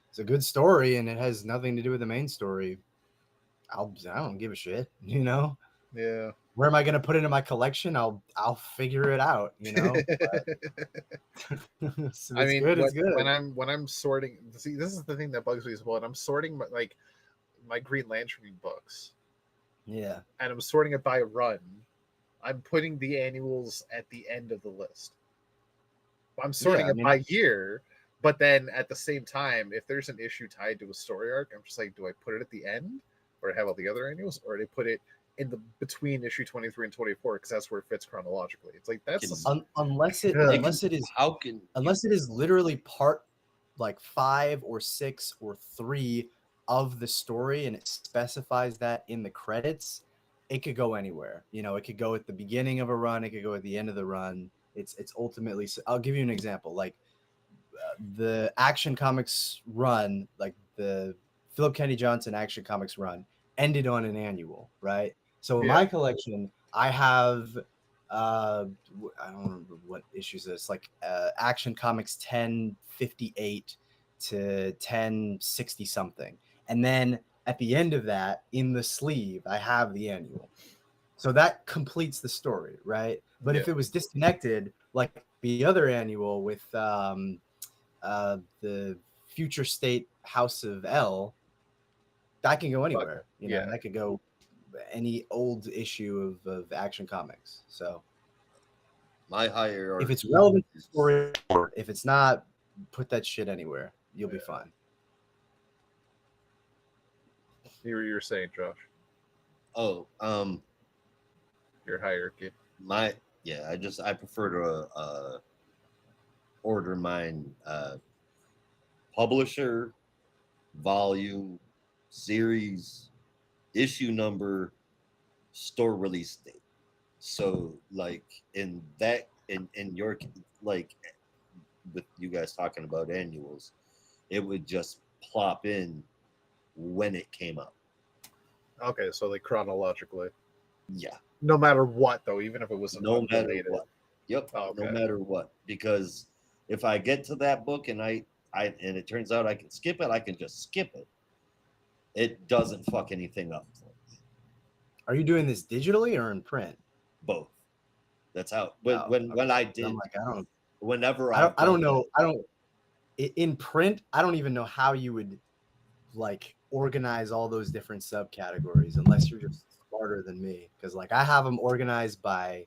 it's a good story and it has nothing to do with the main story. I don't give a shit, you know. Yeah. Where am I going to put it in my collection? I'll figure it out, you know. So I it's mean, good. It's good. when I'm sorting, see, this is the thing that bugs me as well. And I'm sorting my Green Lantern books, Yeah. and I'm sorting it by run. I'm putting the annuals at the end of the list. I'm sorting Yeah, I it mean, by year, but then at the same time, if there's an issue tied to a story arc, I'm just like, do I put it at the end, or have all the other annuals, or do I put it in the between issue 23 and 24 because that's where it fits chronologically? It's like that's unless it Yeah. unless it is literally part like 5 or 6 or 3 of the story and it specifies that in the credits, it could go anywhere. You know, it could go at the beginning of a run, it could go at the end of the run. It's ultimately, I'll give you an example. Like the Action Comics run, like the Philip Kennedy Johnson Action Comics run ended on an annual, right? So in my collection, I have I don't remember what issues this, like Action Comics 1058 to 1060 something. And then at the end of that, in the sleeve, I have the annual. So that completes the story, right? But if it was disconnected, like the other annual with the Future State House of L, that can go anywhere. You know, that could go any old issue of Action Comics. So my hierarchy, if it's relevant to the story, if it's not, put that shit anywhere. You'll be fine. you were saying, Josh. Oh, Your hierarchy. I prefer to order mine publisher, volume, series, issue number, store release date. So like in your, like with you guys talking about annuals, it would just plop in when it came out. Okay, so like chronologically. Yeah. No matter what, though, even if it was No matter what. Yep. Oh, okay. No matter what, because if I get to that book and and it turns out I can skip it, I can just skip it. It doesn't fuck anything up. Are you doing this digitally or in print? Both. That's how. When I did, I'm like, whenever I don't know. In print, I don't even know how you would like organize all those different subcategories unless you're just smarter than me. Because like I have them organized by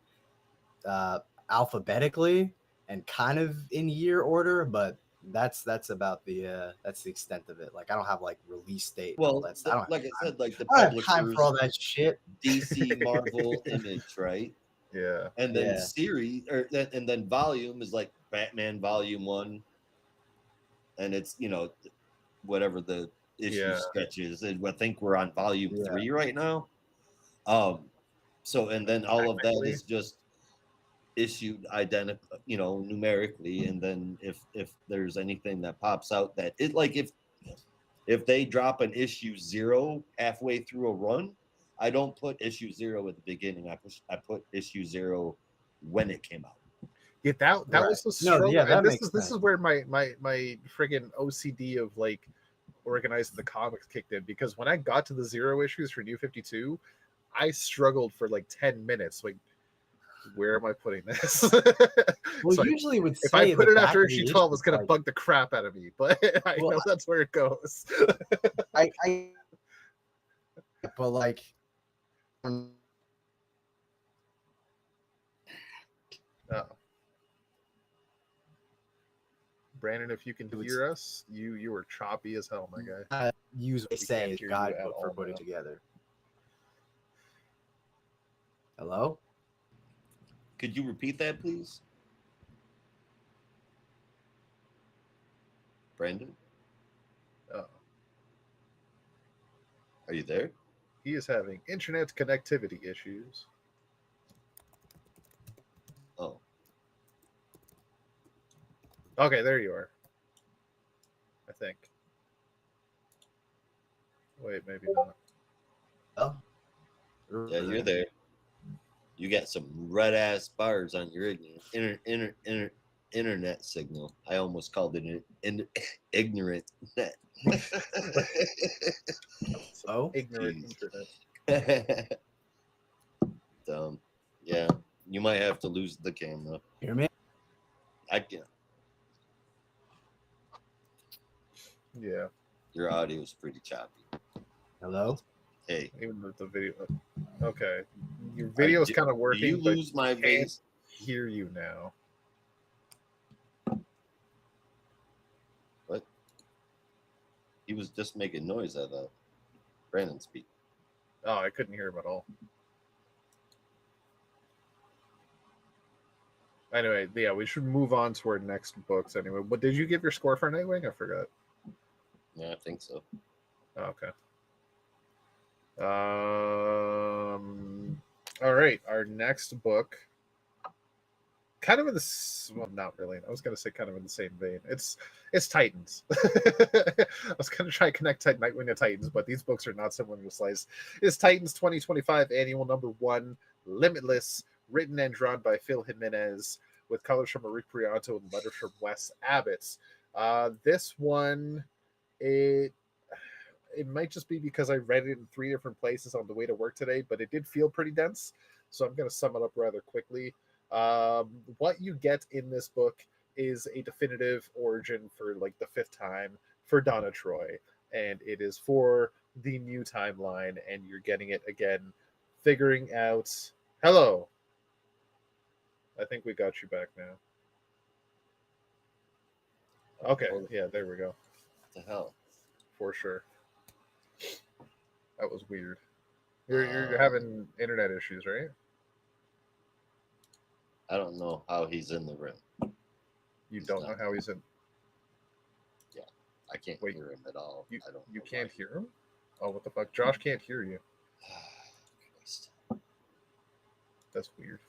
alphabetically and kind of in year order, but that's about the extent of it. Like I don't have like release date. Well, all that stuff. like I said, like the I don't have time publishers, for all that shit. DC, Marvel, Image, right? Yeah. And then series, and then volume is like Batman Volume 1, and it's whatever the issue sketches. And I think we're on Volume 3 right now. So and then all of that is just issued identical, numerically. And then if there's anything that pops out that it like if they drop an issue 0 halfway through a run, I don't put issue 0 at the beginning. I put issue 0 when it came out. Yeah, that was the struggle. No, and this is where my friggin' OCD of like organizing the comics kicked in, because when I got to the 0 issues for New 52, I struggled for like 10 minutes. Like, where am I putting this? Well, so usually would if I put it after issue 12, it's gonna bug the crap out of me. But I know that's where it goes. But like, Brandon, if you can hear us, you were choppy as hell, my guy. Use what say as guidebook for putting together. Hello? Could you repeat that, please? Brandon? Are you there? He is having internet connectivity issues. Oh. Okay, there you are. I think. Wait, maybe not. Oh. Yeah, you're there. You got some red ass bars on your internet signal. I almost called it an ignorant net. Oh, ignorant internet. Yeah, you might have to lose the camera. Hear me? I can't. Yeah, Your audio is pretty choppy. Hello? Hey, even with the video. Okay, your I video's do- kind of do working, you but lose my can't vase? hear you now. What? He was just making noise at Brandon speak. Oh, I couldn't hear him at all. Anyway, yeah, we should move on to our next books. Anyway, what did you give your score for Nightwing? I forgot. Yeah, I think so. Oh, okay. All right, our next book, kind of in the well, not really. I was gonna say kind of in the same vein. It's Titans. I was gonna try to connect Nightwing to Titans, but these books are not similar to Slice. It's Titans 2025 Annual Number 1, Limitless, written and drawn by Phil Jimenez, with colors from Eric Prianto and letters from Wes Abbott. This one, it might just be because I read it in 3 different places on the way to work today, but it did feel pretty dense. So I'm going to sum it up rather quickly. What you get in this book is a definitive origin for like the 5th time for Donna Troy, and it is for the new timeline, and you're getting it again, figuring out. Hello. I think we got you back now. Okay, What yeah, there we go. the hell? For sure. That was weird. You're Uh, having internet issues, right? I don't know how he's in the room. You He's don't know not. how he's in. I can't Wait, hear him at all. You I don't. you know can't why. hear him? Oh, what the fuck? Josh can't hear you. Christ. That's weird.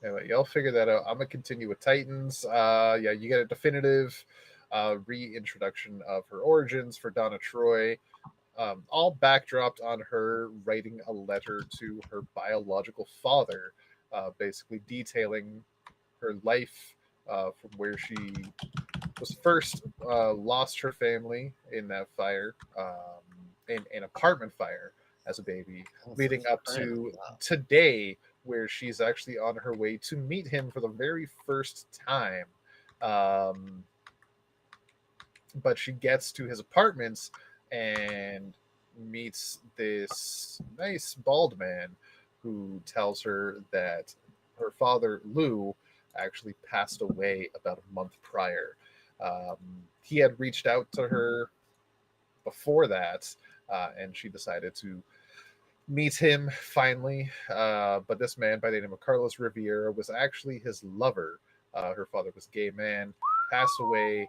Anyway, y'all figure that out. I'm gonna continue with Titans. Yeah, you get a definitive reintroduction of her origins for Donna Troy. All backdropped on her writing a letter to her biological father, basically detailing her life from where she was first lost her family in that fire, in an apartment fire as a baby, Oh, leading for up crying to out loud. today, where she's actually on her way to meet him for the very first time. Um, but she gets to his apartments and meets this nice bald man who tells her that her father, Lou, actually passed away about a month prior. Um, he had reached out to her before that, and she decided to meet him finally. But this man by the name of Carlos Riviera was actually his lover. Her father was a gay man, passed away.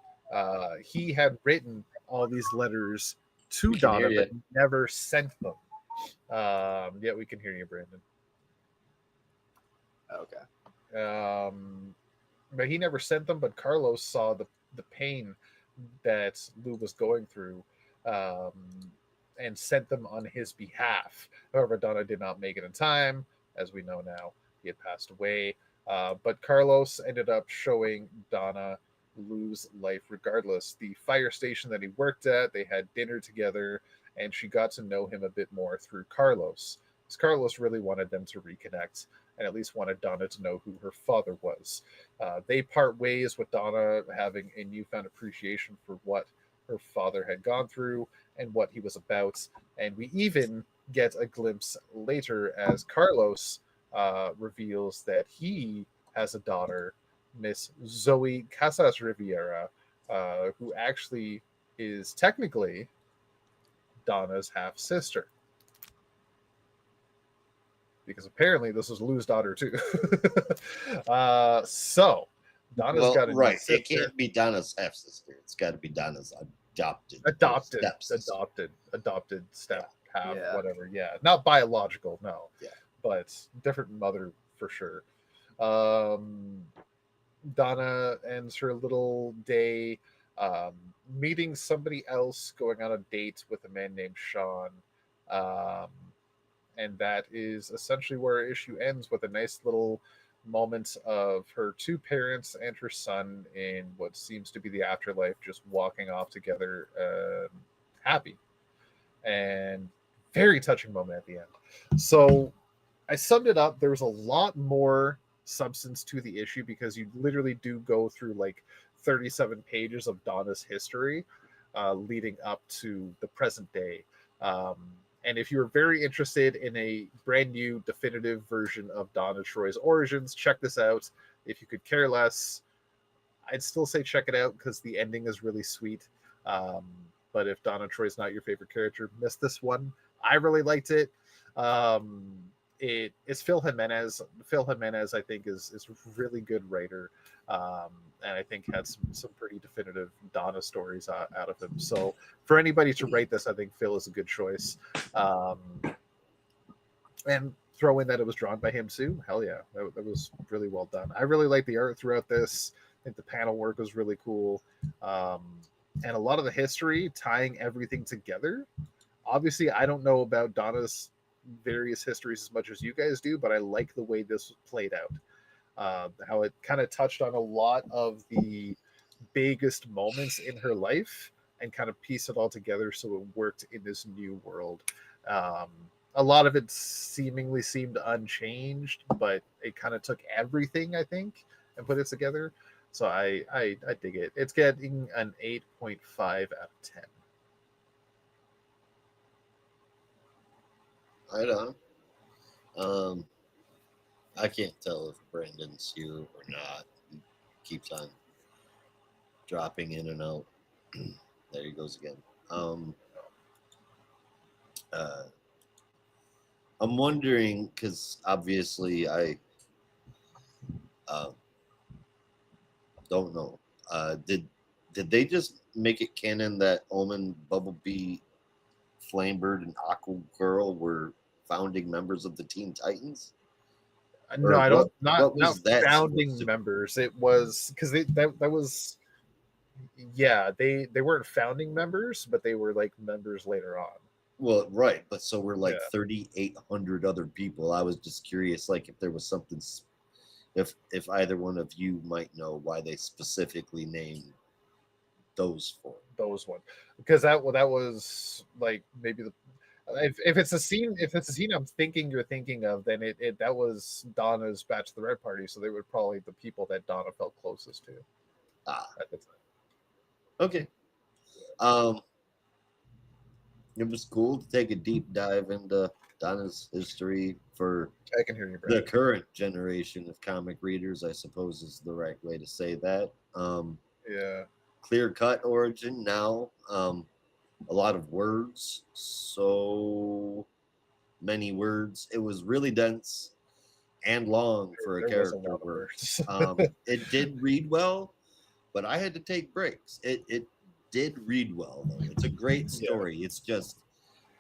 He had written all these letters to We can hear Donna, but you. never sent them. Yeah, we can hear you, Brandon. Okay. But he never sent them. But Carlos saw the pain that Lou was going through, um, and sent them on his behalf. However, Donna did not make it in time, as we know now. He had passed away. But Carlos ended up showing Donna Lou's life regardless. The fire station that he worked at, they had dinner together, and she got to know him a bit more through Carlos. Because Carlos really wanted them to reconnect and at least wanted Donna to know who her father was. They part ways with Donna having a newfound appreciation for what her father had gone through and what he was about. And we even get a glimpse later as Carlos reveals that he has a daughter, Miss Zoe Casas Riviera, who actually is technically Donna's half sister. Because apparently this is Lou's daughter too. So Donna's Well, got a new right. It sister. can't be Donna's half sister. It's got to be Donna's adopted stepsister. Adopted step half, Yeah. whatever. Yeah, not biological, no. Yeah. But different mother for sure. Um, Donna ends her little day um, meeting somebody else, going on a date with a man named Sean. Um, and that is essentially where our issue ends, with a nice little moment of her two parents and her son in what seems to be the afterlife, just walking off together, happy. and very touching moment at the end. So I summed it up. There was a lot more substance to the issue because you literally do go through like 37 pages of Donna's history leading up to the present day. Um, and if you're very interested in a brand new definitive version of Donna Troy's origins, check this out. If you could care less, I'd still say check it out because the ending is really sweet. Um, but if Donna Troy's not your favorite character, miss this one. I really liked it. It's Phil Jimenez. Phil Jimenez, I think, is a really good writer, and I think had some pretty definitive Donna stories out of him. So for anybody to write this, I think Phil is a good choice. And throw in that it was drawn by him too. Hell yeah, that was really well done. I really like the art throughout this. I think the panel work was really cool, and a lot of the history tying everything together. Obviously, I don't know about Donna's various histories as much as you guys do, but I like the way this played out. How it kind of touched on a lot of the biggest moments in her life and kind of pieced it all together so it worked in this new world. A lot of it seemingly seemed unchanged, but it kind of took everything, I think, and put it together. So I dig it. It's getting an 8.5 out of 10. Right on. I can't tell if Brandon's here or not. He keeps on dropping in and out. There he goes again. I'm wondering because obviously I don't know. Did they just make it canon that Omen, Bumblebee, Flamebird, and Aqua Girl were founding members of the Teen Titans? No, I don't. Not that founding members. It was because that was. Yeah, they weren't founding members, but they were like members later on. Well, right, but so we're like 3,800 other people. I was just curious, like if there was something, if either one of you might know why they specifically named those four. Those one, because that was like maybe the if it's a scene I'm thinking you're thinking of, then it that was Donna's Batch of the Red Party, so they were probably the people that Donna felt closest to. At the time. Okay. It was cool to take a deep dive into Donna's history for I can hear you, Brad. the current generation of comic readers, I suppose is the right way to say that. Yeah. Clear-cut origin now. A lot of words. So many words. It was really dense and long for a character work. It did read well, but I had to take breaks. It did read well, though. It's a great story. It's just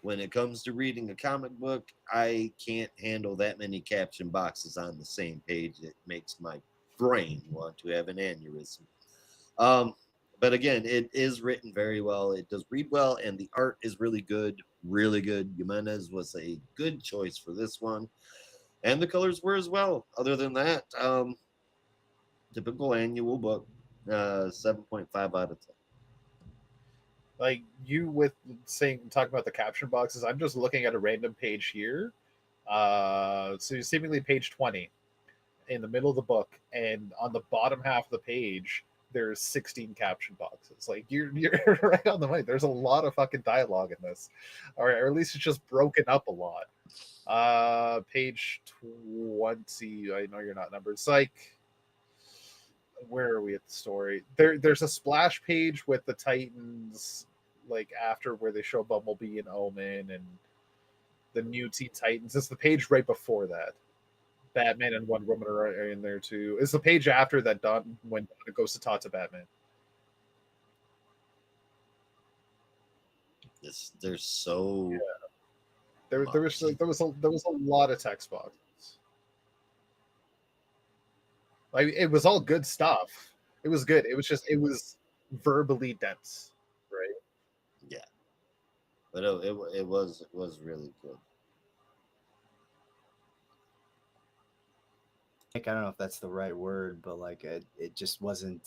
when it comes to reading a comic book, I can't handle that many caption boxes on the same page. It makes my brain want to have an aneurysm. But again, it is written very well. It does read well, and the art is really good, really good. Jimenez was a good choice for this one, and the colors were as well. Other than that, typical annual book, 7.5 out of 10. Like you with talking about the caption boxes, I'm just looking at a random page here. So seemingly page 20 in the middle of the book, and on the bottom half of the page, there's 16 caption boxes. Like you're right on the money. There's a lot of fucking dialogue in this, or at least it's just broken up a lot. Page 20. I know you're not numbered. It's like, where are we at the story? There's a splash page with the Titans, like after where they show Bumblebee and Omen and the new Teen Titans. It's the page right before that. Batman and Wonder Woman are in there too. It's the page after that when Donna goes to talk to Batman. There's so there was a lot of text boxes. Like it was all good stuff. It was good. It was verbally dense, right? Yeah, but it was really good. I don't know if that's the right word, but like it just wasn't.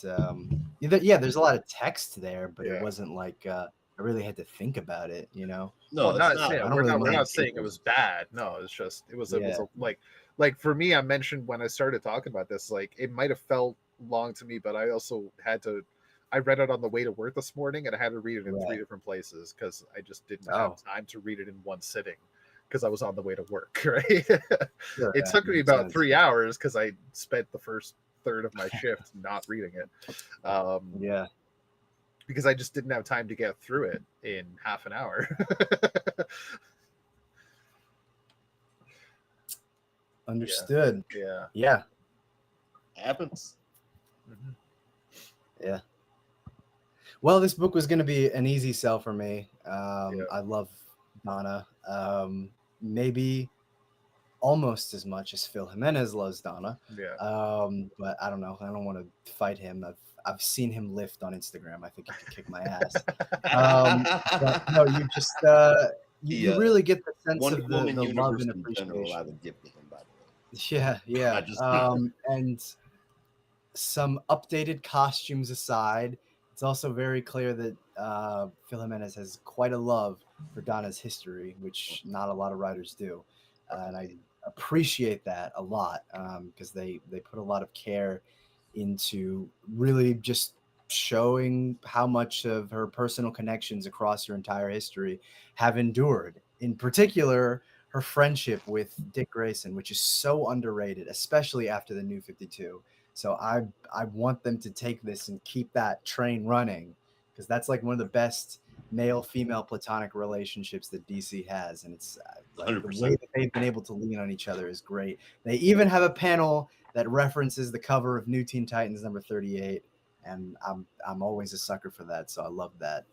There's a lot of text there, but it wasn't like I really had to think about it, you know. No, Well, it's not not. yeah, I don't we're really not we're mind not saying it people. was bad. No, it's just it was Yeah. like for me, I mentioned when I started talking about this, like it might have felt long to me, but I also had to. I read it on the way to work this morning, and I had to read it in three Right. different places because I just didn't Oh, have time to read it in one sitting because I was on the way to work. Right. sure. It That took me makes about sense. 3 hours because I spent the first third of my shift not reading it. Yeah. Because I just didn't have time to get through it in half an hour. Understood. Yeah. Yeah. Happens. Mhm. Yeah. Well, this book was going to be an easy sell for me. Yeah. I love Donna. Maybe almost as much as Phil Jimenez loves Donna. Yeah. But I don't know. I don't want to fight him. I've seen him lift on Instagram. I think he could kick my ass. But no, you just you really get the sense Wonder of Woman the love universe and in general, I appreciation. would give to him, by the way. Yeah, yeah. I just And some updated costumes aside, it's also very clear that Phil Jimenez has quite a love for Donna's history, which not a lot of writers do, and I appreciate that a lot because they put a lot of care into really just showing how much of her personal connections across her entire history have endured. In particular, her friendship with Dick Grayson, which is so underrated, especially after the New 52. So I want them to take this and keep that train running because that's like one of the best male female platonic relationships that DC has, and it's like the 100%. way that they've been able to lean on each other is great. They even have a panel that references the cover of New Teen Titans number 38, and I'm always a sucker for that, so I love that.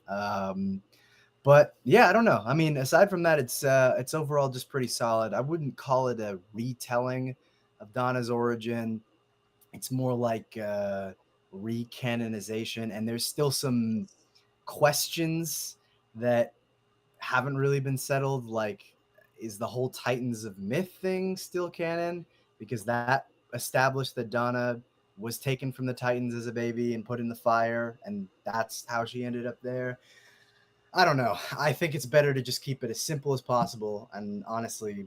But yeah, I don't know. I mean, aside from that, it's overall just pretty solid. I wouldn't call it a retelling of Donna's origin. It's more like recanonization, and there's still some questions that haven't really been settled. Like, is the whole Titans of Myth thing still canon? Because that established that Donna was taken from the Titans as a baby and put in the fire, and that's how she ended up there. I don't know. I think it's better to just keep it as simple as possible. And honestly,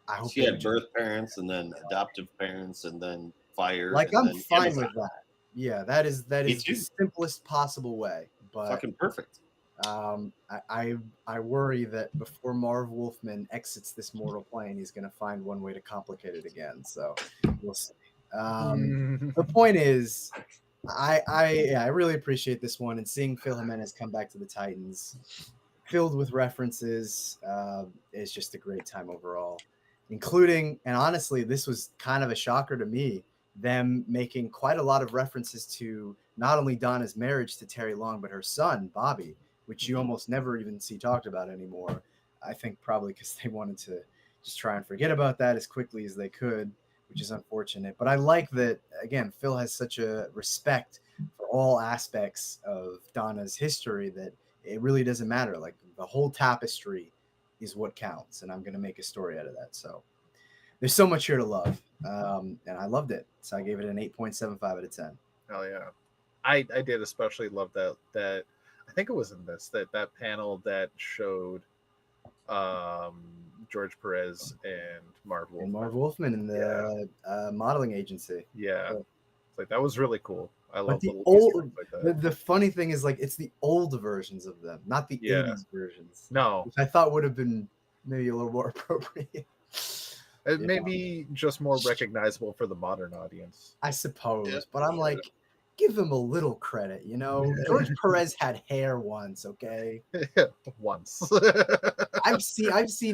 I hope She they had would birth parents and then adoptive parents and then fire like and I'm then fine Amazon. with that. Yeah, that is Me the too. simplest possible way. But Fucking perfect. I worry that before Marv Wolfman exits this mortal plane, he's going to find one way to complicate it again. So we'll see. The point is, I really appreciate this one, and seeing Phil Jimenez come back to the Titans, filled with references, is just a great time overall. Including, and honestly, this was kind of a shocker to me, them making quite a lot of references to not only Donna's marriage to Terry Long, but her son Bobby, which you almost never even see talked about anymore. I think probably because they wanted to just try and forget about that as quickly as they could, which is unfortunate. But I like that, again, Phil has such a respect for all aspects of Donna's history that it really doesn't matter. Like the whole tapestry is what counts, and I'm going to make a story out of that. So there's so much here to love, and I loved it. So I gave it an 8.75 out of 10. Hell yeah. I did especially love that I think it was in that panel that showed George Perez and Marv Wolfman. And Marv Wolfman in the modeling agency. Yeah. Like that was really cool. I love But the little old, Easter eggs like that. the funny thing is, like, it's the old versions of them, not the Yeah. 80s versions, No, which I thought would have been maybe a little more appropriate. it may be just more recognizable for the modern audience. I suppose, Yeah. but I'm like, give them a little credit, you know. George Perez had hair once, okay. Once. I've seen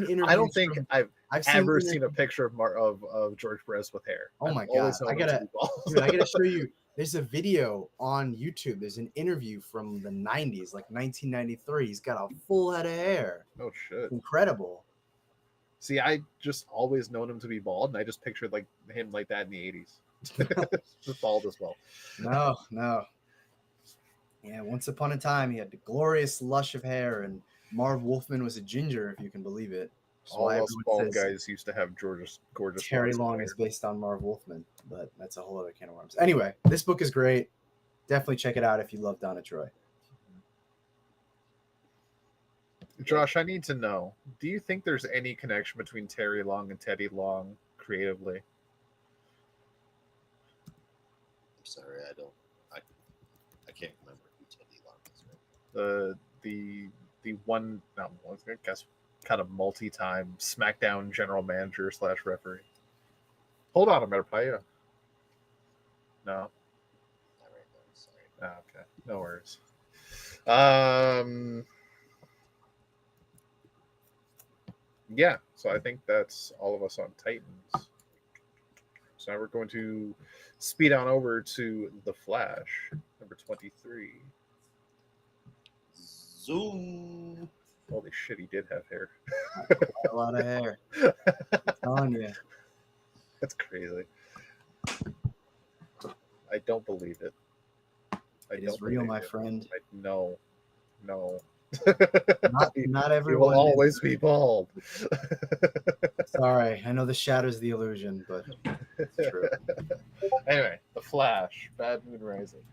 interviews. I don't think I've seen ever seen a picture of George Perez with hair. Oh I've my always God. known him to be bald. Dude, I gotta show you. There's a video on YouTube. There's an interview from the 90s, like 1993. He's got a full head of hair. Oh shit. Incredible. See, I just always known him to be bald, and I just pictured like him like that in the 80s. Just bald as well. No. Yeah, once upon a time he had the glorious lush of hair, and Marv Wolfman was a ginger, if you can believe it. All us bald guys used to have gorgeous Terry locks of Long hair. is based on Marv Wolfman, but that's a whole other can of worms. Anyway, this book is great. Definitely check it out if you love Donna Troy. Josh, I need to know. Do you think there's any connection between Terry Long and Teddy Long creatively? I'm sorry, I can't remember who Teddy Long is. Right? The one, no, I guess, kind of multi-time SmackDown general manager / referee. Hold on, I'm gonna play you. No. Not right now. Sorry. Oh, okay, no worries. Yeah, so I think that's all of us on Titans. So now we're going to speed on over to The Flash, number 23. Zoom. Holy shit, he did have hair. A lot of hair. I'm telling you. That's crazy. I don't believe it. It is real, my friend. No. Not He everyone. will always be bald. Sorry, I know the shatters the illusion, but it's true. Anyway, The Flash, Bad Moon Rising.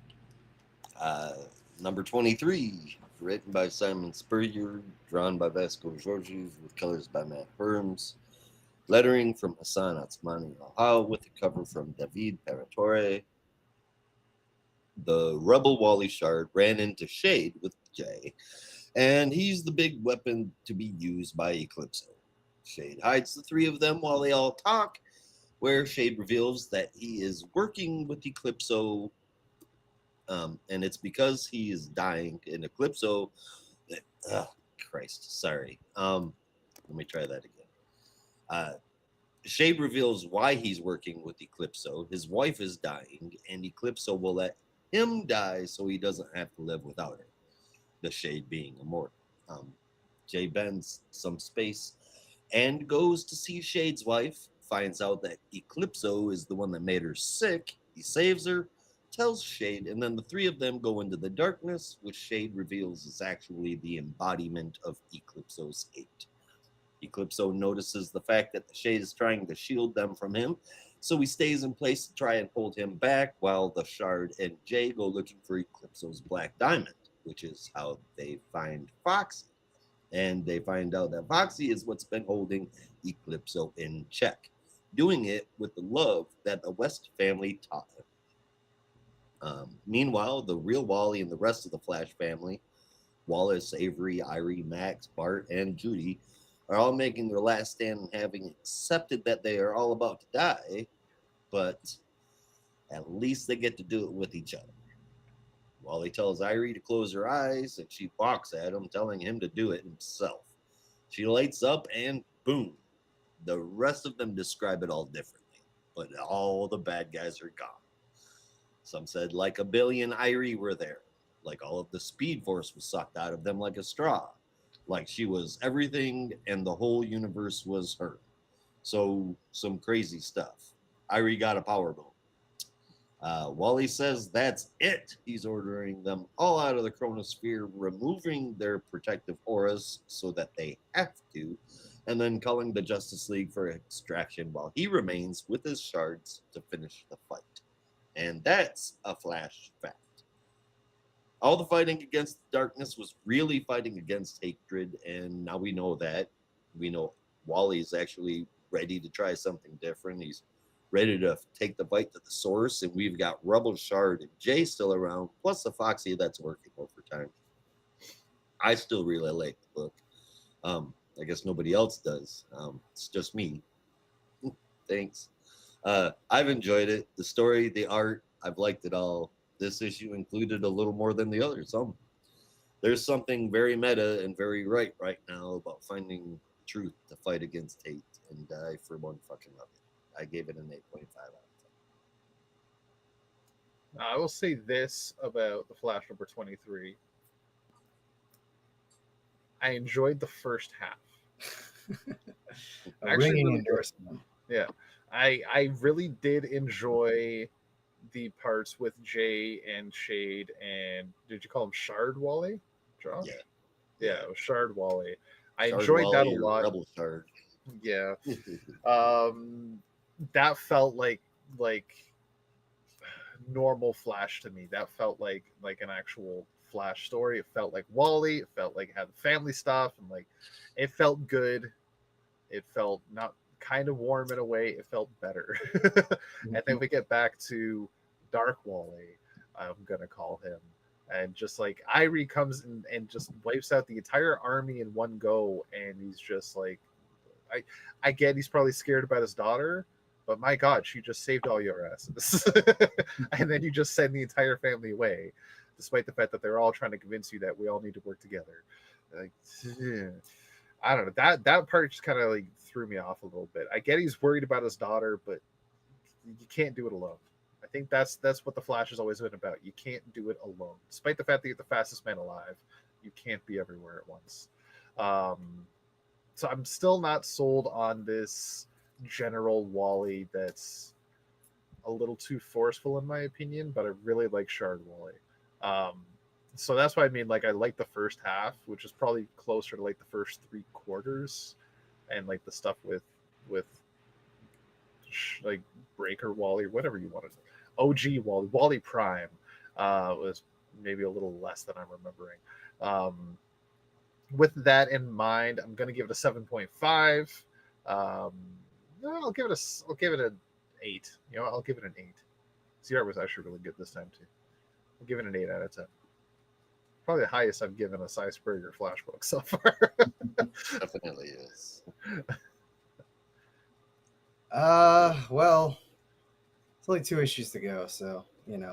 Number 23, written by Simon Spurrier, drawn by Vasco Georges, with colors by Matt Burns, lettering from Hassan Atsmani Al with the cover from David Paratore. The rebel Wally Shard ran into Shade with Jay, and he's the big weapon to be used by Eclipso. Shade hides the three of them while they all talk, where Shade reveals that he is working with Eclipso, and it's because he is dying in Eclipso. Oh, Christ, sorry. Let me try that again. Shade reveals why he's working with Eclipso. His wife is dying, and Eclipso will let him die so he doesn't have to live without her. The Shade being immortal. Jay bends some space and goes to see Shade's wife, finds out that Eclipso is the one that made her sick. He saves her, tells Shade, and then the three of them go into the darkness, which Shade reveals is actually the embodiment of Eclipso's hate. Eclipso notices the fact that the Shade is trying to shield them from him, so he stays in place to try and hold him back while the Shard and Jay go looking for Eclipso's black diamond, which is how they find Foxy. And they find out that Foxy is what's been holding Eclipso in check, doing it with the love that the West family taught him. Meanwhile, the real Wally and the rest of the Flash family, Wallace, Avery, Irie, Max, Bart, and Judy, are all making their last stand and having accepted that they are all about to die, but at least they get to do it with each other. Wally tells Irie to close her eyes, and she balks at him, telling him to do it himself. She lights up, and boom. The rest of them describe it all differently, but all the bad guys are gone. Some said like a billion Irie were there, like all of the Speed Force was sucked out of them like a straw, like she was everything and the whole universe was her. So some crazy stuff. Irie got a power bone. Wally says that's it. He's ordering them all out of the chronosphere, removing their protective auras so that they have to, and then calling the Justice League for extraction while he remains with his shards to finish the fight. And that's a Flash fact. All the fighting against darkness was really fighting against hatred, and now we know that. We know Wally's actually ready to try something different. He's ready to take the fight to the source, and we've got Rebel Shard and Jay still around, plus the Foxy that's working overtime. I still really like the book. I guess nobody else does. It's just me. Thanks. I've enjoyed it. The story, the art, I've liked it all. This issue included a little more than the others. There's something very meta and very right now about finding truth to fight against hate, and I, for one, fucking love it. I gave it an 8.5 out of 10. I will say this about The Flash number 23. I enjoyed the first half. A ringing endorsement. Yeah. I really did enjoy the parts with Jay and Shade and did you call him Shard Wally? Josh? Yeah, it was Shard Wally. I Shard enjoyed Wally that a or lot. Rebel Shard. Yeah. That felt like normal Flash to me. That felt like an actual Flash story. It felt like Wally. It felt like it had family stuff, and like it felt good. It felt not kind of warm in a way. It felt better. And then we get back to Dark Wally, I'm gonna call him, and just like Irie comes in and just wipes out the entire army in one go, and he's just like, I get he's probably scared about his daughter, but my God, she just saved all your asses, and then you just send the entire family away, despite the fact that they're all trying to convince you that we all need to work together. Like, I don't know, that part just kind of like threw me off a little bit. I get he's worried about his daughter, but you can't do it alone. I think that's what the Flash has always been about. You can't do it alone, despite the fact that you're the fastest man alive. You can't be everywhere at once. So I'm still not sold on this General Wally. That's a little too forceful in my opinion, but I really like Shard Wally. So that's why I mean, like, I like the first half, which is probably closer to like the first 3/4, and like the stuff with like Breaker Wally, or whatever you wanted. OG Wally, Wally Prime was maybe a little less than I'm remembering. With that in mind, I'm gonna give it a 7.5. No, I'll give it an 8. You know, I'll give it an 8. CR was actually really good this time too. I'll give it an 8 out of 10. Probably the highest I've given a Cy Spurrier Flash book so far. Definitely is. Well, it's only 2 issues to go, so you know,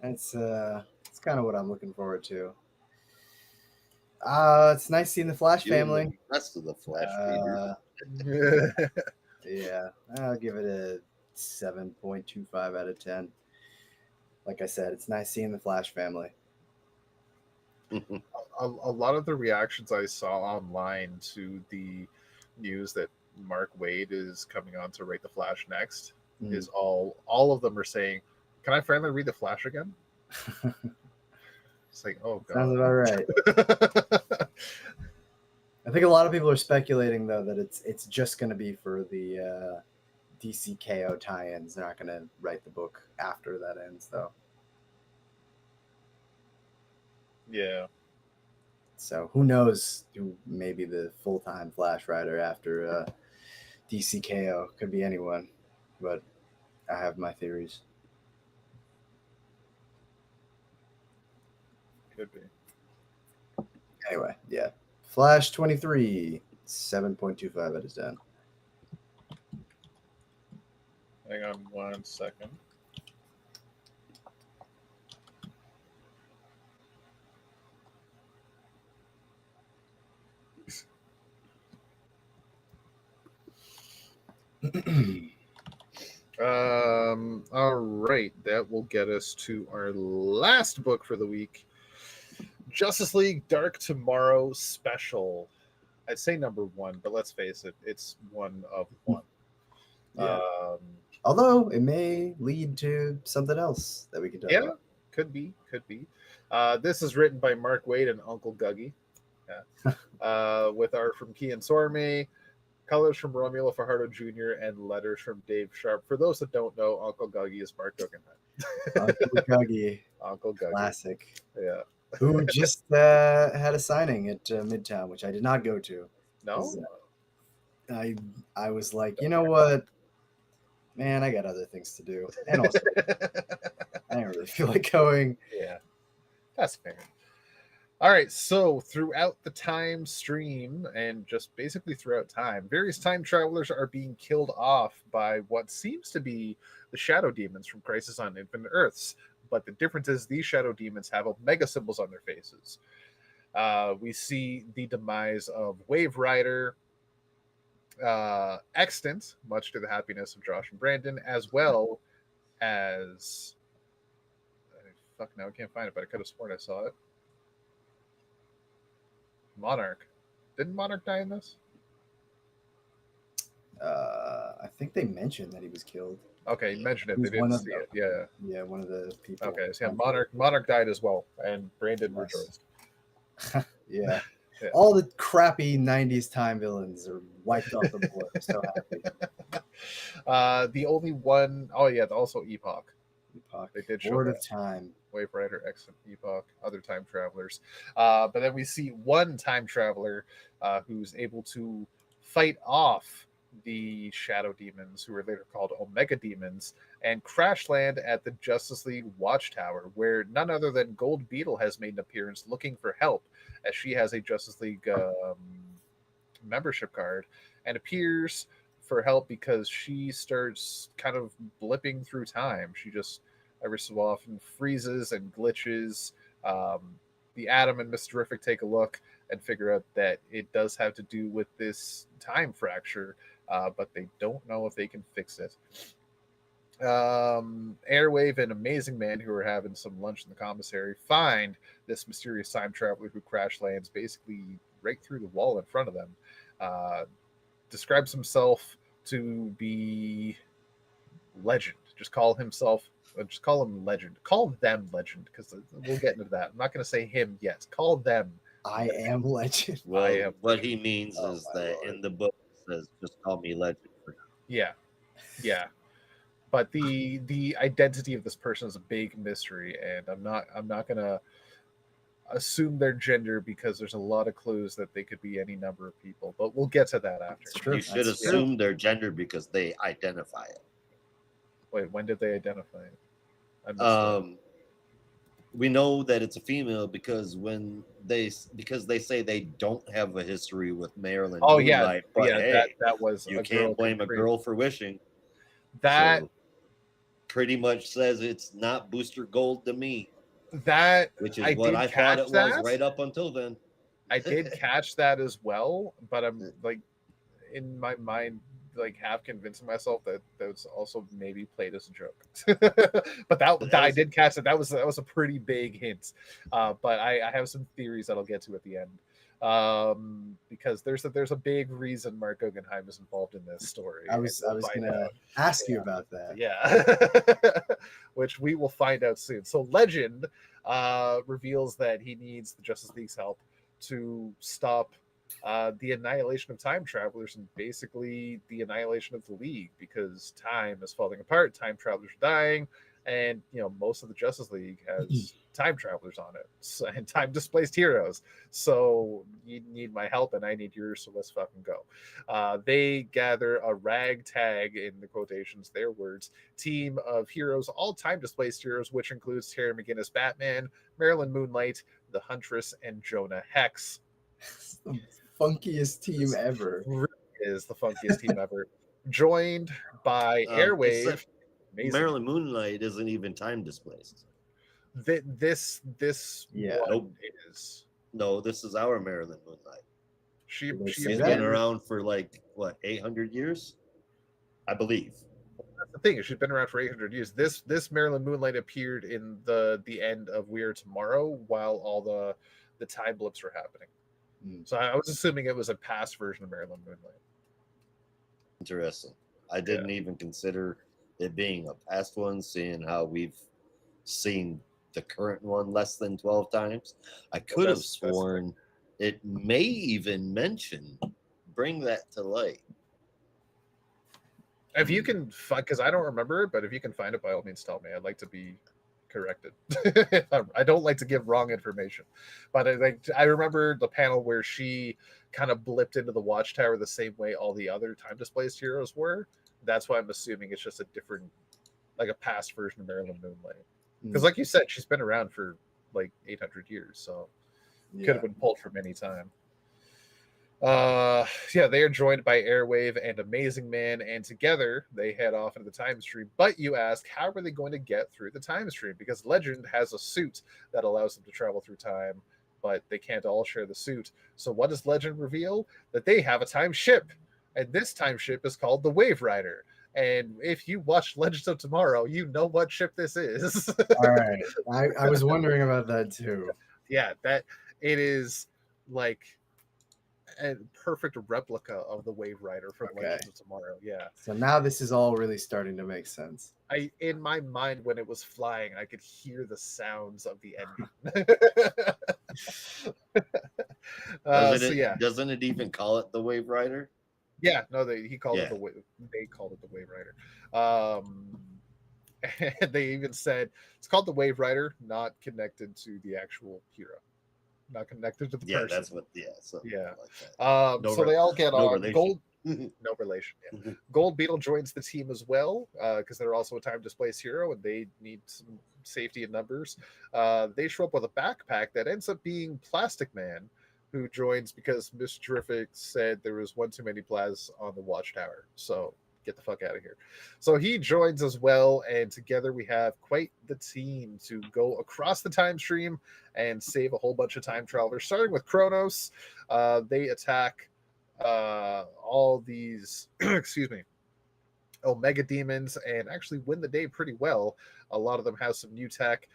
it's kind of what I'm looking forward to. It's nice seeing the Flash You and family. the rest of the Flash readers. Yeah, I'll give it a 7.25 out of 10. Like I said, it's nice seeing the Flash family. a lot of the reactions I saw online to the news that Mark Waid is coming on to write the Flash next is all of them are saying, "Can I finally read the Flash again?" It's like, oh god, Sounds about right. I think a lot of people are speculating though that it's just going to be for the DCKO tie-ins. They're not going to write the book after that ends, though. Yeah. So who knows who may be the full-time Flash writer after DCKO. Could be anyone, but I have my theories. Could be. Anyway, yeah. Flash 23, 7.25 out of 10. Hang on 1 second. All right, that will get us to our last book for the week, Justice League Dark Tomorrow Special. I'd say number 1, but let's face it, it's one of one. Yeah. Although it may lead to something else that we can talk about. Could be. This is written by Mark Waid and Uncle Guggy. Yeah. With art from Kian Sorme, colors from Romulo Fajardo Jr., and letters from Dave Sharp. For those that don't know, Uncle Guggy is Mark Guggenheim. Uncle Guggy. Uncle Guggy. Classic. Yeah. Who just had a signing at Midtown, which I did not go to. No? I was like, you know what? Man, I got other things to do. And also, I don't really feel like going. Yeah, that's fair. All right, so throughout the time stream and just basically throughout time, various time travelers are being killed off by what seems to be the shadow demons from Crisis on Infinite Earths. But the difference is these shadow demons have Omega symbols on their faces. We see the demise of Wave Rider, Extant, much to the happiness of Josh and Brandon, as well as now I can't find it, but I could have sworn I saw it. Monarch. Didn't Monarch die in this? I think they mentioned that he was killed. Okay, you mentioned it. They didn't see it. Yeah. Yeah, one of the people. Okay, so yeah, Monarch died as well, and Brandon rejoiced. Yeah. Yeah. All the crappy 90s time villains are wiped off the board. I'm so happy. The only one, also Epoch. Epoch. They did show Lord that. of Time. Wave Rider, X Epoch, other time travelers. But then we see one time traveler who's able to fight off the shadow demons, who were later called Omega demons, and crash land at the Justice League Watchtower, where none other than Gold Beetle has made an appearance looking for help, as she has a Justice League membership card and appears for help because she starts kind of blipping through time. She just every so often freezes and glitches. The Atom and Miss Terrific take a look and figure out that it does have to do with this time fracture, but they don't know if they can fix it. Airwave and Amazing Man, who are having some lunch in the commissary, find this mysterious time traveler who crash lands basically right through the wall in front of them. Describes himself to be Legend. Just call him Legend. Call them Legend, because we'll get into that. I'm not going to say him yet. Call them. I am Legend. Well, what he means is that Lord. in the book it says, "Just call me Legend." For now. Yeah. But the identity of this person is a big mystery, and I'm not going to assume their gender, because there's a lot of clues that they could be any number of people. But we'll get to that after. It's true. You should That's assume their gender because they identify it. Wait, when did they identify it? I missed that. We know that it's a female because they say they don't have a history with Marilyn Moonlight, but hey, that was you can't blame a girl for wishing. That So, pretty much says it's not Booster Gold to me, which is what I thought it was right up until then. I did catch that as well, but I'm like, in my mind, like half convincing myself that was also maybe played as a joke. But I did catch it. That was a pretty big hint. But I have some theories that I'll get to at the end. Because there's a big reason Mark Guggenheim is involved in this story. I was gonna ask you about that. Yeah. Which we will find out soon. So Legend reveals that he needs the Justice League's help to stop the annihilation of time travelers, and basically the annihilation of the League, because time is falling apart, time travelers are dying, and most of the Justice League has time travelers on it, and time displaced heroes. So you need my help and I need yours, so let's fucking go. They gather a ragtag, in the quotations, their words, team of heroes, all time displaced heroes, which includes Terry McGinnis Batman, Marilyn Moonlight, the Huntress, and Jonah Hex. The funkiest team ever. Really is the funkiest team ever. Joined by Airwave. Marilyn Moonlight isn't even time displaced. This Nope. is. No, this is our Marilyn Moonlight. She's been around for like 800 years, I believe. That's the thing. She's been around for 800 years. This Marilyn Moonlight appeared in the end of Weird Tomorrow, while all the time blips were happening. So I was assuming it was a past version of Marilyn Moonlight. Interesting. I didn't even consider it being a past one, seeing how we've seen the current one less than 12 times. I could have sworn it may even mention bring that to light. If you can find, because I don't remember it, but if you can find it, by all means tell me. I'd like to be corrected. I don't like to give wrong information, but I remember the panel where she kind of blipped into the Watchtower the same way all the other time displaced heroes were. That's why I'm assuming it's just a different, like a past version of Marilyn Moonlight. Because like you said, she's been around for like 800 years, so could have been pulled from any time. They are joined by Airwave and Amazing Man, and together they head off into the time stream. But you ask, how are they going to get through the time stream? Because Legend has a suit that allows them to travel through time, but they can't all share the suit. So what does Legend reveal? That they have a time ship, and this time ship is called the Wave Rider. And if you watch Legends of Tomorrow, you know what ship this is. All right, I was wondering about that too. Yeah, that it is like a perfect replica of the Wave Rider from Legends of Tomorrow. Yeah. So now this is all really starting to make sense. In my mind, when it was flying, I could hear the sounds of the engine. Doesn't it even call it the Wave Rider? Yeah, no, they called it the Wave Rider. And they even said it's called the Wave Rider, not connected to the actual hero, not connected to the Yeah, person. that's what. Yeah, something Yeah. like that. So they all get no on. relation. Gold, no relation. Yeah. Gold Beetle joins the team as well because they're also a time displaced hero and they need some safety in numbers. They show up with a backpack that ends up being Plastic Man, who joins because Miss Terrific said there was one too many Plaz on the Watchtower. So get the fuck out of here. So he joins as well, and together we have quite the team to go across the time stream and save a whole bunch of time travelers, starting with Kronos. They attack all these, excuse me, Omega demons and actually win the day pretty well. A lot of them have some new tech.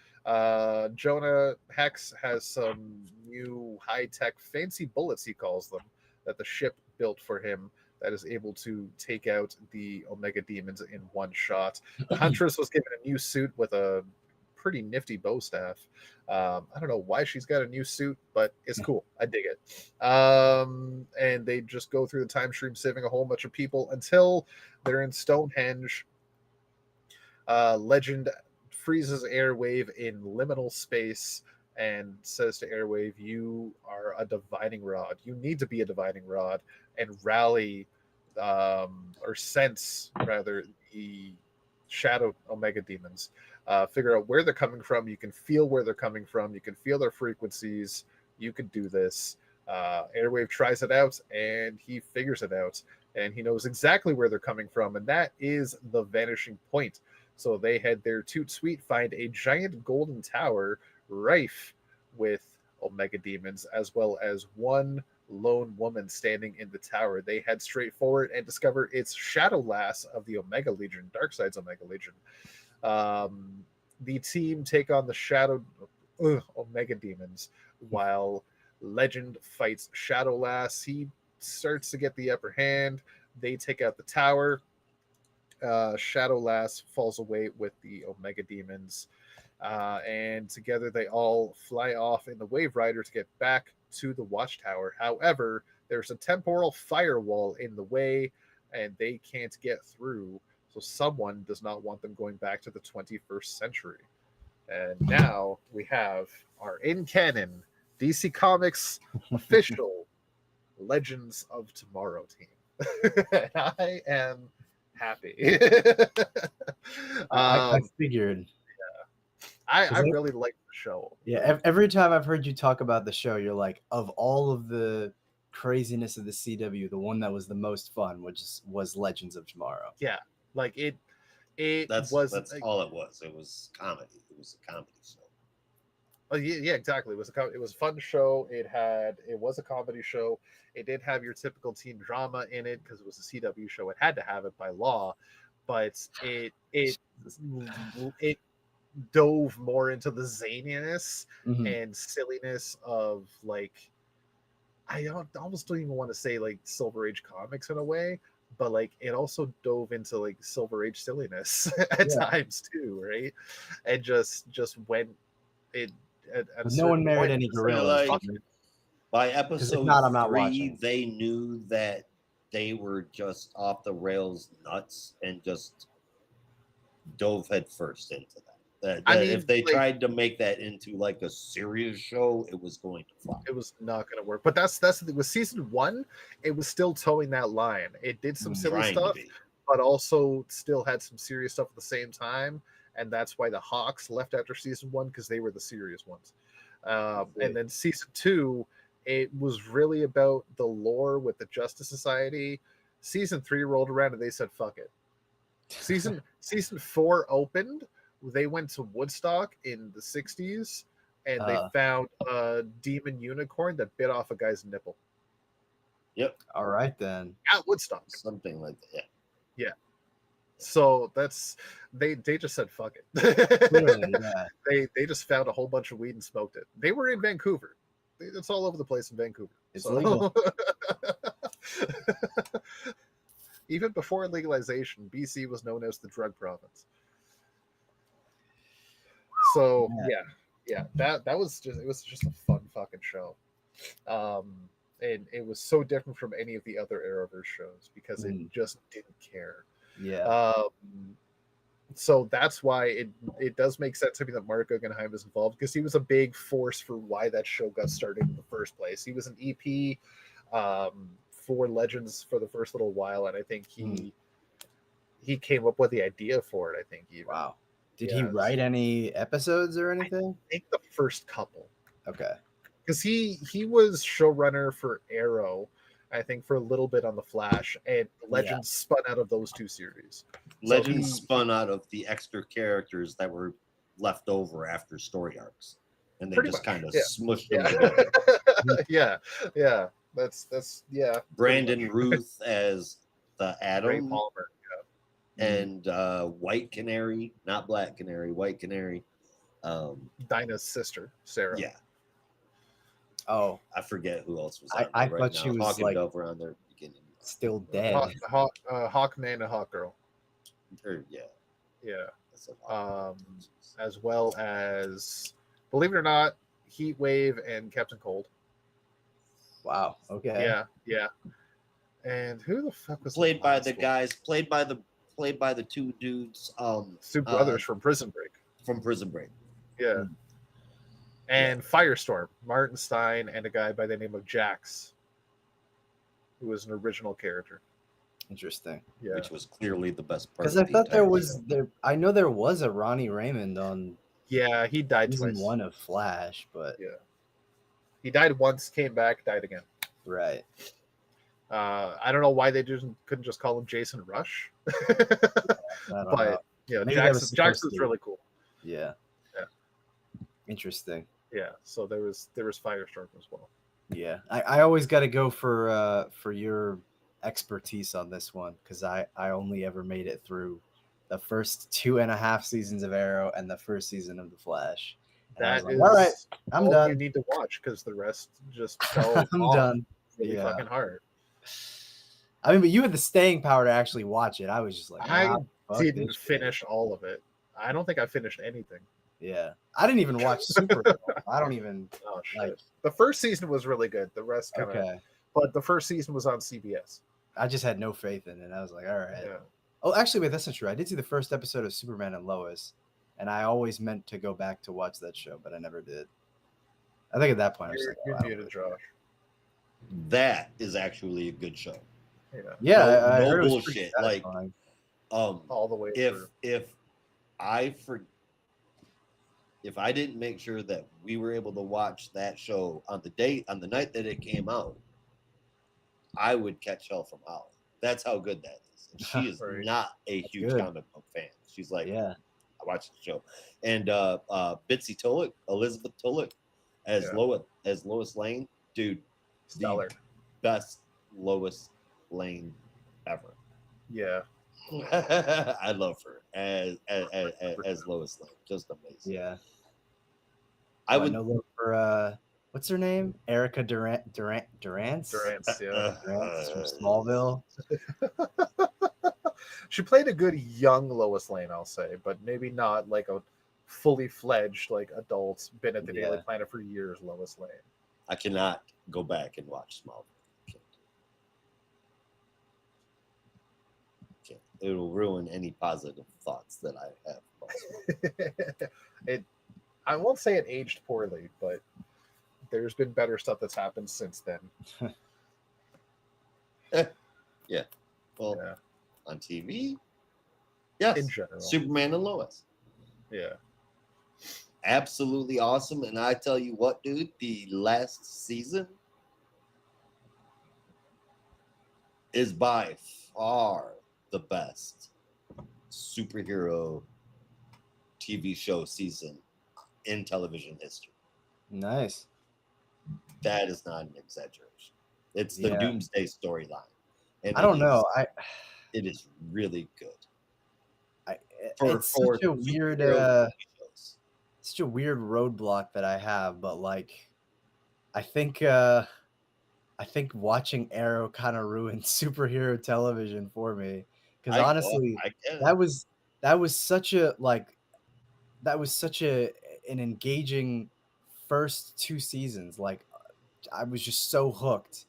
Jonah Hex has some new high tech, fancy bullets, he calls them, that the ship built for him that is able to take out the Omega demons in one shot. The Huntress was given a new suit with a pretty nifty bow staff. I don't know why she's got a new suit, but it's cool. I dig it. And they just go through the time stream, saving a whole bunch of people until they're in Stonehenge. Legend freezes Airwave in liminal space and says to Airwave, "You are a divining rod. You need to be a divining rod and rally or sense rather the shadow Omega demons. Figure out where they're coming from. You can feel where they're coming from. You can feel their frequencies. You can do this." Airwave tries it out and he figures it out and he knows exactly where they're coming from, and that is the vanishing point. So they head there toot sweet, find a giant golden tower rife with Omega demons, as well as one lone woman standing in the tower. They head straight forward and discover it's Shadow Lass of the Omega Legion, Darkseid's Omega Legion. The team take on the Shadow Omega demons while Legend fights Shadow Lass. He starts to get the upper hand. They take out the tower. Shadow Lass falls away with the Omega demons. And together they all fly off in the Wave Rider to get back to the Watchtower. However, there's a temporal firewall in the way, and they can't get through. So someone does not want them going back to the 21st century. And now we have our in canon DC Comics official Legends of Tomorrow team. And I am happy. I figured. I really like the show. Yeah, every time I've heard you talk about the show, you're like, of all of the craziness of the CW, the one that was the most fun, which was Legends of Tomorrow. Yeah, like it That's was like, all it was. It was comedy. It was a comedy show. Oh yeah, exactly. It was a fun show. It was a comedy show. It did have your typical teen drama in it because it was a CW show. It had to have it by law, but it dove more into the zaniness and silliness of like almost don't even want to say like Silver Age comics in a way, but like it also dove into like Silver Age silliness at times too, right? And just went it. No one married any gorillas. Like, by episode not, I'm not 3, watching. they knew that they were just off the rails nuts and just dove headfirst into that. I mean, if they tried to make that into like a serious show, it was going to flop. It was not going to work. But that's with season 1, it was still towing that line. It did some silly stuff, but also still had some serious stuff at the same time. And that's why the Hawks left after season 1, because they were the serious ones. And then season 2, it was really about the lore with the Justice Society. Season 3 rolled around and they said, fuck it. Season 4 opened. They went to Woodstock in the 60s and they found a demon unicorn that bit off a guy's nipple. Yep. All right, then. At Woodstock. Something like that. Yeah. So that's they just said fuck it. Really, yeah. They just found a whole bunch of weed and smoked it. They were in Vancouver. It's all over the place in Vancouver. It's legal. Even before legalization, BC was known as the drug province. So yeah, that was just a fun fucking show. And it was so different from any of the other Arrowverse shows because it just didn't care. Yeah. So that's why it does make sense to me that Mark Guggenheim is involved, because he was a big force for why that show got started in the first place. He was an EP for Legends for the first little while, and I think he came up with the idea for it. I think even. Wow. Did he Yes. write any episodes or anything? I think the first couple, Okay. because he was showrunner for Arrow, I think, for a little bit on the Flash, and Legends spun out of those two series. Legends spun out of the extra characters that were left over after story arcs, and they Pretty just much, kind of yeah. smushed them Yeah. together. yeah. That's Brandon Ruth as the Ray Atom, Palmer. and White Canary, not Black Canary, White Canary. Dinah's sister, Sarah. Yeah. Oh, I forget who else was. I on there right thought now. she was Hawk and like Dove were on there at the beginning. still dead. Hawkman and Hawkgirl. Yeah. Yeah. That's a As well as, believe it or not, Heat Wave and Captain Cold. Wow. Okay. Yeah. And who the fuck was played by the last one? guys, played by the two dudes, Two brothers from Prison Break. from Prison Break. Yeah. And Firestorm, Martin Stein, and a guy by the name of Jax, who was an original character. Interesting. Yeah. Which was clearly the best part. Because I thought there was I know there was a Ronnie Raymond on Yeah, he died season twice. 1 of Flash, but Yeah. He died once, came back, died again. right. I don't know why they couldn't just call him Jason Rush. I don't know. But yeah, Maybe that was Jax supposed was to. really cool. Yeah. Yeah. Interesting. Yeah, so there was Firestorm as well. Yeah. I always got to go for your expertise on this one, because I only ever made it through the first 2.5 seasons of Arrow and the first season of The Flash. And I was That like, is all right, I'm all done. you need to watch, because the rest just fell I'm off done. really Yeah. fucking hard. I mean, but you had the staying power to actually watch it. I was just like, I fuck didn't this shit. finish all of it. I don't think I finished anything. Yeah. I didn't even watch Supergirl. I don't even Oh shit! like. The first season was really good. The rest kind of. Okay. But the first season was on CBS. I just had no faith in it. I was like, all right. Yeah. Oh, actually, wait, that's not true. I did see the first episode of Superman and Lois, and I always meant to go back to watch that show, but I never did. I think at that point, I was You're, like, you're oh, I don't muted, really- Josh. That is actually a good show. Yeah. Yeah, No- I no heard it was pretty bullshit, like, satisfying. All the way through. If I didn't make sure that we were able to watch that show on the night that it came out, I would catch hell from Holly. That's how good that is. And she is Right. not a That's huge good. comic book fan. She's like, Yeah. I watched the show. And Bitsy Tulloch, Elizabeth Tulloch, as Yeah. Lois Lane, dude, Stellar. best Lois Lane ever. Yeah. I love her as Lois Lane. Just amazing. Yeah. I would know look for what's her name? Erica Durance. Durance, yeah. Durance from Smallville. She played a good young Lois Lane, I'll say, but maybe not like a fully fledged, like adult, been at the Daily Yeah. Planet for years Lois Lane. I cannot go back and watch Smallville. Can't. It'll ruin any positive thoughts that I have. I won't say it aged poorly, but there's been better stuff that's happened since then. Well, Yeah. on TV, yes, In general. Superman and Lois, Yeah. absolutely awesome. And I tell you what, dude, the last season is by far the best superhero TV show season in television history. Nice. That is not an exaggeration. It's the Yeah. Doomsday storyline. And I don't know. It is really good. It's such a weird superhero shows. such a weird roadblock that I have, but like I think watching Arrow kind of ruined superhero television for me, because honestly I get it. that was such an engaging first 2 seasons. Like I was just so hooked,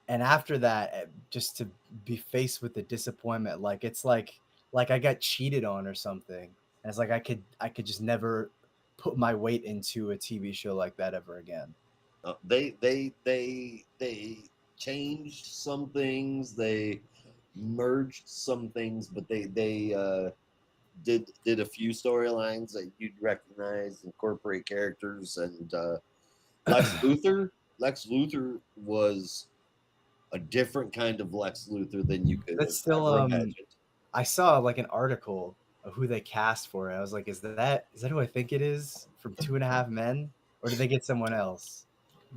and after that, just to be faced with the disappointment, like it's like like I got cheated on or something. And it's like I could just never put my weight into a TV show like that ever again. They changed some things. They merged some things, but they did a few storylines that you'd recognize, incorporate characters, and Lex Luthor. Lex Luthor was a different kind of Lex Luthor than you could That's have still ever imagined. I saw like an article of who they cast for it. I was like, is that who I think it is from 2.5 Men, or did they get someone else?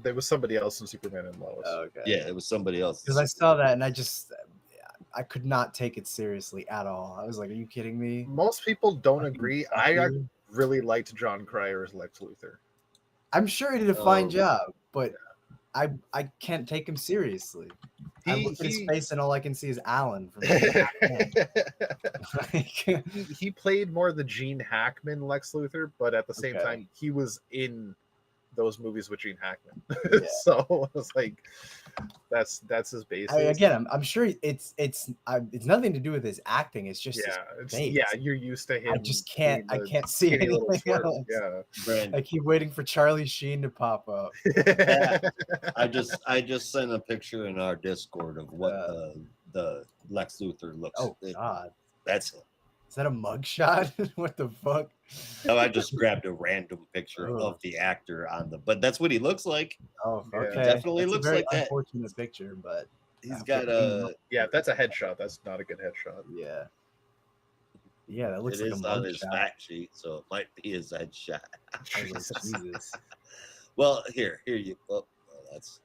There was somebody else in Superman and Lois. Oh, okay. Yeah, it was somebody else. Because I saw that and I could not take it seriously at all. I was like, are you kidding me? Most people don't agree. I Fucker. really liked John Cryer as Lex Luthor. I'm sure he did a fine Oh. job, but I can't take him seriously. I look at his face and all I can see is Alan from He played more the Gene Hackman Lex Luthor, but at the same Okay. time, he was in those movies with Gene Hackman. Yeah. So it was like that's his basis. Again, I'm sure it's nothing to do with his acting. It's just his face. You're used to him. I just can't see skinny little anything short- else. Yeah. Brand, I keep waiting for Charlie Sheen to pop up. I just sent a picture in our Discord of what the Lex Luthor looks. Oh God, That's him. is that a mugshot? What the fuck? No, I just grabbed a random picture of the actor on the, but that's what he looks like. Oh, Yeah. okay. Definitely That's looks a very like that. unfortunate picture, but He's got a. Yeah, that's a headshot. That's not a good headshot. yeah, that looks It like is a on his mugshot. fact sheet, so it might be his headshot. I was like, Jesus. Well, here you. Oh, that's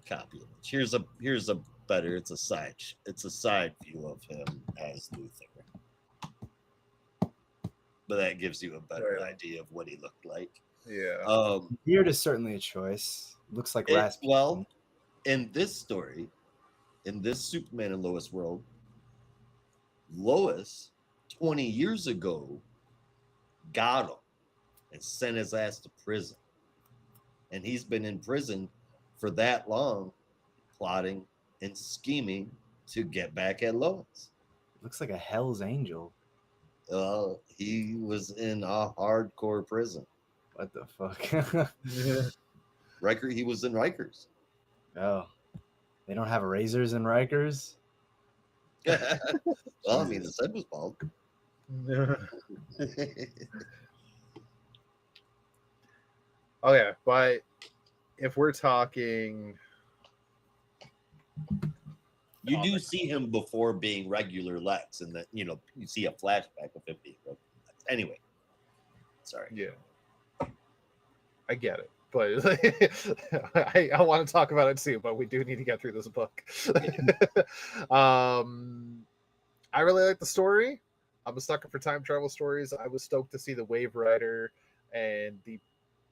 copy image. Here's a better. It's a side view of him as Luthor, but that gives you a better idea of what he looked like. Yeah. Beard is certainly a choice. Looks like Rasputin. Well, in this story, in this Superman and Lois world, Lois 20 years ago got him and sent his ass to prison. And he's been in prison for that long, plotting and scheming to get back at Lois. Looks like a Hell's Angel. He was in a hardcore prison. What the fuck? He was in Rikers. Oh, they don't have razors in Rikers? Well, I mean, the head was bald. Oh yeah, but if we're talking, You do see him before being regular Lex, and that you see a flashback of him being regular Lex. Anyway, sorry. yeah, I get it, but I want to talk about it too. But we do need to get through this book. I really like the story. I'm a sucker for time travel stories. I was stoked to see the Wave Rider and the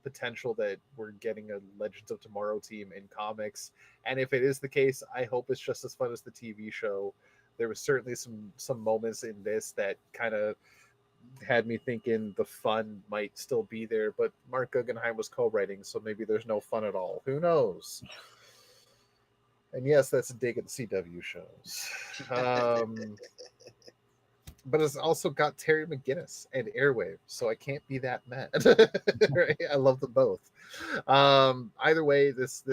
potential that we're getting a Legends of Tomorrow team in comics. And if it is the case, I hope it's just as fun as the TV show. There was certainly some moments in this that kind of had me thinking the fun might still be there, but Mark Guggenheim was co-writing, so maybe there's no fun at all. Who knows? And yes, that's a dig at the CW shows. But it's also got Terry McGinnis and Airwave, so I can't be that mad. Right? I love them both. Either way, this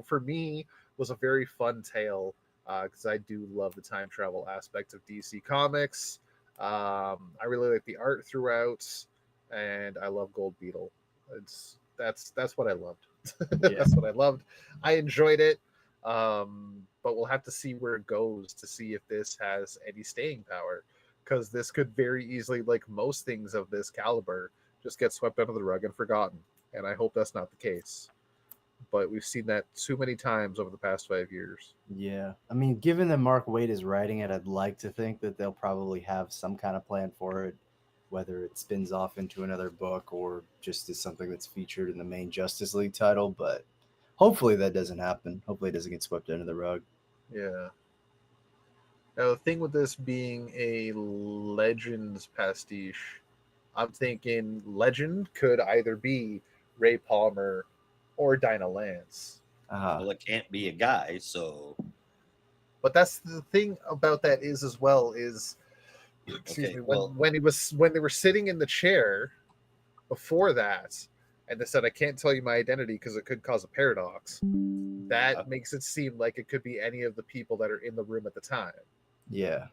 for me was a very fun tale because I do love the time travel aspect of DC Comics. I really like the art throughout, and I love Gold Beetle. That's what I loved. That's what I loved. I enjoyed it. But we'll have to see where it goes to see if this has any staying power, because this could very easily, like most things of this caliber, just get swept under the rug and forgotten. And I hope that's not the case. But we've seen that too many times over the past 5 years. Yeah. I mean, given that Mark Waid is writing it, I'd like to think that they'll probably have some kind of plan for it, whether it spins off into another book or just is something that's featured in the main Justice League title. But hopefully that doesn't happen. Hopefully it doesn't get swept under the rug. Yeah. Now, the thing with this being a Legends pastiche, I'm thinking Legend could either be Ray Palmer or Dinah Lance. Well, it can't be a guy, so. But that's the thing about that is as well is, excuse Okay, me, well- when they were sitting in the chair before that, and they said, "I can't tell you my identity because it could cause a paradox." That makes it seem like it could be any of the people that are in the room at the time. Yeah.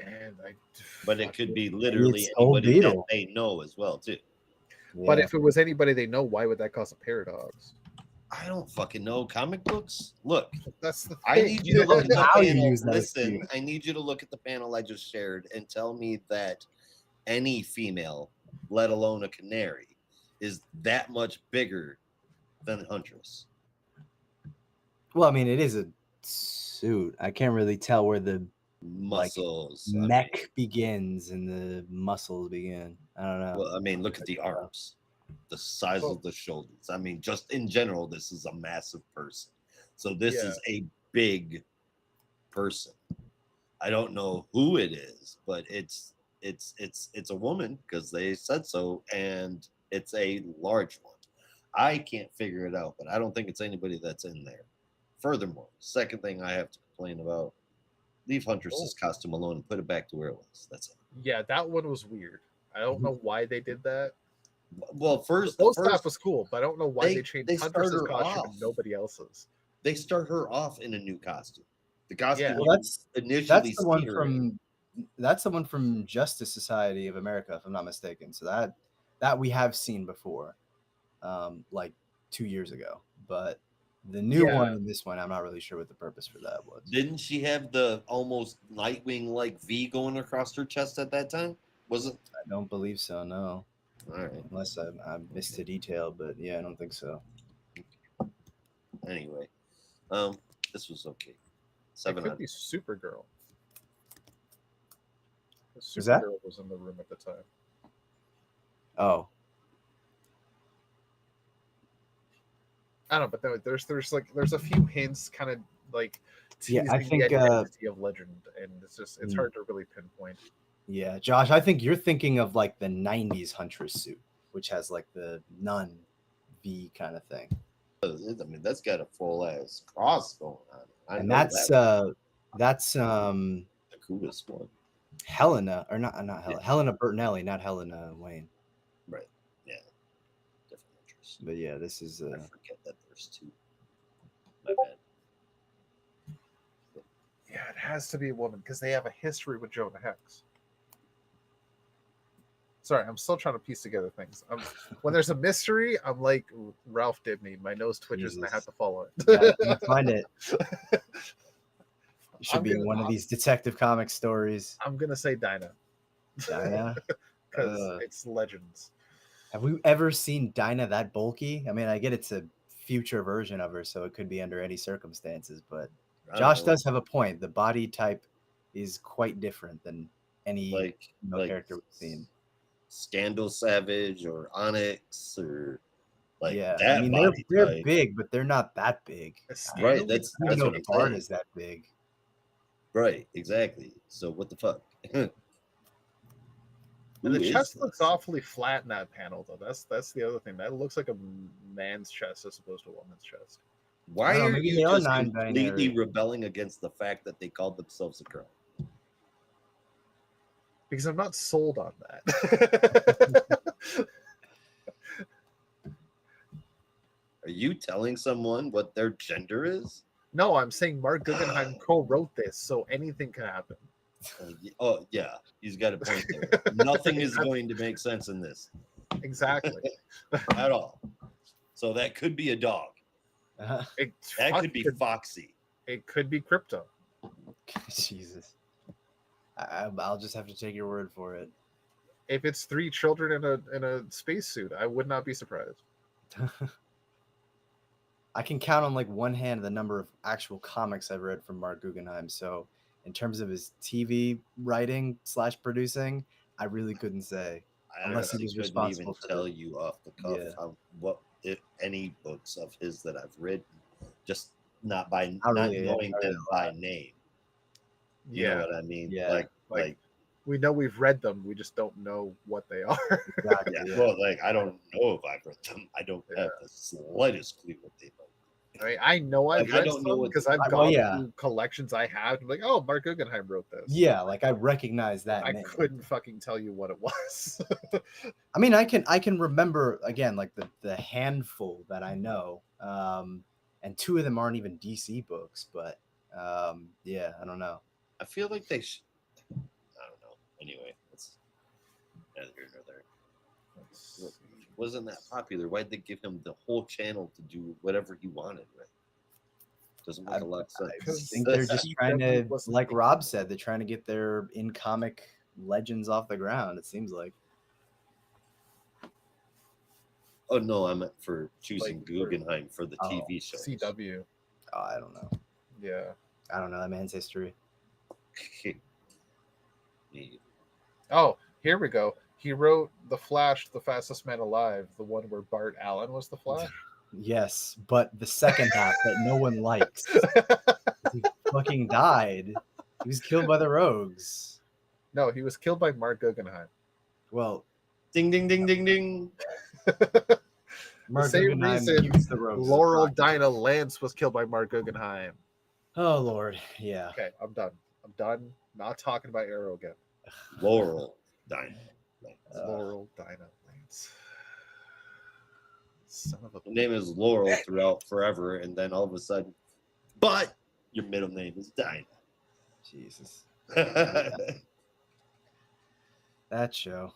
And But it could be literally it's old anybody that Beetle. they know as well too. But Yeah. if it was anybody they know, why would that cause a paradox? I don't fucking know comic books. Look, That's the thing. I need you to look at the How you panel. use that Listen, excuse. I need you to look at the panel I just shared and tell me that any female, let alone a canary, is that much bigger than Huntress. Well, I mean, it is a suit. I can't really tell where the Muscles. neck begins and the muscles begin. I don't know. Well, I mean, look at the arms, the size of the shoulders. I mean, just in general, this is a massive person. So this is a big person. I don't know who it is, but it's a woman because they said so, and it's a large one. I can't figure it out, but I don't think it's anybody that's in there. Furthermore, second thing I have to complain about: leave Huntress's costume alone and put it back to where it was. That's it. Yeah, that one was weird. I don't know why they did that. Well, first, the staff was cool, but I don't know why they changed they Huntress's start her costume off. and nobody else's. They start her off in a new costume. The costume Well, that's initially the one see her from in. that's the one from Justice Society of America, if I'm not mistaken. So that we have seen before, like 2 years ago. But the new one and this one, I'm not really sure what the purpose for that was. Didn't she have the almost Nightwing like V going across her chest at that time? Was it? I don't believe so. No. All right. Unless I missed a detail, but yeah, I don't think so. Anyway, this was okay. It could be Supergirl. Was that? Supergirl was in the room at the time. Oh. I don't know, but there's a few hints, kind of like teasing I think the identity of Legend, and it's hard to really pinpoint. Yeah, Josh, I think you're thinking of like the 90s Huntress suit, which has like the nun V kind of thing. I mean, that's got a full ass cross going on. And that's the coolest one. Helena, or not Helena. Helena Bertinelli, not Helena Wayne. Right. Yeah. Different interest. But yeah, this is I forget that there's two. My bad. Yeah, it has to be a woman because they have a history with Jonah Hex. Sorry, I'm still trying to piece together things. When there's a mystery, I'm like Ralph Dibny. My nose twitches and I have to follow it. Yeah, I'm gonna find it. It should be one of these Detective Comics stories. I'm gonna say Dinah. Dinah? Because it's Legends. Have we ever seen Dinah that bulky? I mean, I get it's a future version of her, so it could be under any circumstances, but Josh does have a point. The body type is quite different than any character we've seen. Scandal Savage or Onyx or that. I mean, they're big, but they're not that big. Right. That's what I'm Bart saying. is that big. Right. Exactly. So what the fuck? And the chest looks awfully flat in that panel, though. That's the other thing. That looks like a man's chest as opposed to a woman's chest. Why are you just completely rebelling against the fact that they called themselves a girl? Because I'm not sold on that. Are you telling someone what their gender is? No, I'm saying Mark Guggenheim co-wrote this, so anything can happen. Oh, yeah. He's got a point there. Nothing is going to make sense in this. Exactly. At all. So that could be a dog. That could be Foxy. It could be Crypto. Jesus. I'll just have to take your word for it. If it's 3 children in a spacesuit, I would not be surprised. I can count on like one hand the number of actual comics I've read from Mark Guggenheim. So in terms of his TV writing / producing, I really couldn't say. Unless he was responsible for tell you off the cuff what if any books of his that I've read, just not knowing them by name. You know what I mean? Yeah. Like we know we've read them, we just don't know what they are. Exactly, Well, like I don't know if I've read them. I don't have the slightest clue what they I mean, I know I've Like, I read don't know some what- because I've well, gone yeah. through collections I have. I'm like, oh, Mark Guggenheim wrote this. Yeah, like I recognize that I name. couldn't fucking tell you what it was. I mean, I can remember again, like the handful that I know, and two of them aren't even DC books, but yeah, I don't know. I feel like they should. I don't know. Anyway, it's neither here nor there. Wasn't that popular? Why'd they give him the whole channel to do whatever he wanted with? Doesn't make a lot of sense. I think they're just trying to, wasn't like the- Rob said, they're trying to get their in comic legends off the ground. It seems like. Oh no, I meant for choosing Like, for- Guggenheim for the Oh, TV show. CW. Oh, I don't know. Yeah. I don't know that man's history. Oh, here we go. He wrote The Flash, The Fastest Man Alive, the one where Bart Allen was the Flash. Yes, but the second half that no one likes. He fucking died. He was killed by the Rogues. No, he was killed by Mark Guggenheim. Well, Ding ding ding ding ding. Mark same Guggenheim reason used the Rogues. as a Laurel proxy. Dinah Lance was killed by Mark Guggenheim. Oh Lord, yeah. Okay, I'm done. I'm done. Not talking about Arrow again. Laurel Dinah. Laurel Dinah Lance. Son of a. The name is Laurel throughout forever, and then all of a sudden, but your middle name is Dinah. Jesus, that show.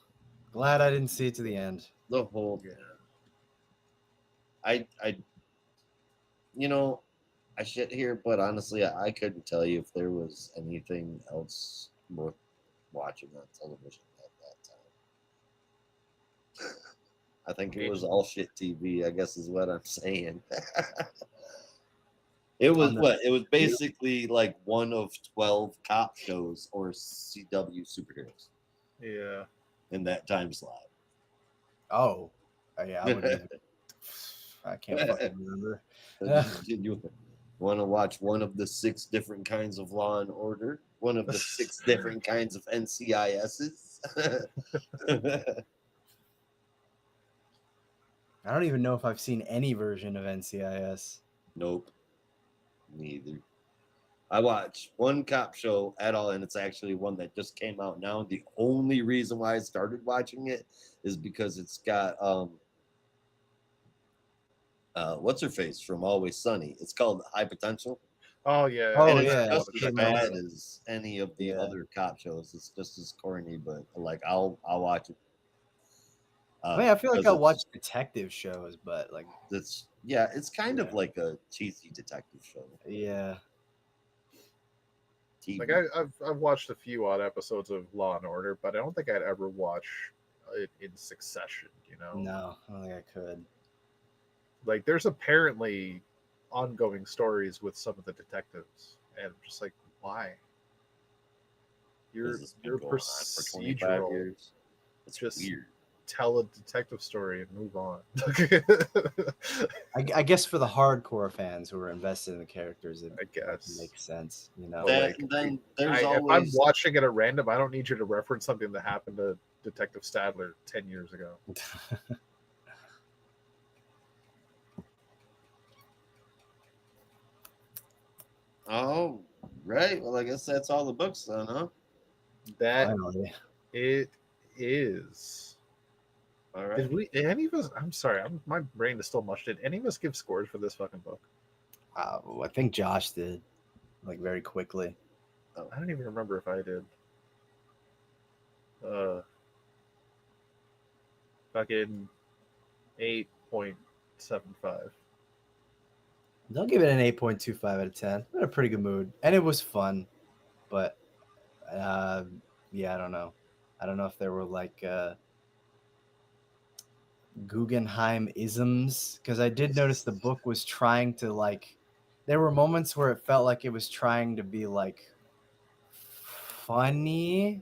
Glad I didn't see it to the end. The whole. I, you know, I shit here, but honestly, I couldn't tell you if there was anything else worth watching on television at that time. I think it was all shit TV, I guess is what I'm saying. It was what? It was basically like one of 12 cop shows or CW superheroes Yeah. in that time slot. Oh, yeah. I can't fucking remember. You want to watch one of the 6 different kinds of Law and Order? One of the 6 different kinds of NCISs? I don't even know if I've seen any version of NCIS. Nope. Neither. I watched one cop show at all, and it's actually one that just came out now. The only reason why I started watching it is because it's got what's her face from Always Sunny. It's called High Potential. Oh yeah. Oh, And it's yeah. just as Kate bad Moss. as any of the Yeah. other cop shows. It's just as corny, but like I'll watch it. I mean, I feel like because I watch detective shows, but like, it's kind of like a cheesy detective show. yeah. TV. Like I've watched a few odd episodes of Law and Order, but I don't think I'd ever watch it in succession. You know. No, I don't think I could. Like there's apparently ongoing stories with some of the detectives, and I'm just like, why? You're This has been you're going on for 25 procedural. years. It's Just weird. Tell a detective story and move on. I guess for the hardcore fans who are invested in the characters, it I guess. makes sense, you know. That, like, then there's If I'm always watching it at random, I don't need you to reference something that happened to Detective Stadler 10 years ago. oh right. Well, I guess that's all the books then, huh? That Finally. it is. All right. Did any of us? I'm sorry, my brain is still mush. Did any of us give scores for this fucking book? I think Josh did, like very quickly. I don't even remember if I did. Fucking 8.75. They'll give it an 8.25 out of 10. I'm in a pretty good mood, and it was fun, but yeah, I don't know. I don't know if there were like Guggenheim isms, because I did notice the book was trying to like. There were moments where it felt like it was trying to be like funny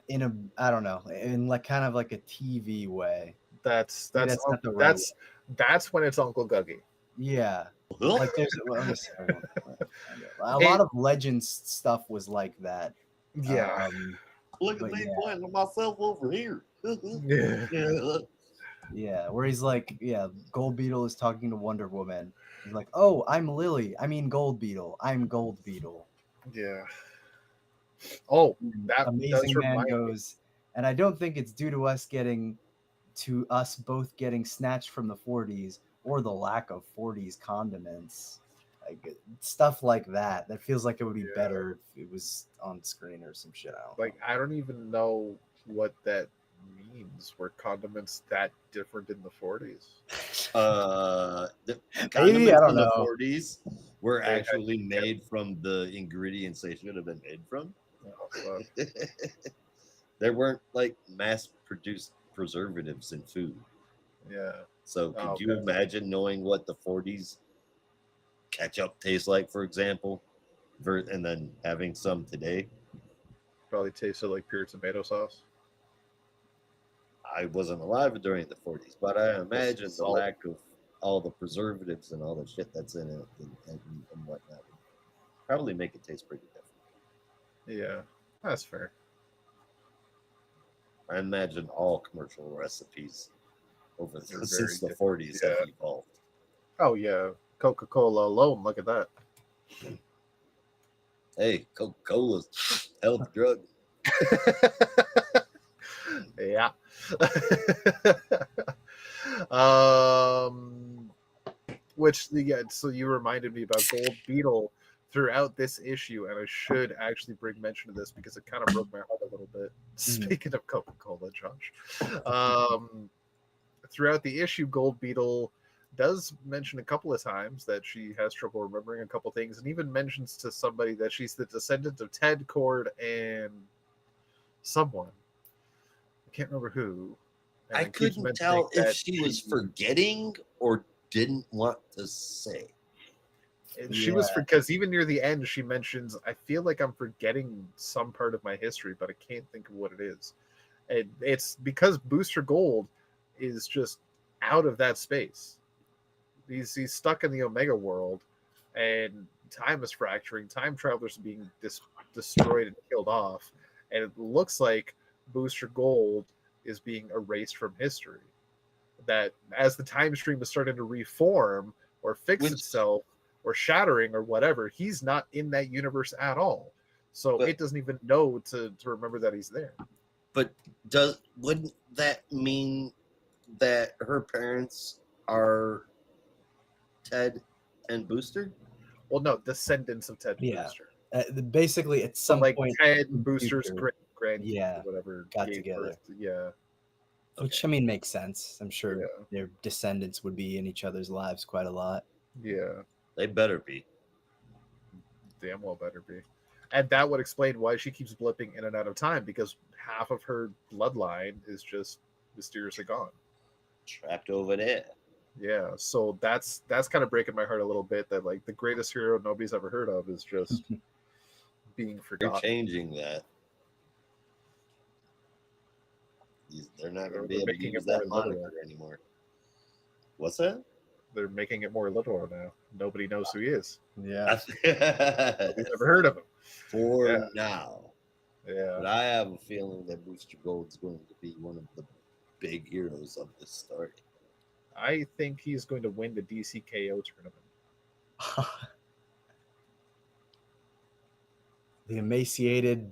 in a, I don't know, in like kind of like a TV way. That's Maybe that's not the right that's when it's Uncle Guggy. Yeah. Like there's a lot of Legends stuff was like that. Yeah. Look at but me yeah. pointing at myself over here. Yeah. Yeah. Yeah, where he's like, yeah, Gold Beetle is talking to Wonder Woman. He's like, oh, I'm Lily. I mean Gold Beetle. I'm Gold Beetle. Yeah. Oh, that does Amazing Man remind me. goes, and I don't think it's due to us both getting snatched from the 40s or the lack of 40s condiments. Like stuff like that. That feels like it would be Yeah. better if it was on screen or some shit. I don't Like, know. I don't even know what that means. Were condiments that different in the 40s? The Maybe, I condiments don't in the know. 40s were They had actually to get- made from the ingredients they should have been made from. Oh, fuck. There weren't like mass produced preservatives in food. Yeah. So could Oh, you okay. imagine knowing what the 40s ketchup tastes like, for example, and then having some today? Probably tasted like pure tomato sauce. I wasn't alive during the 40s, but I imagine the Salt. lack of all the preservatives and all the shit that's in it and whatnot would probably make it taste pretty different. Yeah, that's fair. I imagine all commercial recipes over They're since the very 40s different. have evolved. Oh yeah, Coca-Cola alone. Look at that. Hey, Coca-Cola's health drug. Yeah. um, which yeah. So you reminded me about Gold Beetle throughout this issue, and I should actually bring mention of this because it kind of broke my heart a little bit. Speaking of Coca-Cola, Josh, throughout the issue, Gold Beetle does mention a couple of times that she has trouble remembering a couple things, and even mentions to somebody that she's the descendant of Ted Cord and someone. I can't remember who. And I it keeps couldn't mentioning tell if that she was forgetting or didn't want to say. she was because even near the end she mentions, I feel like I'm forgetting some part of my history, but I can't think of what it is. And it's because Booster Gold is just out of that space. He's stuck in the Omega world, and time is fracturing. Time travelers are being destroyed and killed off, and it looks like Booster Gold is being erased from history. That as the time stream is starting to reform or fix itself or shattering or whatever, he's not in that universe at all. So it doesn't even know to remember that he's there. But wouldn't that mean that her parents are Ted and Booster? Well, no, descendants of Ted and Booster. Basically, at some point, Ted and Booster's grand whatever got together. Yeah. Which, I mean, makes sense. I'm sure their descendants would be in each other's lives quite a lot. Yeah. They better be. Damn well better be. And that would explain why she keeps blipping in and out of time, because half of her bloodline is just mysteriously gone. Trapped over there. Yeah, so that's kind of breaking my heart a little bit, that like the greatest hero nobody's ever heard of is just being forgotten. You're changing that. They're not going to be able to use that moniker anymore. What's that? They're making it more literal now. Nobody knows who he is. Yeah. Nobody's ever heard of him. For now. Yeah. But I have a feeling that Booster Gold's going to be one of the big heroes of this story. I think he's going to win the DCKO tournament. The emaciated,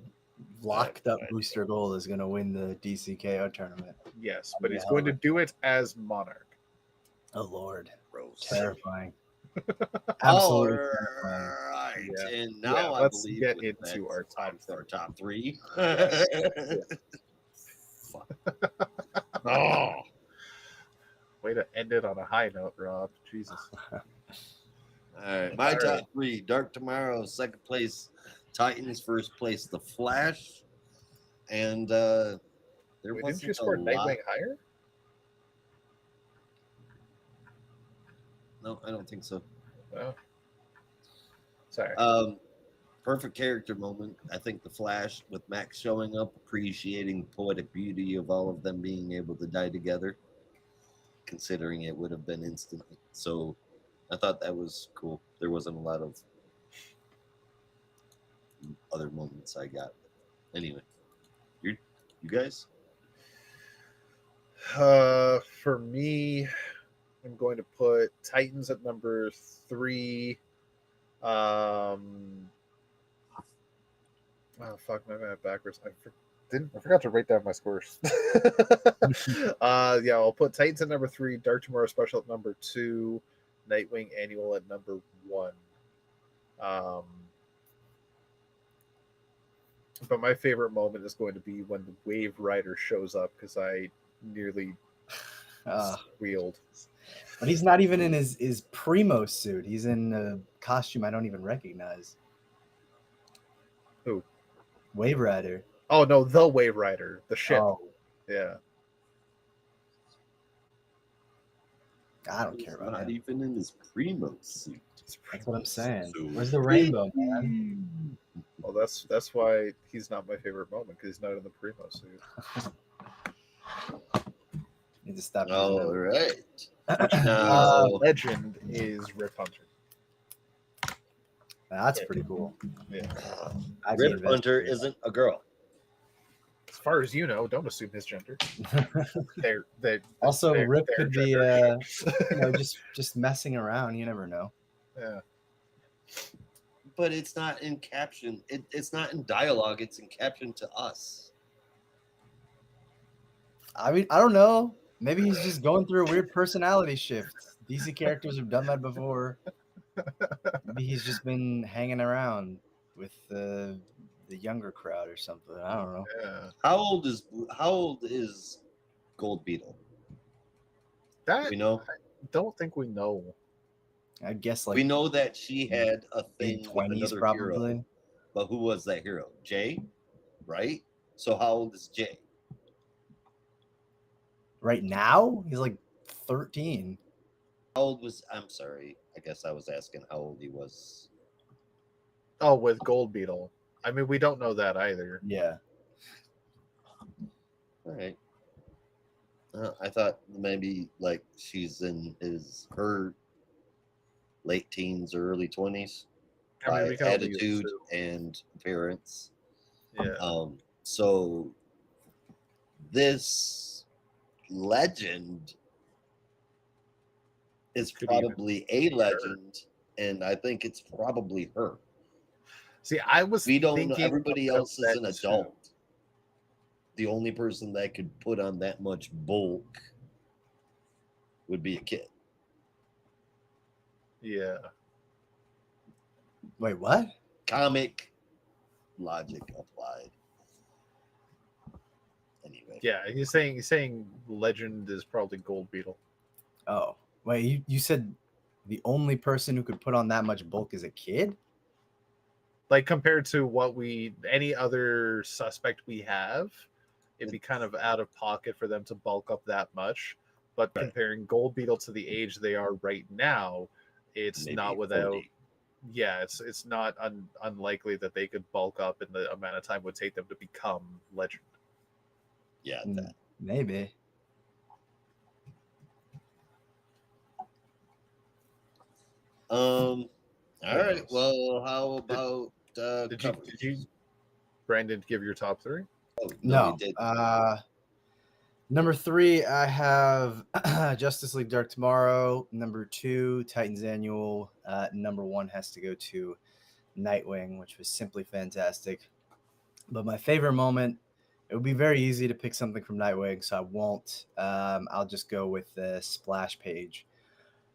locked up Booster Gold is going to win the DCKO tournament. Yes, but he's going to do it as Monarch. Oh, Lord. Gross. Terrifying. Absolutely terrifying. Right. Yeah. And now I let's believe get into our top three. Oh. Way to end it on a high note, Rob. Jesus. All right. My top three: Dark Tomorrow, second place; Titans, first place; The Flash. And there didn't you score Nightwing higher? No, I don't think so. Oh. Sorry. Perfect character moment. I think The Flash, with Max showing up, appreciating the poetic beauty of all of them being able to die together, considering it would have been instantly. So I thought that was cool. There wasn't a lot of other moments I got. Anyway, you guys? For me, I'm going to put Titans at number 3. Oh fuck, my bad. Backwards. I forgot to write down my scores. Yeah, I'll put Titans at number 3, Dark Tomorrow Special at number 2, Nightwing Annual at number 1. But my favorite moment is going to be when the Wave Rider shows up because I nearly squealed. But he's not even in his primo suit. He's in a costume I don't even recognize. Who? Wave Rider. Oh no, the Wave Rider, the ship. Oh, Yeah. I don't care about Not him. even in his primo suit. That's what I'm saying. So- Where's the rainbow, man? Well, that's why he's not my favorite moment because he's not in the primo suit. Need to stop. All right. using Now, Legend is Rip Hunter. That's pretty cool. Yeah. I'd be Rip invested Hunter in that. isn't a girl. As far as you know, don't assume his gender. They Also, they're- Rip they're could be, gender. just messing around. You never know. Yeah. But it's not in caption. It's not in dialogue. It's in caption to us. I mean, I don't know. Maybe he's just going through a weird personality shift. DC characters have done that before. Maybe he's just been hanging around with the younger crowd or something. I don't know. Yeah. How old is Gold Beetle? That We know. don't think we know. I guess like We know that she had a thing with mid-20s another probably. hero. But who was that hero? Jay, right? So how old is Jay? Right now, he's like 13. How old was? I'm sorry. I guess I was asking how old he was. Oh, with Gold Beetle. I mean, we don't know that either. Yeah. All right. I thought maybe like she's in her late teens or early 20s I mean, by we can only attitude assume. and appearance. Yeah. So this legend is Could even probably a legend, and I think it's probably her. See, I was We don't know. thinking Everybody of else is an that too. adult. The only person that could put on that much bulk would be a kid. Yeah. Wait, what? Comic logic applied. Anyway. Yeah, he's saying Legend is probably Gold Beetle. Oh, wait, you said the only person who could put on that much bulk is a kid? Like compared to what any other suspect we have, it'd be kind of out of pocket for them to bulk up that much. But Right. comparing Gold Beetle to the age they are right now, it's Maybe not without. 40. Yeah, it's not unlikely that they could bulk up in the amount of time it would take them to become Legend. Yeah, Mm, that. Maybe. All right. knows? Well, how about Did covers? you, Brandon, give your top 3? Oh, No. we did. Number 3, I have Justice League Dark Tomorrow. Number 2, Titans Annual. Number 1 has to go to Nightwing, which was simply fantastic. But my favorite moment, it would be very easy to pick something from Nightwing, so I won't. I'll just go with the splash page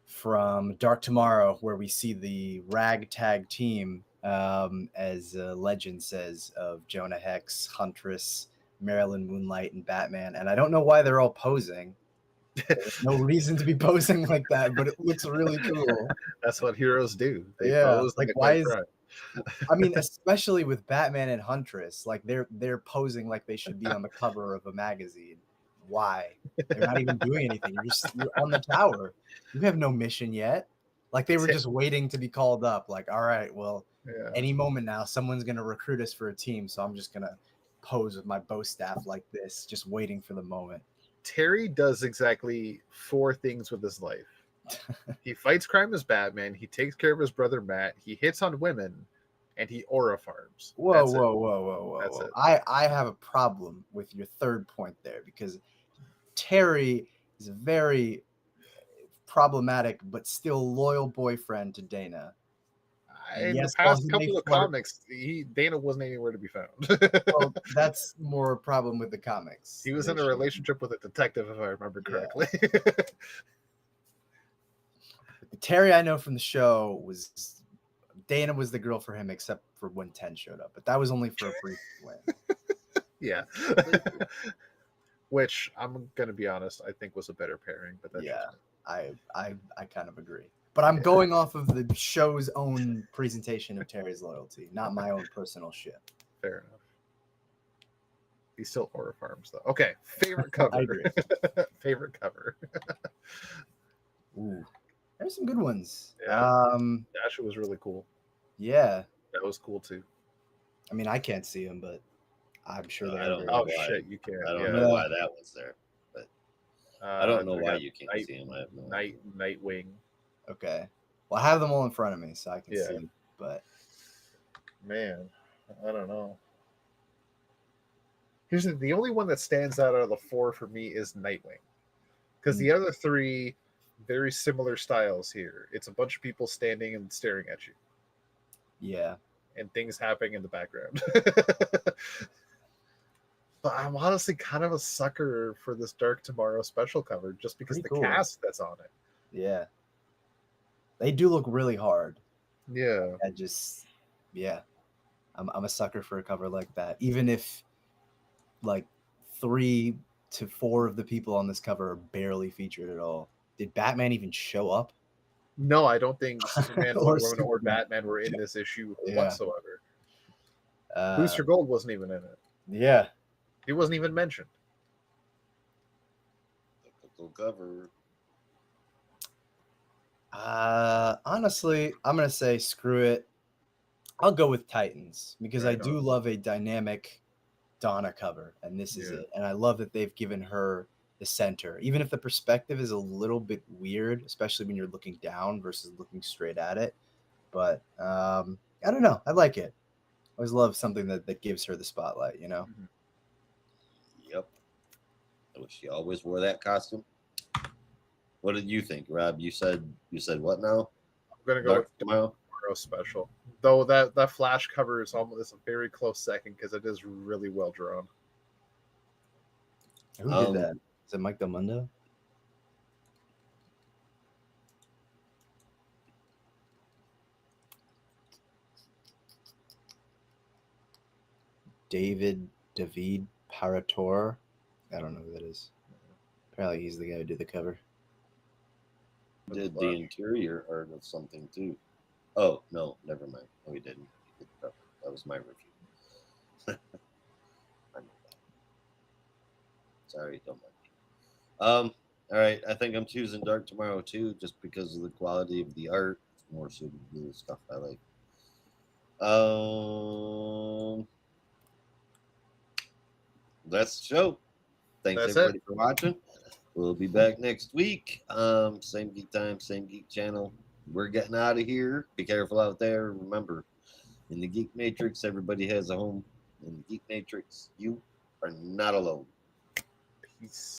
from Dark Tomorrow, where we see the ragtag team, as Legend says, of Jonah Hex, Huntress, Marilyn Moonlight, and Batman. And I don't know why they're all posing. There's no reason to be posing like that, but it looks really cool. That's what heroes do. They Yeah, pose like, and why fight is- crime. I mean, especially with Batman and Huntress, like they're posing like they should be on the cover of a magazine. Why? They're not even doing anything. You're on the tower. You have no mission yet. Like they were just waiting to be called up. Like, all right, well, Yeah. any moment now, someone's gonna recruit us for a team, so I'm just gonna pose with my bow staff like this, just waiting for the moment. Terry does exactly 4 things with his life. He fights crime as Batman, he takes care of his brother Matt, he hits on women, and he aura farms. Whoa, That's it. whoa, whoa, whoa, whoa, That's whoa. it. I have a problem with your third point there because Terry is a very problematic but still loyal boyfriend to Dana. In the Yes, while past he may couple of flirt, comics, Dana wasn't anywhere to be found. well, that's more a problem with the comics. He was in a relationship with a detective, if I remember correctly. The Terry I know from the show was Dana was the girl for him, except for when 10 showed up. But that was only for a brief win. Yeah. Which I'm gonna be honest, I think was a better pairing. But that's Yeah, just I kind of agree. But I'm going off of the show's own presentation of Terry's loyalty, not my own personal shit. fair enough. He's still horror farms though. Okay, favorite I cover. agree. Favorite cover. Ooh, there's some good ones. Yeah. Dasha was really cool. Yeah. That was cool too. I mean, I can't see him, but I'm sure I they're don't very know Oh why. shit, you can. I don't Yeah. know why that was there, but I don't know I why got you can't see him. I have no idea. Nightwing. okay. Well, I have them all in front of me, so I can Yeah. see them. But Man, I don't know. Here's the only one that stands out of the four for me is Nightwing, because the other three very similar styles here. It's a bunch of people standing and staring at you, yeah, and things happening in the background. But I'm honestly kind of a sucker for this Dark Tomorrow special cover, just because Pretty the cool. cast that's on it. yeah. They do look really hard. Yeah, I just, yeah. I'm a sucker for a cover like that. Even if like 3 to 4 of the people on this cover are barely featured at all. Did Batman even show up? no, I don't think Superman, Or Wonder Woman, or Superman. Batman were in this issue Yeah. whatsoever. Uh, Booster Gold wasn't even in it. yeah. He wasn't even mentioned. Typical cover. Honestly, I'm gonna say screw it. I'll go with Titans because I Right do on. love a dynamic Donna cover, and this is Yeah. it. And I love that they've given her the center, even if the perspective is a little bit weird, especially when you're looking down versus looking straight at it. But I don't know. I like it. I always love something that gives her the spotlight, you know? Yep. I wish she always wore that costume. What did you think, Rob? You said what now? I'm gonna go Dark with Tomorrow? Tomorrow special. Though that Flash cover is almost a very close second because it is really well drawn. Who did that? Is it Mike Del Mundo? David Parator. I don't know who that is. Apparently he's the guy who did the cover. Did the interior art of something too. Oh, no, never mind. No, he didn't. He did the cover. That was my review. I know that. Sorry, don't mind me. All right. I think I'm choosing Dark Tomorrow too, just because of the quality of the art. It's more suited to the stuff I like. That's the show. Thanks That's everybody for watching. We'll be back next week. Same geek time, same geek channel. We're getting out of here. Be careful out there. Remember, in the Geek Matrix, everybody has a home. In the Geek Matrix, you are not alone. Peace.